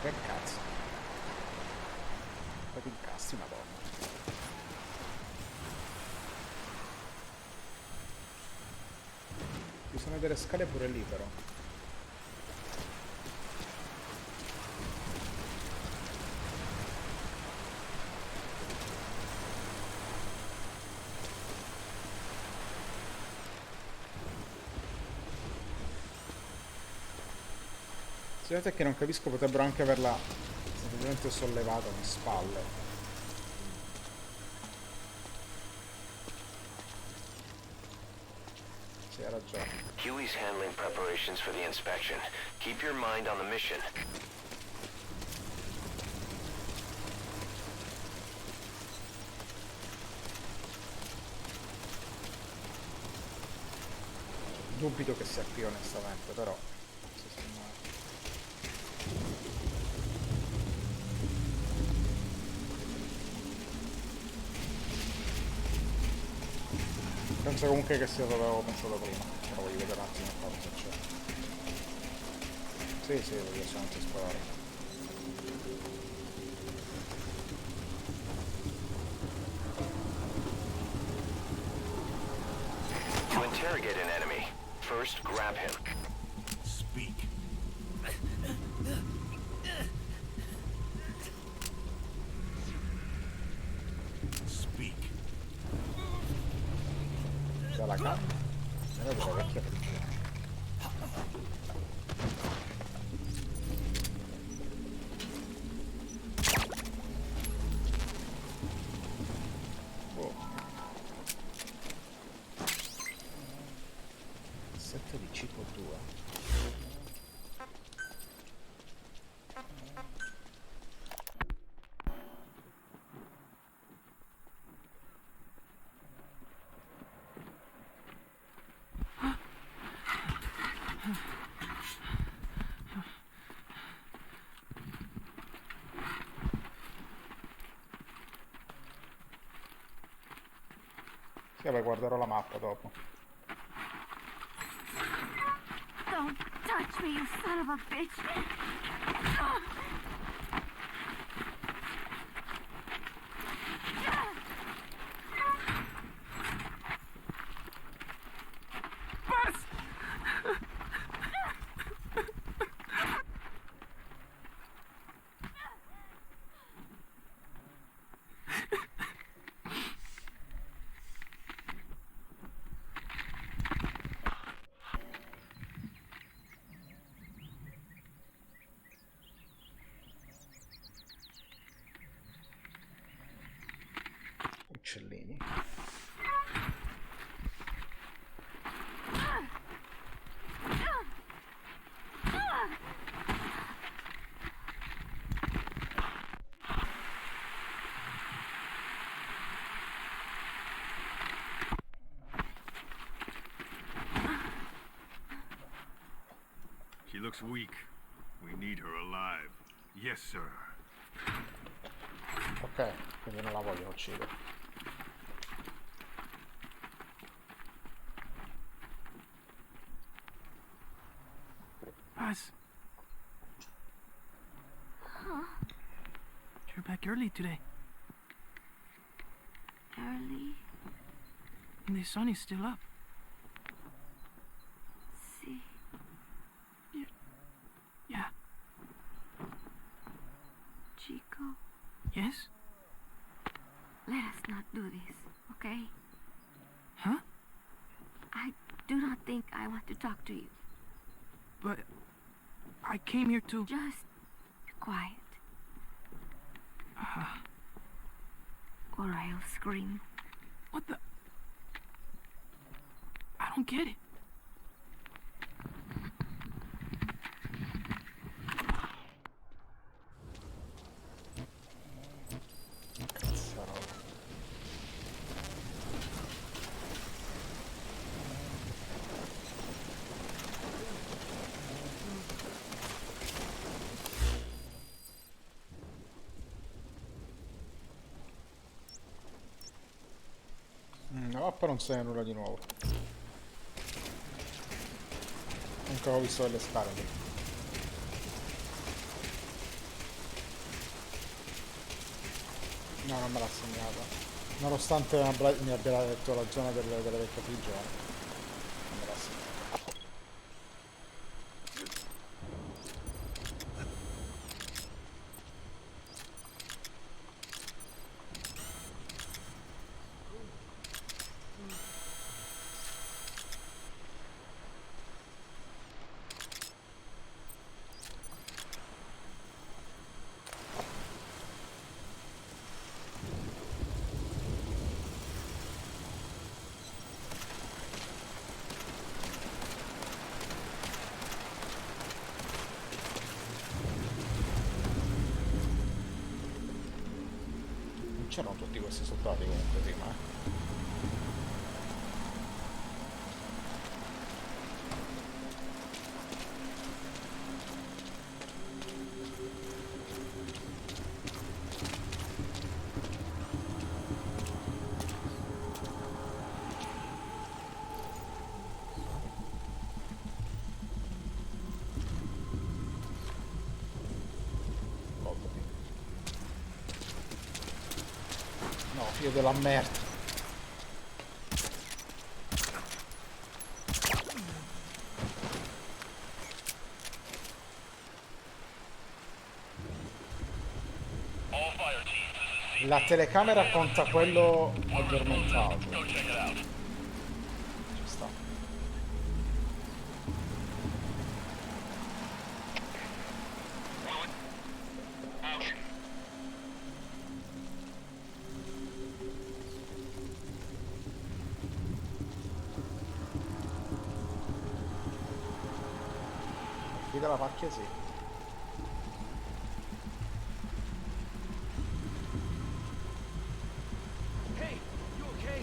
Che cazzo? Poi ti incassi, madonna. Ci sono delle scale pure lì però. Vedete che non capisco, potrebbero anche averla semplicemente sollevata di spalle. Sì, ha ragione. Huey's handling preparations for the inspection. Keep your mind on the mission. Dubito che sia qui onestamente, però. Penso comunque che sia dove avevo pensato prima, però voglio vedere un attimo cosa c'è. Sì, sì, voglio solamente esplorare. To interrogate an enemy, first grab him. Speak. La canna. Sì, vabbè, guarderò la mappa dopo. Don't touch me, you son of a bitch! Uccellini. She looks weak. We need her alive. Yes, sir. Ok, quindi non la voglio uccidere. Buzz. You're back early today. Early? And the sun is still up. See? Yeah. Chico, Yes? let us not do this, okay? Huh? I do not think I want to talk to you. But I came here to... Just be quiet, Uh, or I'll scream. what the... I don't get it. Cazzarola. La mappa non c'è nulla di nuovo. Anche ho visto delle scale lì. No, non me l'ha segnata. Nonostante mi abbia detto la zona delle vecchie prigioni. Non me l'ha segnata. C'erano tutti questi soldati comunque prima, No, figlio della merda. All fire teams, this is CP. La telecamera conta quello addormentato. Go check it out. Ci sta. Out. Qui dalla pacchia sì. Hey, you okay?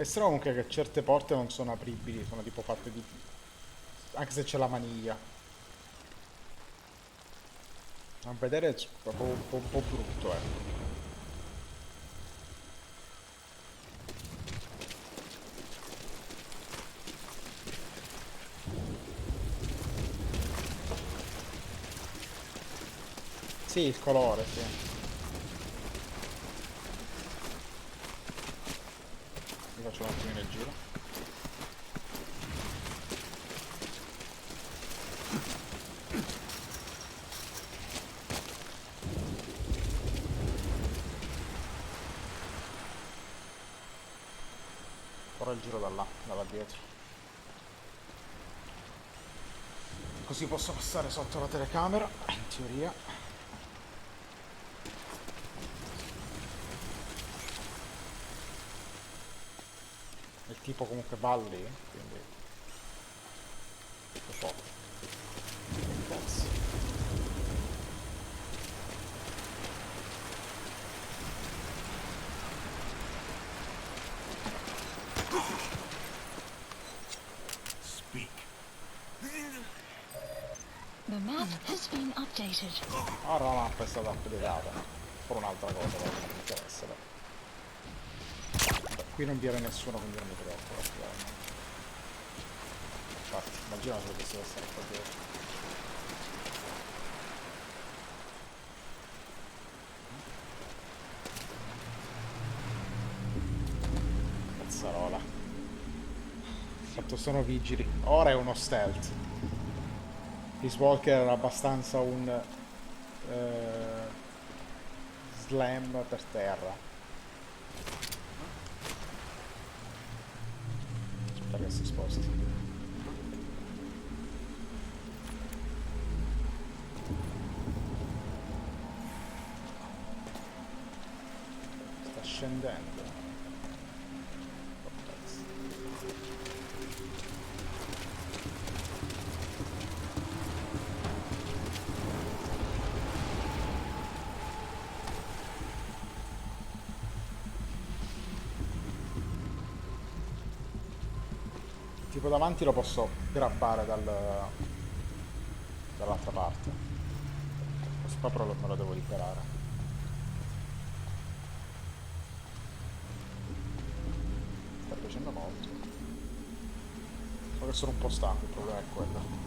È strano comunque che certe porte non sono apribili, sono tipo fatte di... anche se c'è la maniglia. A vedere è un po' brutto, ecco. Sì, il colore, sì. Mi faccio un attimo il giro. Ora il giro da là dietro. Così posso passare sotto la telecamera, in teoria. Il tipo comunque va lì, quindi... un po'. Forse. The map has been updated. Ora la mappa è stata updatata. Per un'altra cosa, però non mi interessa. Vabbè, qui non viene nessuno, quindi non mi preoccupo. Infatti, immagino se potesse essere qua dietro. Cazzarola. Fatto sono vigili. Ora è uno stealth. Peace Walker era abbastanza un slam per terra. Aspetta che si sposti. Sta scendendo. Tipo davanti lo posso grabbare dall'altra parte. Questo qua però me lo devo liberare. Sta piacendo molto. So che sono un po' stanco, il problema è quello.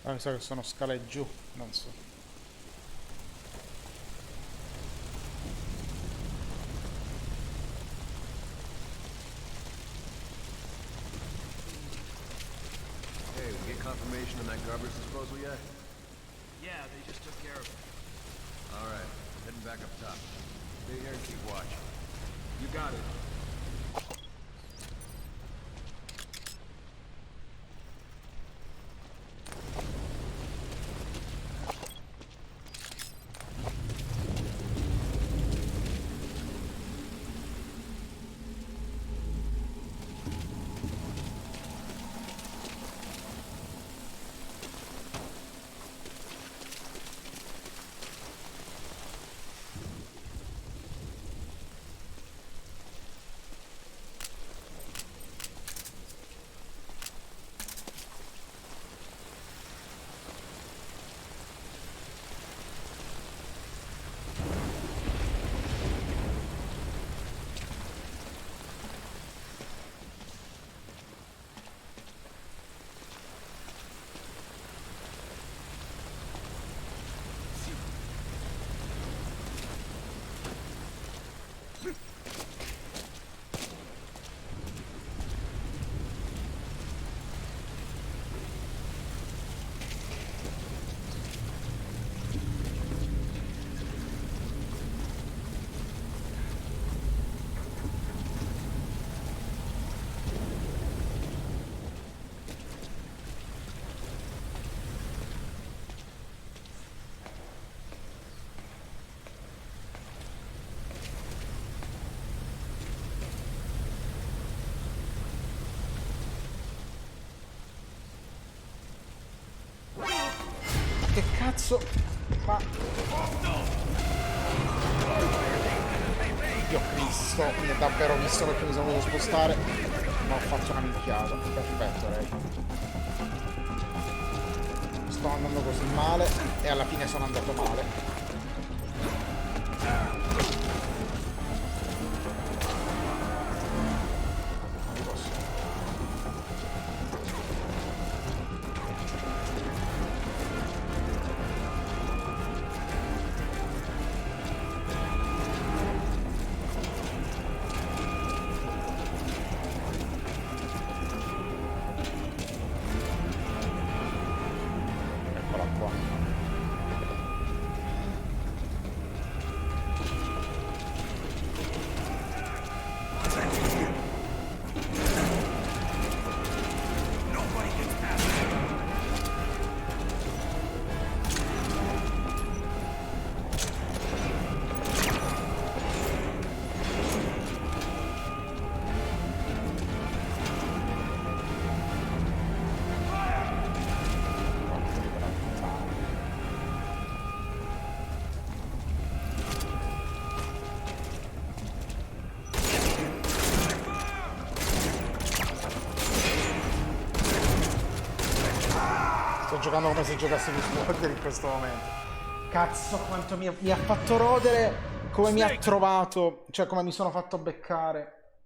Ah, mi sa che sono scale giù, non so. Hey, we get confirmation on that garbage disposal yet? Yeah, they just took care of it. Alright, heading back up top. Stay here and keep watch. You got it. che cazzo? Ma... Dio Cristo, mi è davvero visto perché mi sono dovuto spostare. Ma ho fatto una minchiata. Perfetto, Ray. Sto andando così male e alla fine sono andato male. Sto giocando come se giocassi di Sword in questo momento. Cazzo, quanto mi ha fatto rodere, come mi ha trovato, cioè come mi sono fatto beccare.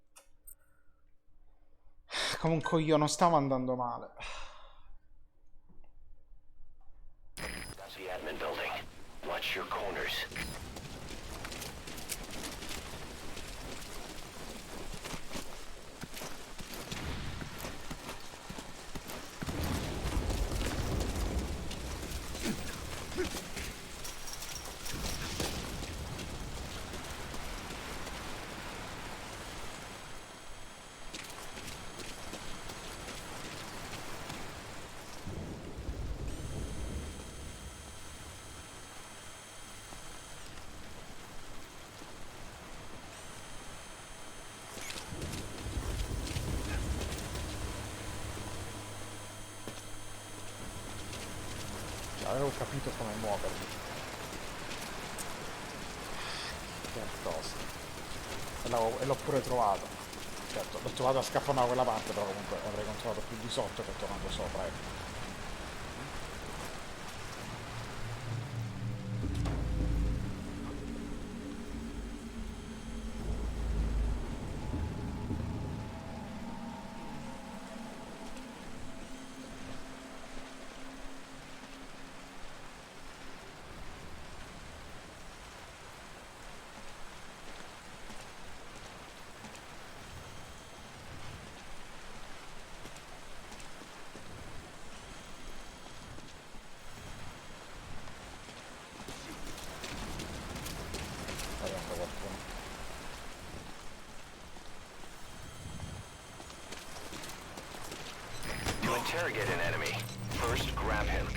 Comunque io non stavo andando male. That's the admin building. Watch your corners. Avevo capito come muovermi. Che tosto. E l'ho pure trovato. Certo, l'ho trovato a scaffone da quella parte, però comunque avrei controllato più di sotto che tornando sopra, ecco. To interrogate an enemy, first grab him.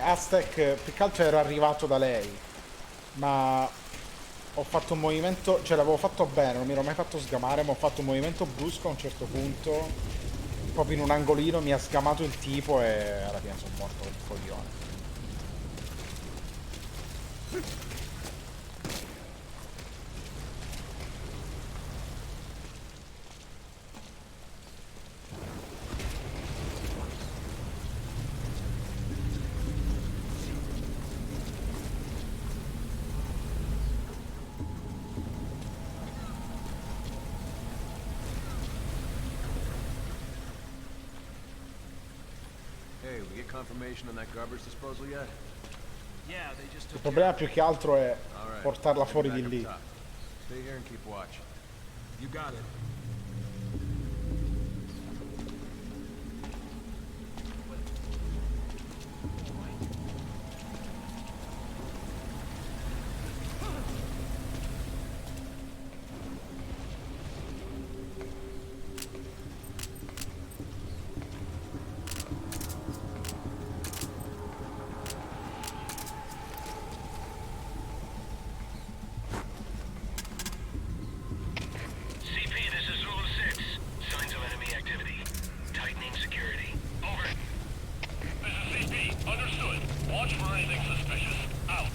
Aztec più che altro ero arrivato da lei, ma ho fatto un movimento, cioè l'avevo fatto bene, non mi ero mai fatto sgamare, ma ho fatto un movimento brusco a un certo punto, proprio in un angolino mi ha sgamato il tipo e alla fine sono morto per il coglione. Okay, we get confirmation on that garbage disposal yet? Yeah, they just Il took problema più che altro è All right. portarla fuori Heading di back lì. up top. Stay here and keep watch. You got it. CP, this is Zulu 6. Signs of enemy activity. Tightening security. Over. This is CP. Understood. Watch for anything suspicious. Out.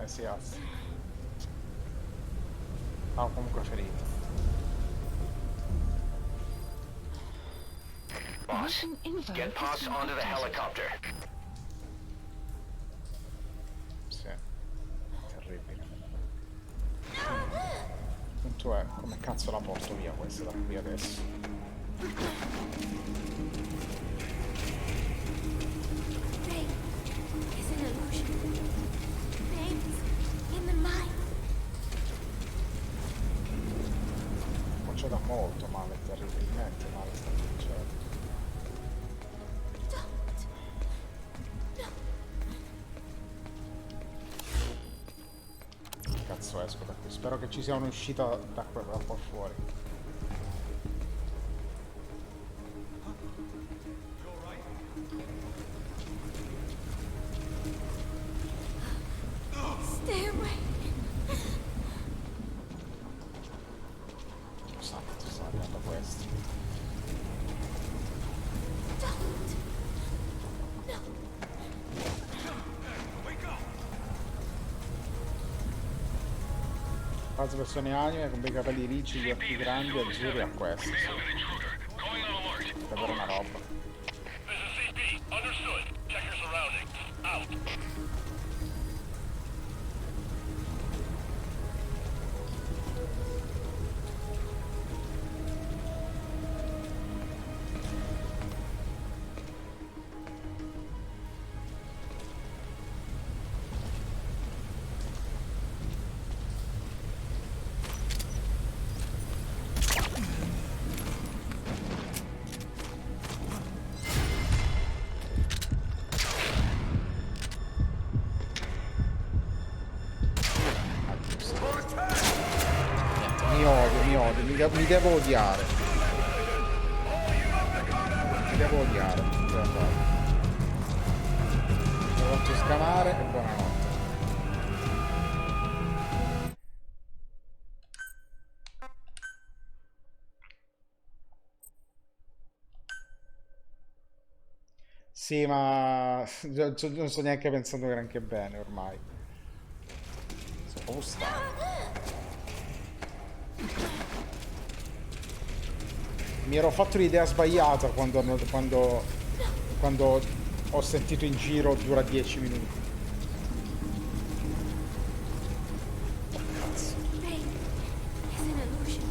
Si alza. Ah, comunque ferito. Boss, Mission info get has Pops been onto the updated. helicopter. Sì. Terribile. Il punto è come cazzo la porto via questa da qui adesso. Pain is an illusion. Pain is in the mind. Non c'è da molto male, terribilmente male sta succedendo. Cazzo esco da qui? Spero che ci sia un'uscita da qua fuori. Stay away. Santo, sta arrivando questo. Don't. No. Falsa versione anime con bei capelli ricci, gli occhi grandi, azzurri a questo. Sì. Davvero una roba. This is CP. Understood. Check your surroundings. Out. Mi devo odiare. Mi devo odiare. Devo fatto scamare e buonanotte. Sì, ma non sto neanche pensando granché bene ormai. Sono proprio stanco. Mi ero fatto l'idea sbagliata quando ho sentito in giro dura 10 minuti. Pain is an illusion.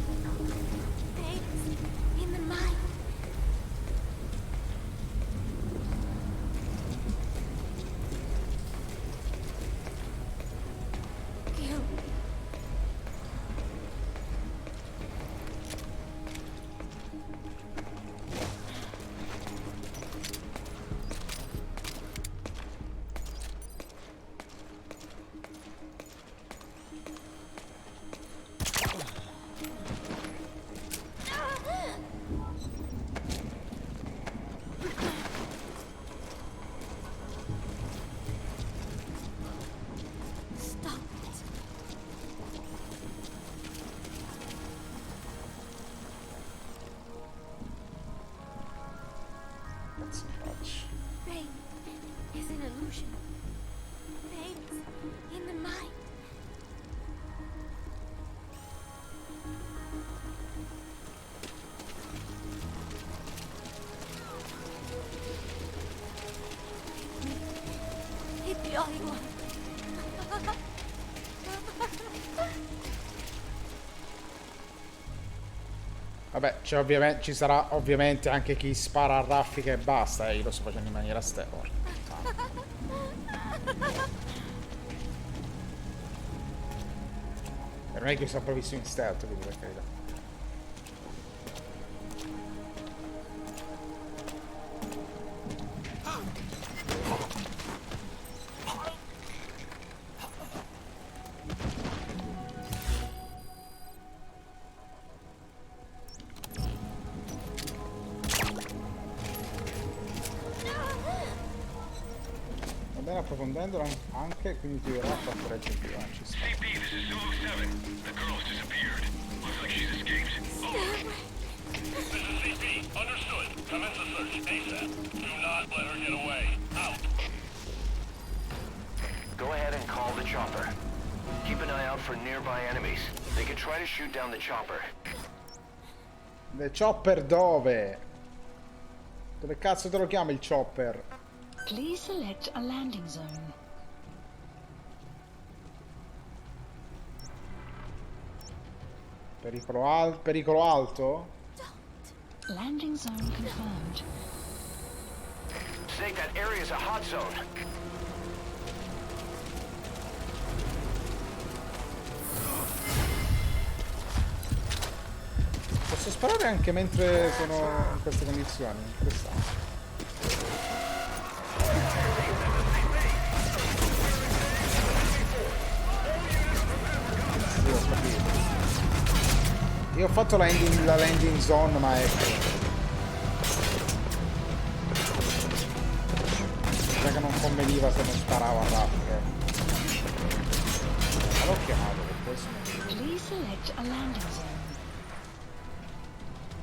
Pain is in the mind. Kill. Pain is an illusion. Pain is in the mind. Hit me all you want. Vabbè, ci sarà ovviamente anche chi spara a raffica e basta, io lo sto facendo in maniera stereo. E non è che sono provvisto in stealth, quindi per carità. Approfondendolo anche, quindi ti verrà a fare il gentile. CP, this is Zulu 7. The girl's disappeared. Looks like she's escaped. Over. This is CP. Understood. Commence the search ASAP. Do not let her get away. Out. Go ahead and call the chopper. Keep an eye out for nearby enemies. They could try to shoot down the chopper. The chopper dove? Dove cazzo te lo chiami il chopper? Please select a landing zone. Pericolo alto? Landing zone confirmed. Snake, that area is a hot zone. Posso sparare anche mentre sono in queste condizioni? Interessante. Io ho fatto la landing zone, ma è già che non conveniva se non sparavo a raffica. Ma l'ho chiamato per questo. Please select a landing zone.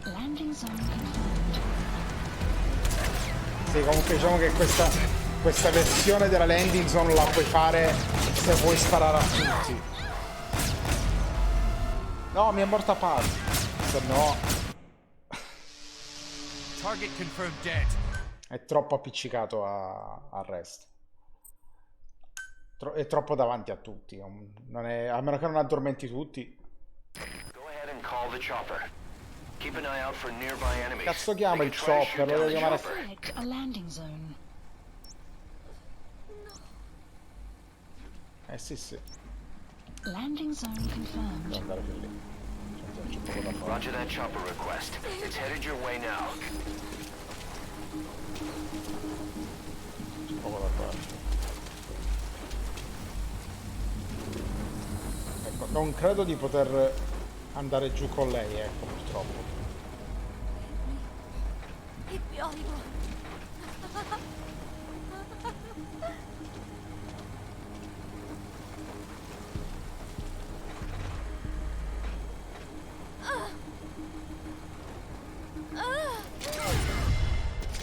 Landing zone confirmed. Sì, comunque diciamo che questa versione della landing zone la puoi fare se vuoi sparare a tutti. No, mi è morta Parte. Se no... Target confirmed dead. È troppo appiccicato a Rest. È troppo davanti a tutti. Non è... A meno che non addormenti tutti. Cazzo chiama il chopper? Lo devo chiamare... Select a landing zone. Sì. Landing zone confirmed. Devo andare più lì. C'è poco da fare. Roger that chopper request. It's headed your way now. C'è poco da fare. Ecco, non credo di poter andare giù con lei, ecco, purtroppo.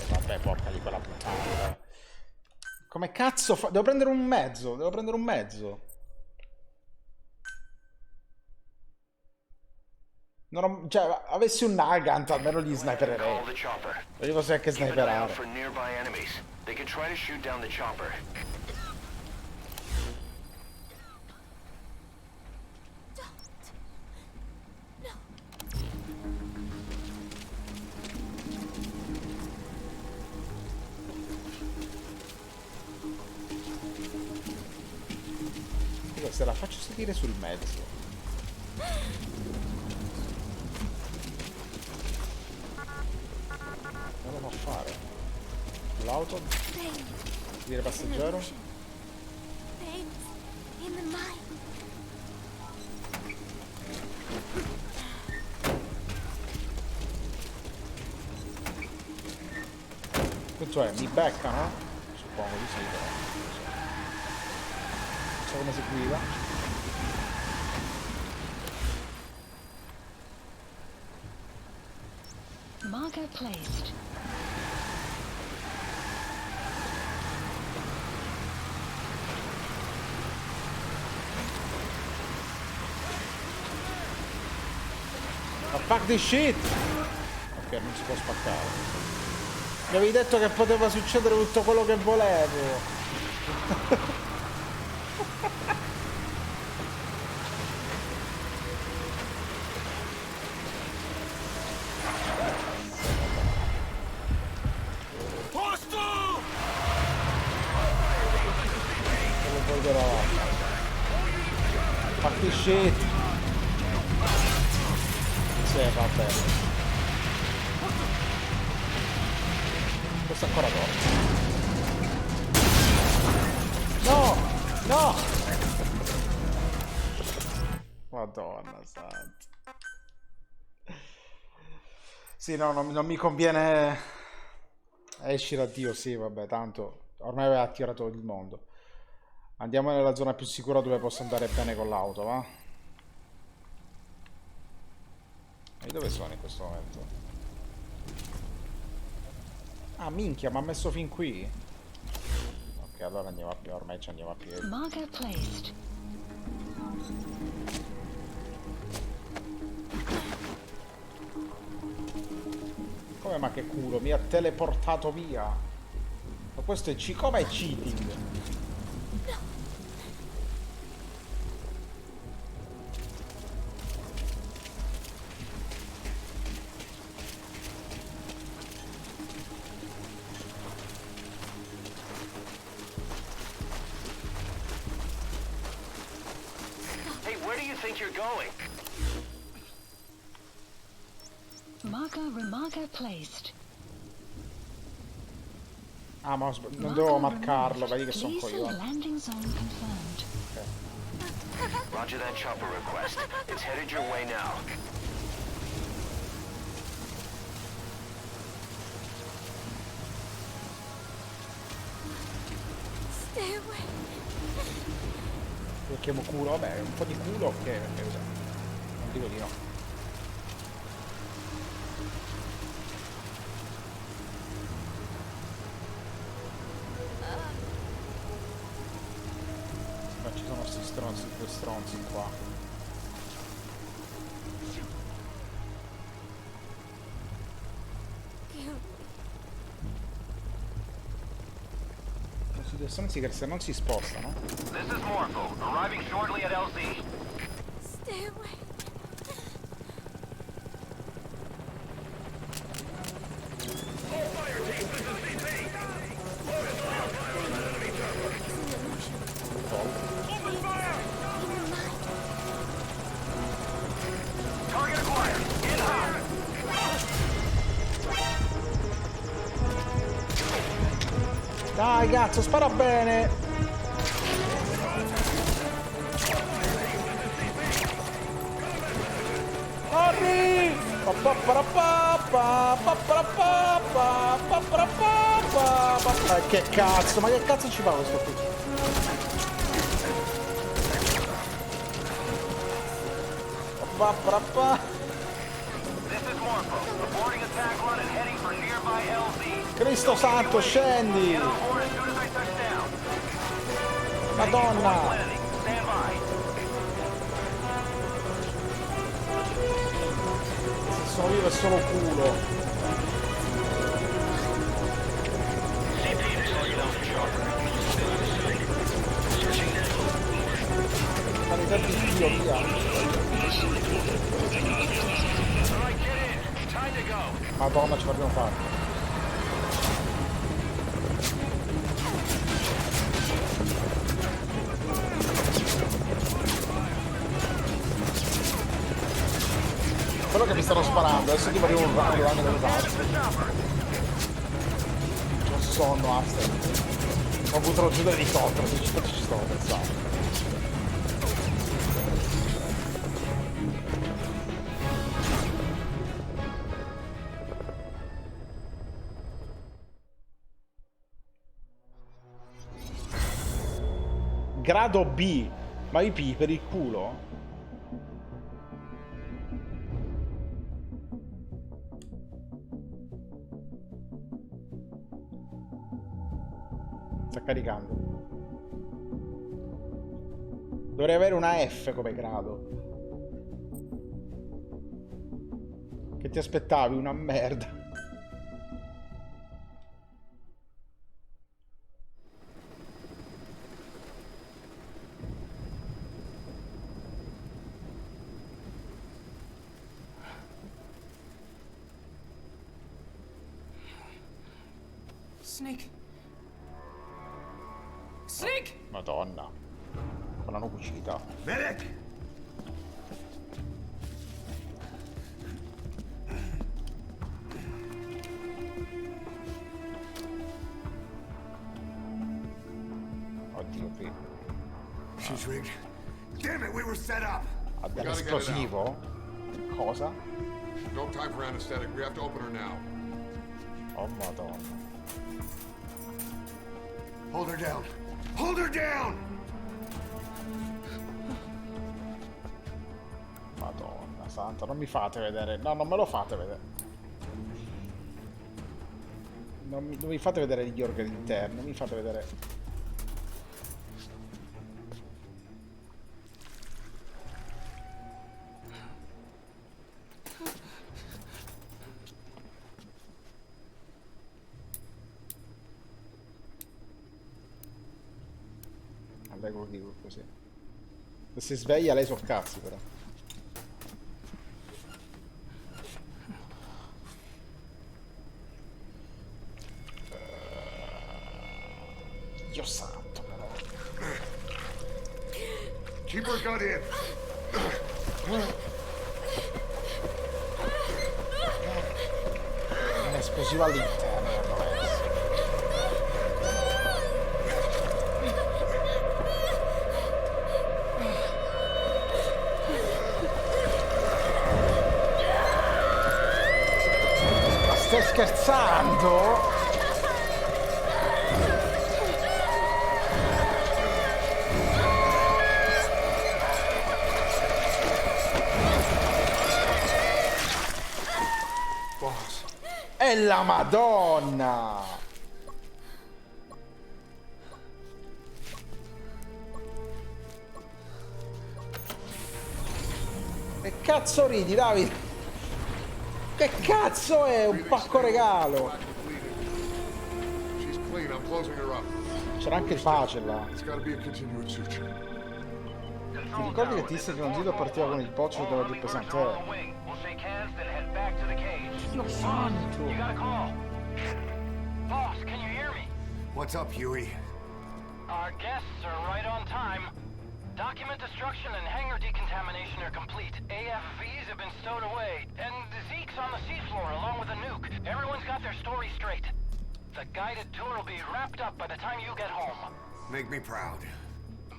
Vabbè, porca di quella puttana. Come cazzo fa? Devo prendere un mezzo. Non ho... Cioè, avessi un Nagant, almeno gli snipererei. Io posso anche sniperare. They could try to shoot down the chopper. Se la faccio salire sul mezzo. Non lo fa fare. L'auto? Dire passeggero? Cioè, mi beccano? Suppongo di sì, però. Non so come si guida. Marker placed. Ma fuck this shit! Ok, non si può spaccare. Mi avevi detto che poteva succedere tutto quello che volevo. Fuck shit. Sì, vabbè. Questo ancora dorme. No! No! Madonna santa. Sì, no, non mi conviene. Esci da Dio, sì, vabbè, tanto ormai aveva attirato il mondo. Andiamo nella zona più sicura dove posso andare bene con l'auto, va? E dove sono in questo momento? Ah, minchia, mi ha messo fin qui. Ok, allora andiamo a piedi, ormai ci andiamo a piedi. Marker placed. Come, ma che culo, mi ha teleportato via. Ma questo è come è cheating? Marker placed. Ah, ma non dovevo marcarlo, vedi che sono coglione. Landing zone confirmed. Okay. Roger that chopper request. It's headed your way now. Stay away. Lo chiamo culo, vabbè, un po' di culo, ok, non dico di no. Ci sono questi stronzi, due stronzi qua. Questi due stronzi che se non si spostano. This is Morpho, arriving shortly at LZ. Stay away. All fire teams, this is CP. Open fire! Target acquired. In hot. Dai cazzo, spara bene! Corri! Che cazzo, ma che cazzo ci fa questo qui? Cristo santo, scendi! Madonna! Se sono vivo è solo culo. Qualità di Dio, via. Madonna, ce l'abbiamo fatta. Quello che mi stanno sparando, adesso ti arrivo un raggio anche dalle parti. C'ho sonno, Aster. Ho buttato giù dall'elicottero, se ci stavo pensando. Grado B, ma i P per il culo? Sta caricando. Dovrei avere una F come grado. Che ti aspettavi? Una merda. Snake. Snake! Madonna. Me l'hanno cucita. Medic! Oddio, qui. She's rigged. Damn it, we were set up! Ha dell'esplosivo? Cosa? No time for anesthetic. We have to open her now. Oh, Madonna. Hold her down. Hold her down! Madonna santa, non mi fate vedere. No, non me lo fate vedere. Non mi fate vedere gli organi interni, non mi fate vedere. Così. Se si sveglia lei so cazzi però. Dio santo però. Keep her gun in. Un esplosivo all'interno. Stai scherzando? Boss. È la Madonna! Che cazzo ridi, Davide? Che cazzo è un pacco regalo? She's clean. I'm closing her up. C'era anche il pace là. It's gotta be a continuous suture. Ti ricordi che ti disse che un giro partiva con il boccio dove più pesante è? Dio santo! Boss, can you hear me? What's up, Huey? Our guests are right on time. Document destruction and hangar decontamination are complete. AFVs have been stowed away, and Zeke's on the seafloor along with a nuke. Everyone's got their story straight. The guided tour will be wrapped up by the time you get home. Make me proud.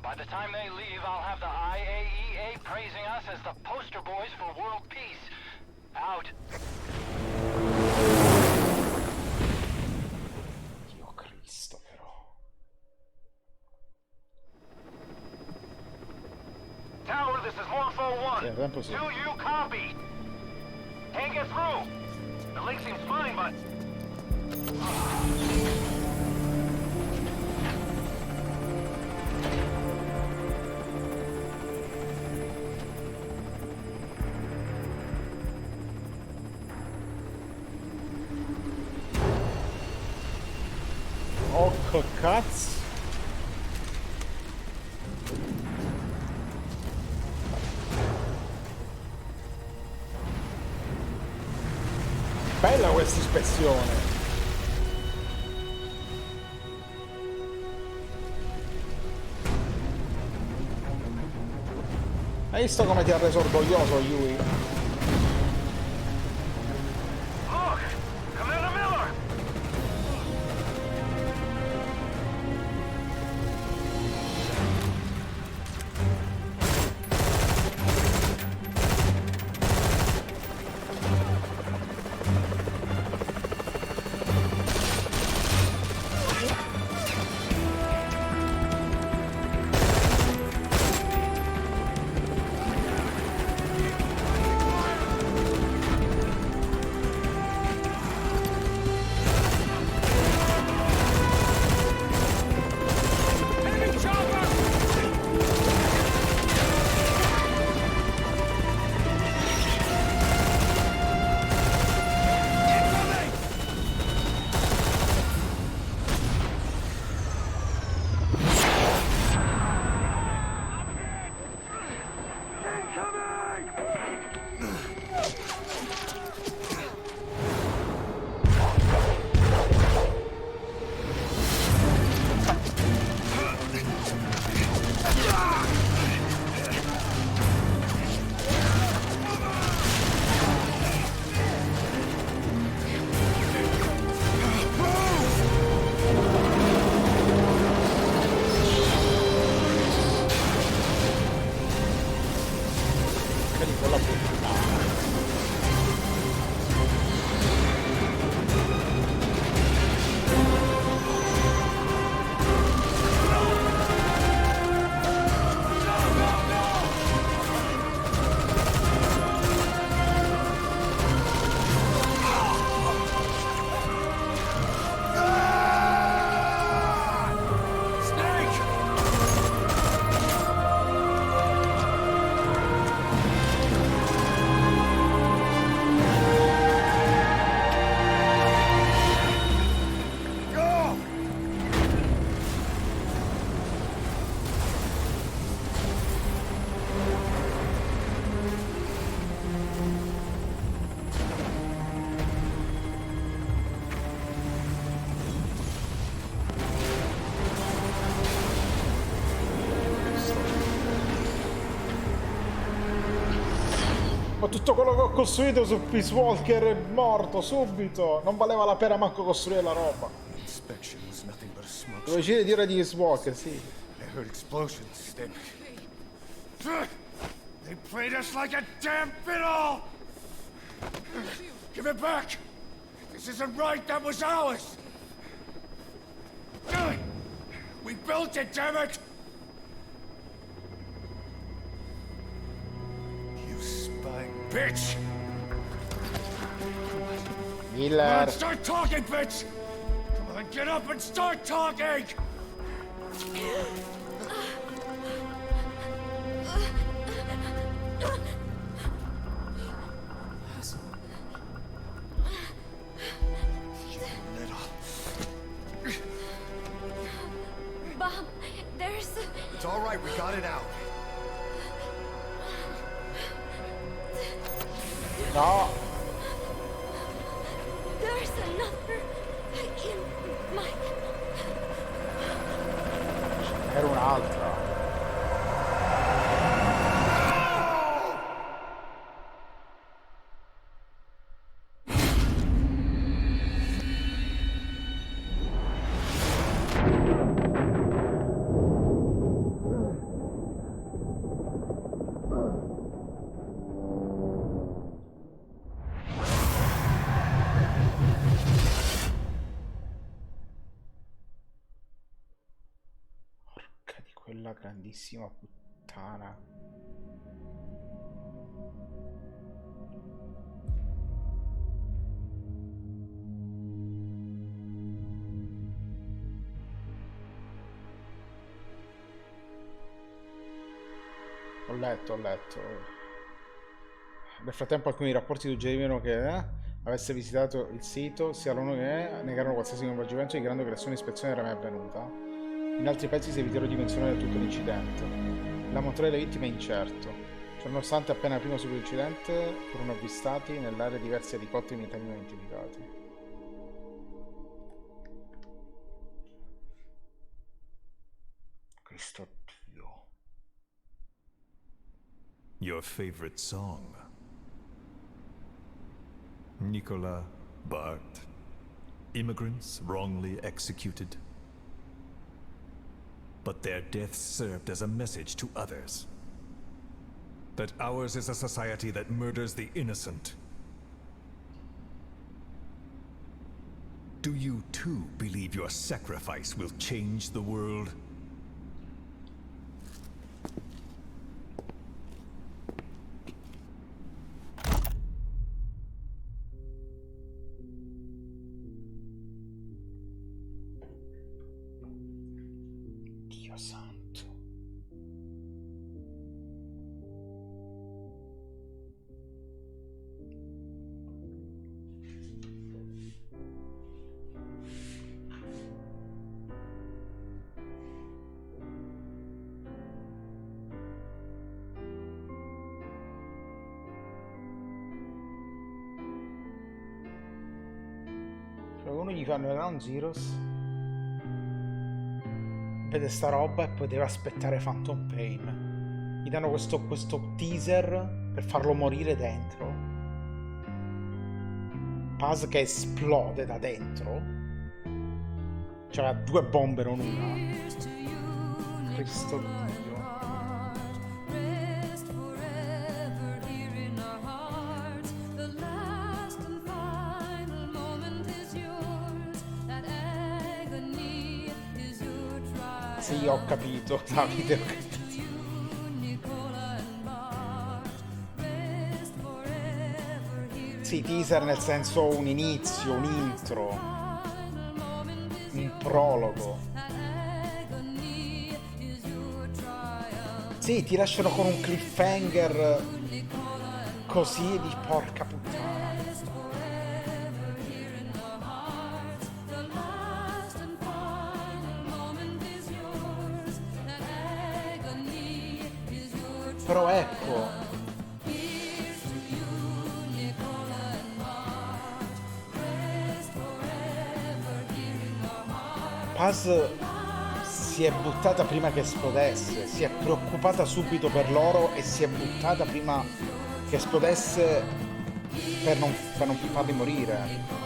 By the time they leave, I'll have the IAEA praising us as the poster boys for world peace. Out. Dio Cristo però. Tower, this is Morpho 1. Sì, è tempo sì. Do you copy? Can't get through. The link seems fine, but... Oh, cazzo. Bella questa ispezione. Hai visto come ti ha reso orgoglioso Yui? Ma tutto quello che ho costruito su Peace Walker è morto subito. Non valeva la pena manco costruire la roba. Devo decidere di dire di Peace Walker, sì. I heard explosions, then... They played us like a damn fiddle! Give it back! This isn't right, that was ours! We built it, damn it! You spying bitch! Miller. Come on, start talking, bitch! Come on, get up and start talking! Bob, there's... It's all right, we got it out. No. There's another in my... Era un'altra. Quella grandissima puttana. Ho letto. Nel frattempo alcuni rapporti suggerivano che avesse visitato il sito, sia l'ONU che negarono qualsiasi coinvolgimento, dichiarando che nessuna ispezione era mai avvenuta. In altri paesi si evitò di menzionare tutto l'incidente. L'ammontare delle vittime è incerto. Nonostante appena prima subito l'incidente furono avvistati nell'area diversi elicotteri militari non identificati. Cristo Dio. Your favorite song? Nicola, Bart, immigrants wrongly executed. But their deaths served as a message to others. That ours is a society that murders the innocent. Do you too believe your sacrifice will change the world? Dio santo. Uno gli fanno Ground Zeroes, vede sta roba e poi deve aspettare Phantom Pain. Gli danno questo teaser per farlo morire dentro. Paz che esplode da dentro. C'era 2 bombe, non una. Cristo Dio. Sì, ho capito, Davide, ho capito. Sì, teaser nel senso un inizio, un intro, un prologo. Sì, ti lasciano con un cliffhanger così di porca puttana. Però ecco, Paz si è buttata prima che esplodesse, si è preoccupata subito per loro e si è buttata prima che esplodesse per non farli morire.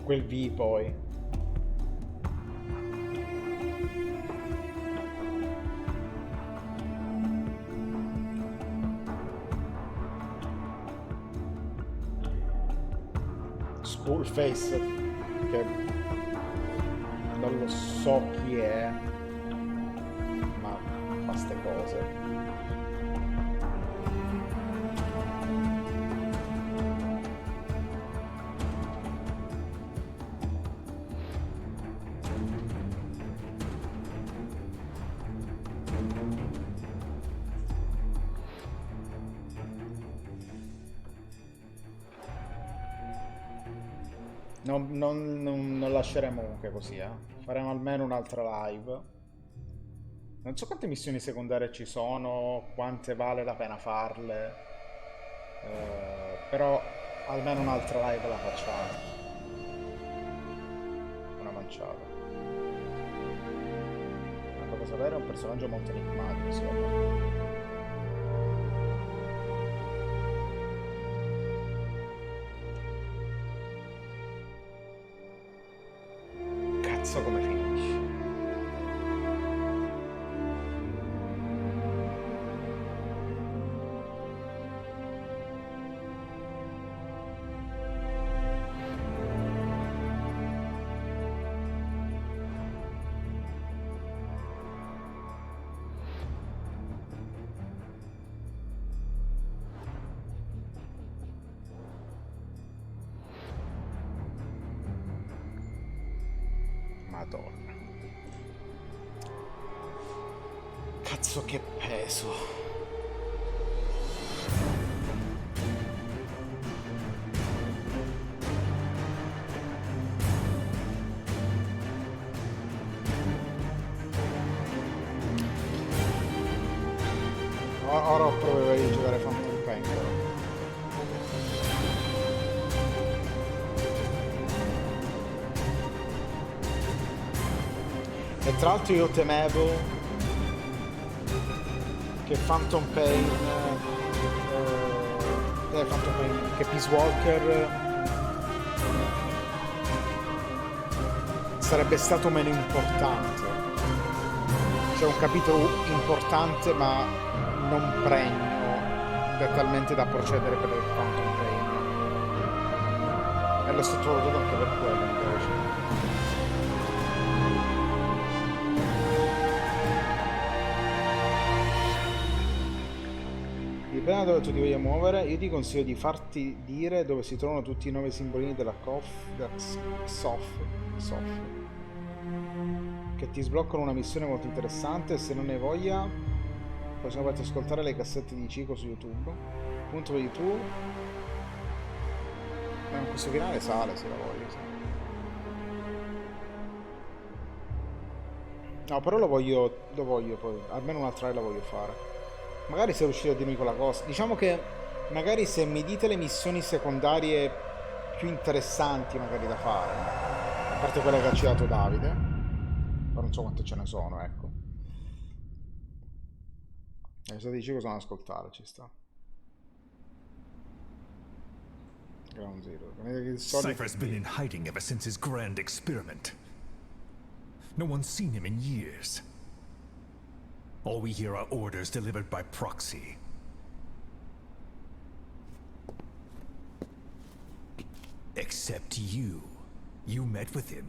Quel V poi. Skullface, che non lo so chi è, ma fa ste cose. Non lasceremo comunque così, faremo almeno un'altra live. Non so quante missioni secondarie ci sono, quante vale la pena farle, però almeno un'altra live la facciamo. Una manciata. La cosa vera è un personaggio molto enigmatico, secondo me. Cazzo, come finisce? Madonna. Cazzo, che peso. Ora ho provato di giocare Phantom Pain, però. E tra l'altro io temevo che Phantom Pain, che Peace Walker sarebbe stato meno importante. C'è un capitolo importante ma non pregno talmente da procedere per il Phantom Pain. E l'ho sottovalutato anche per quello, invece. Dipende da dove tu ti voglia muovere, io ti consiglio di farti dire dove si trovano tutti i 9 simbolini della SOF, che ti sbloccano una missione molto interessante. E se non ne hai voglia possiamo farti ascoltare le cassette di Chico su YouTube. Punto vedi tu. Questo finale sale se la voglio, sì. No, però lo voglio poi, almeno un'altra la voglio fare. Magari se riuscite a dirmi quella cosa. Diciamo che magari se mi dite le missioni secondarie più interessanti magari da fare, a parte quelle che ha citato Davide, però non so quante ce ne sono, ecco. Se dici cosa non ascoltare, ci sta. Ground Zero. Cypher's been in hiding ever since his grand experiment. No one's seen him in years. All we hear are orders delivered by proxy. Except you. You met with him,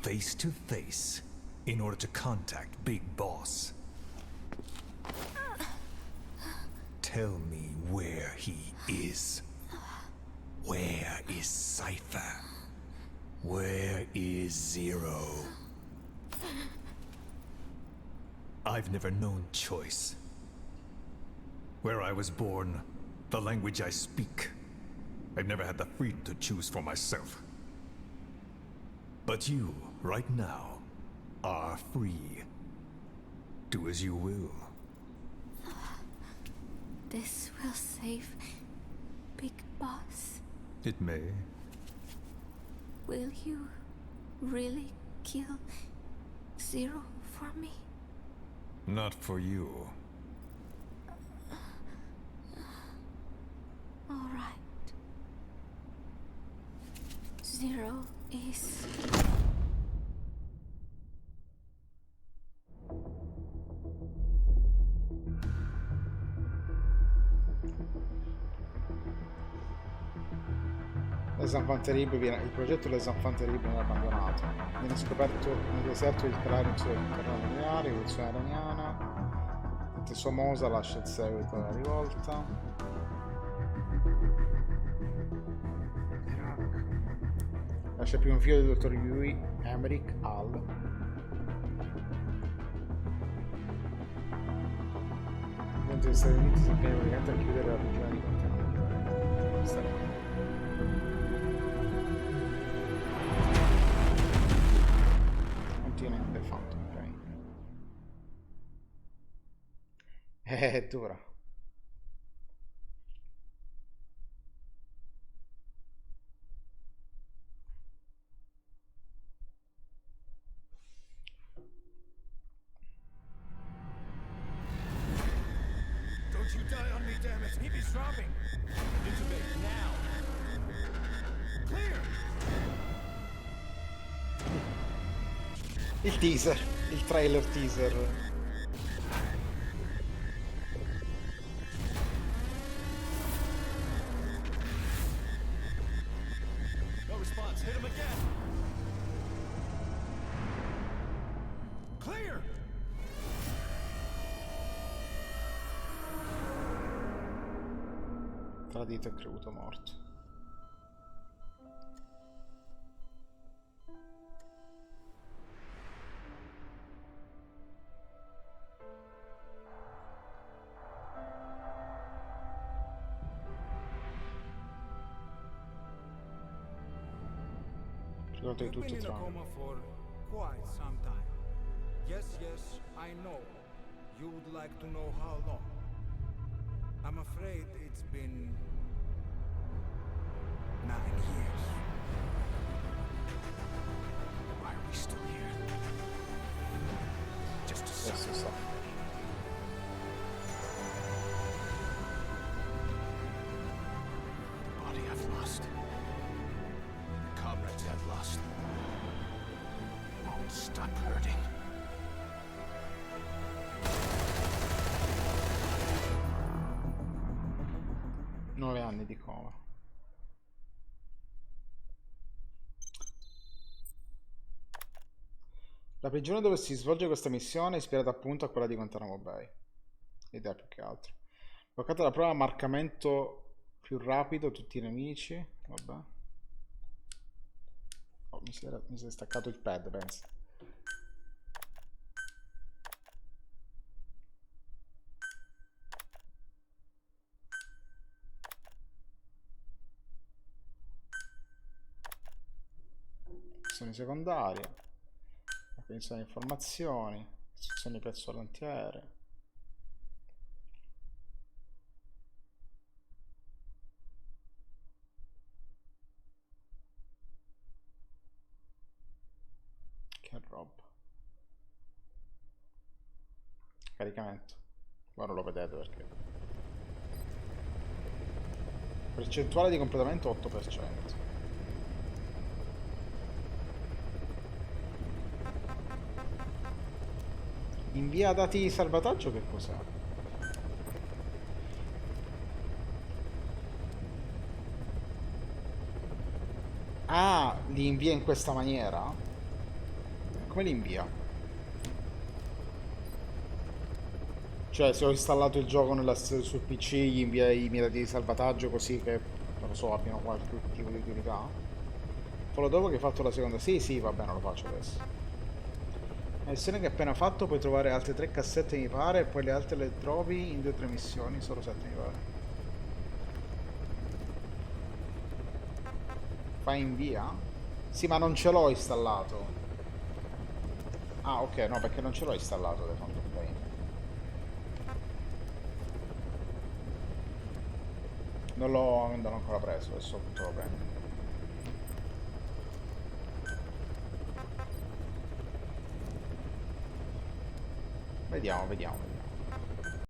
face to face, in order to contact Big Boss. Tell me where he is. Where is Cypher? Where is Zero? I've never known choice. Where I was born, the language I speak, I've never had the freedom to choose for myself. But you, right now, are free. Do as you will. This will save Big Boss. It may. Will you really kill Zero for me? Not for you. All right. Zero is... Les Enfants Terribles il progetto Les Enfants Terribles viene abbandonato. Viene scoperto nel deserto il cranio terroriale, rivoluzione iraniana. Tante Somoza lascia il seguito della rivolta. Lascia il primo figlio del dottor Yui Emmerich Hall. Mentre gli Stati Uniti si impegnano praticamente a chiudere la prigione di contenimento. È dura. Don't you die on me, damn it! He be dropping! Intubate now! Clear! Il teaser, il trailer teaser. No response. Hit him again. Clear. Tradito e creduto morto. Ricordo di You've tutto been in a tranne. coma for quite some time. Yes, yes, I know. You would like to know how long. I'm afraid it's been 9 years. Why are we still here? Just to Adesso suffer. sta. The body I've lost. The comrades I've lost. Won't stop hurting. 9 anni di coma. La prigione dove si svolge questa missione è ispirata appunto a quella di Guantanamo Bay. Idea più che altro. Bloccata la prova marcamento più rapido, tutti i nemici. Vabbè. Oh, mi si è staccato il pad, penso. Missioni secondarie. Acquisizione di informazioni. Istruzioni pezzo volentiere. Che roba. Caricamento. Ora lo vedete perché. Percentuale di completamento 8%. Invia dati di salvataggio, che cos'è? Ah, li invia in questa maniera? Come li invia? Cioè, se ho installato il gioco sul PC, gli invia i miei dati di salvataggio così che, non lo so, abbiano qualche tipo di utilità? Fallo dopo che hai fatto la seconda. Sì, sì, va bene, lo faccio adesso. La missione che hai appena fatto puoi trovare altre 3 cassette mi pare, e poi le altre le trovi in 2 o 3 missioni, solo 7 mi pare. Fai invia? Sì, ma non ce l'ho installato. Ah, ok, no, perché non ce l'ho installato da quando fai. Non l'ho ancora preso, adesso appunto lo prendo. Vediamo.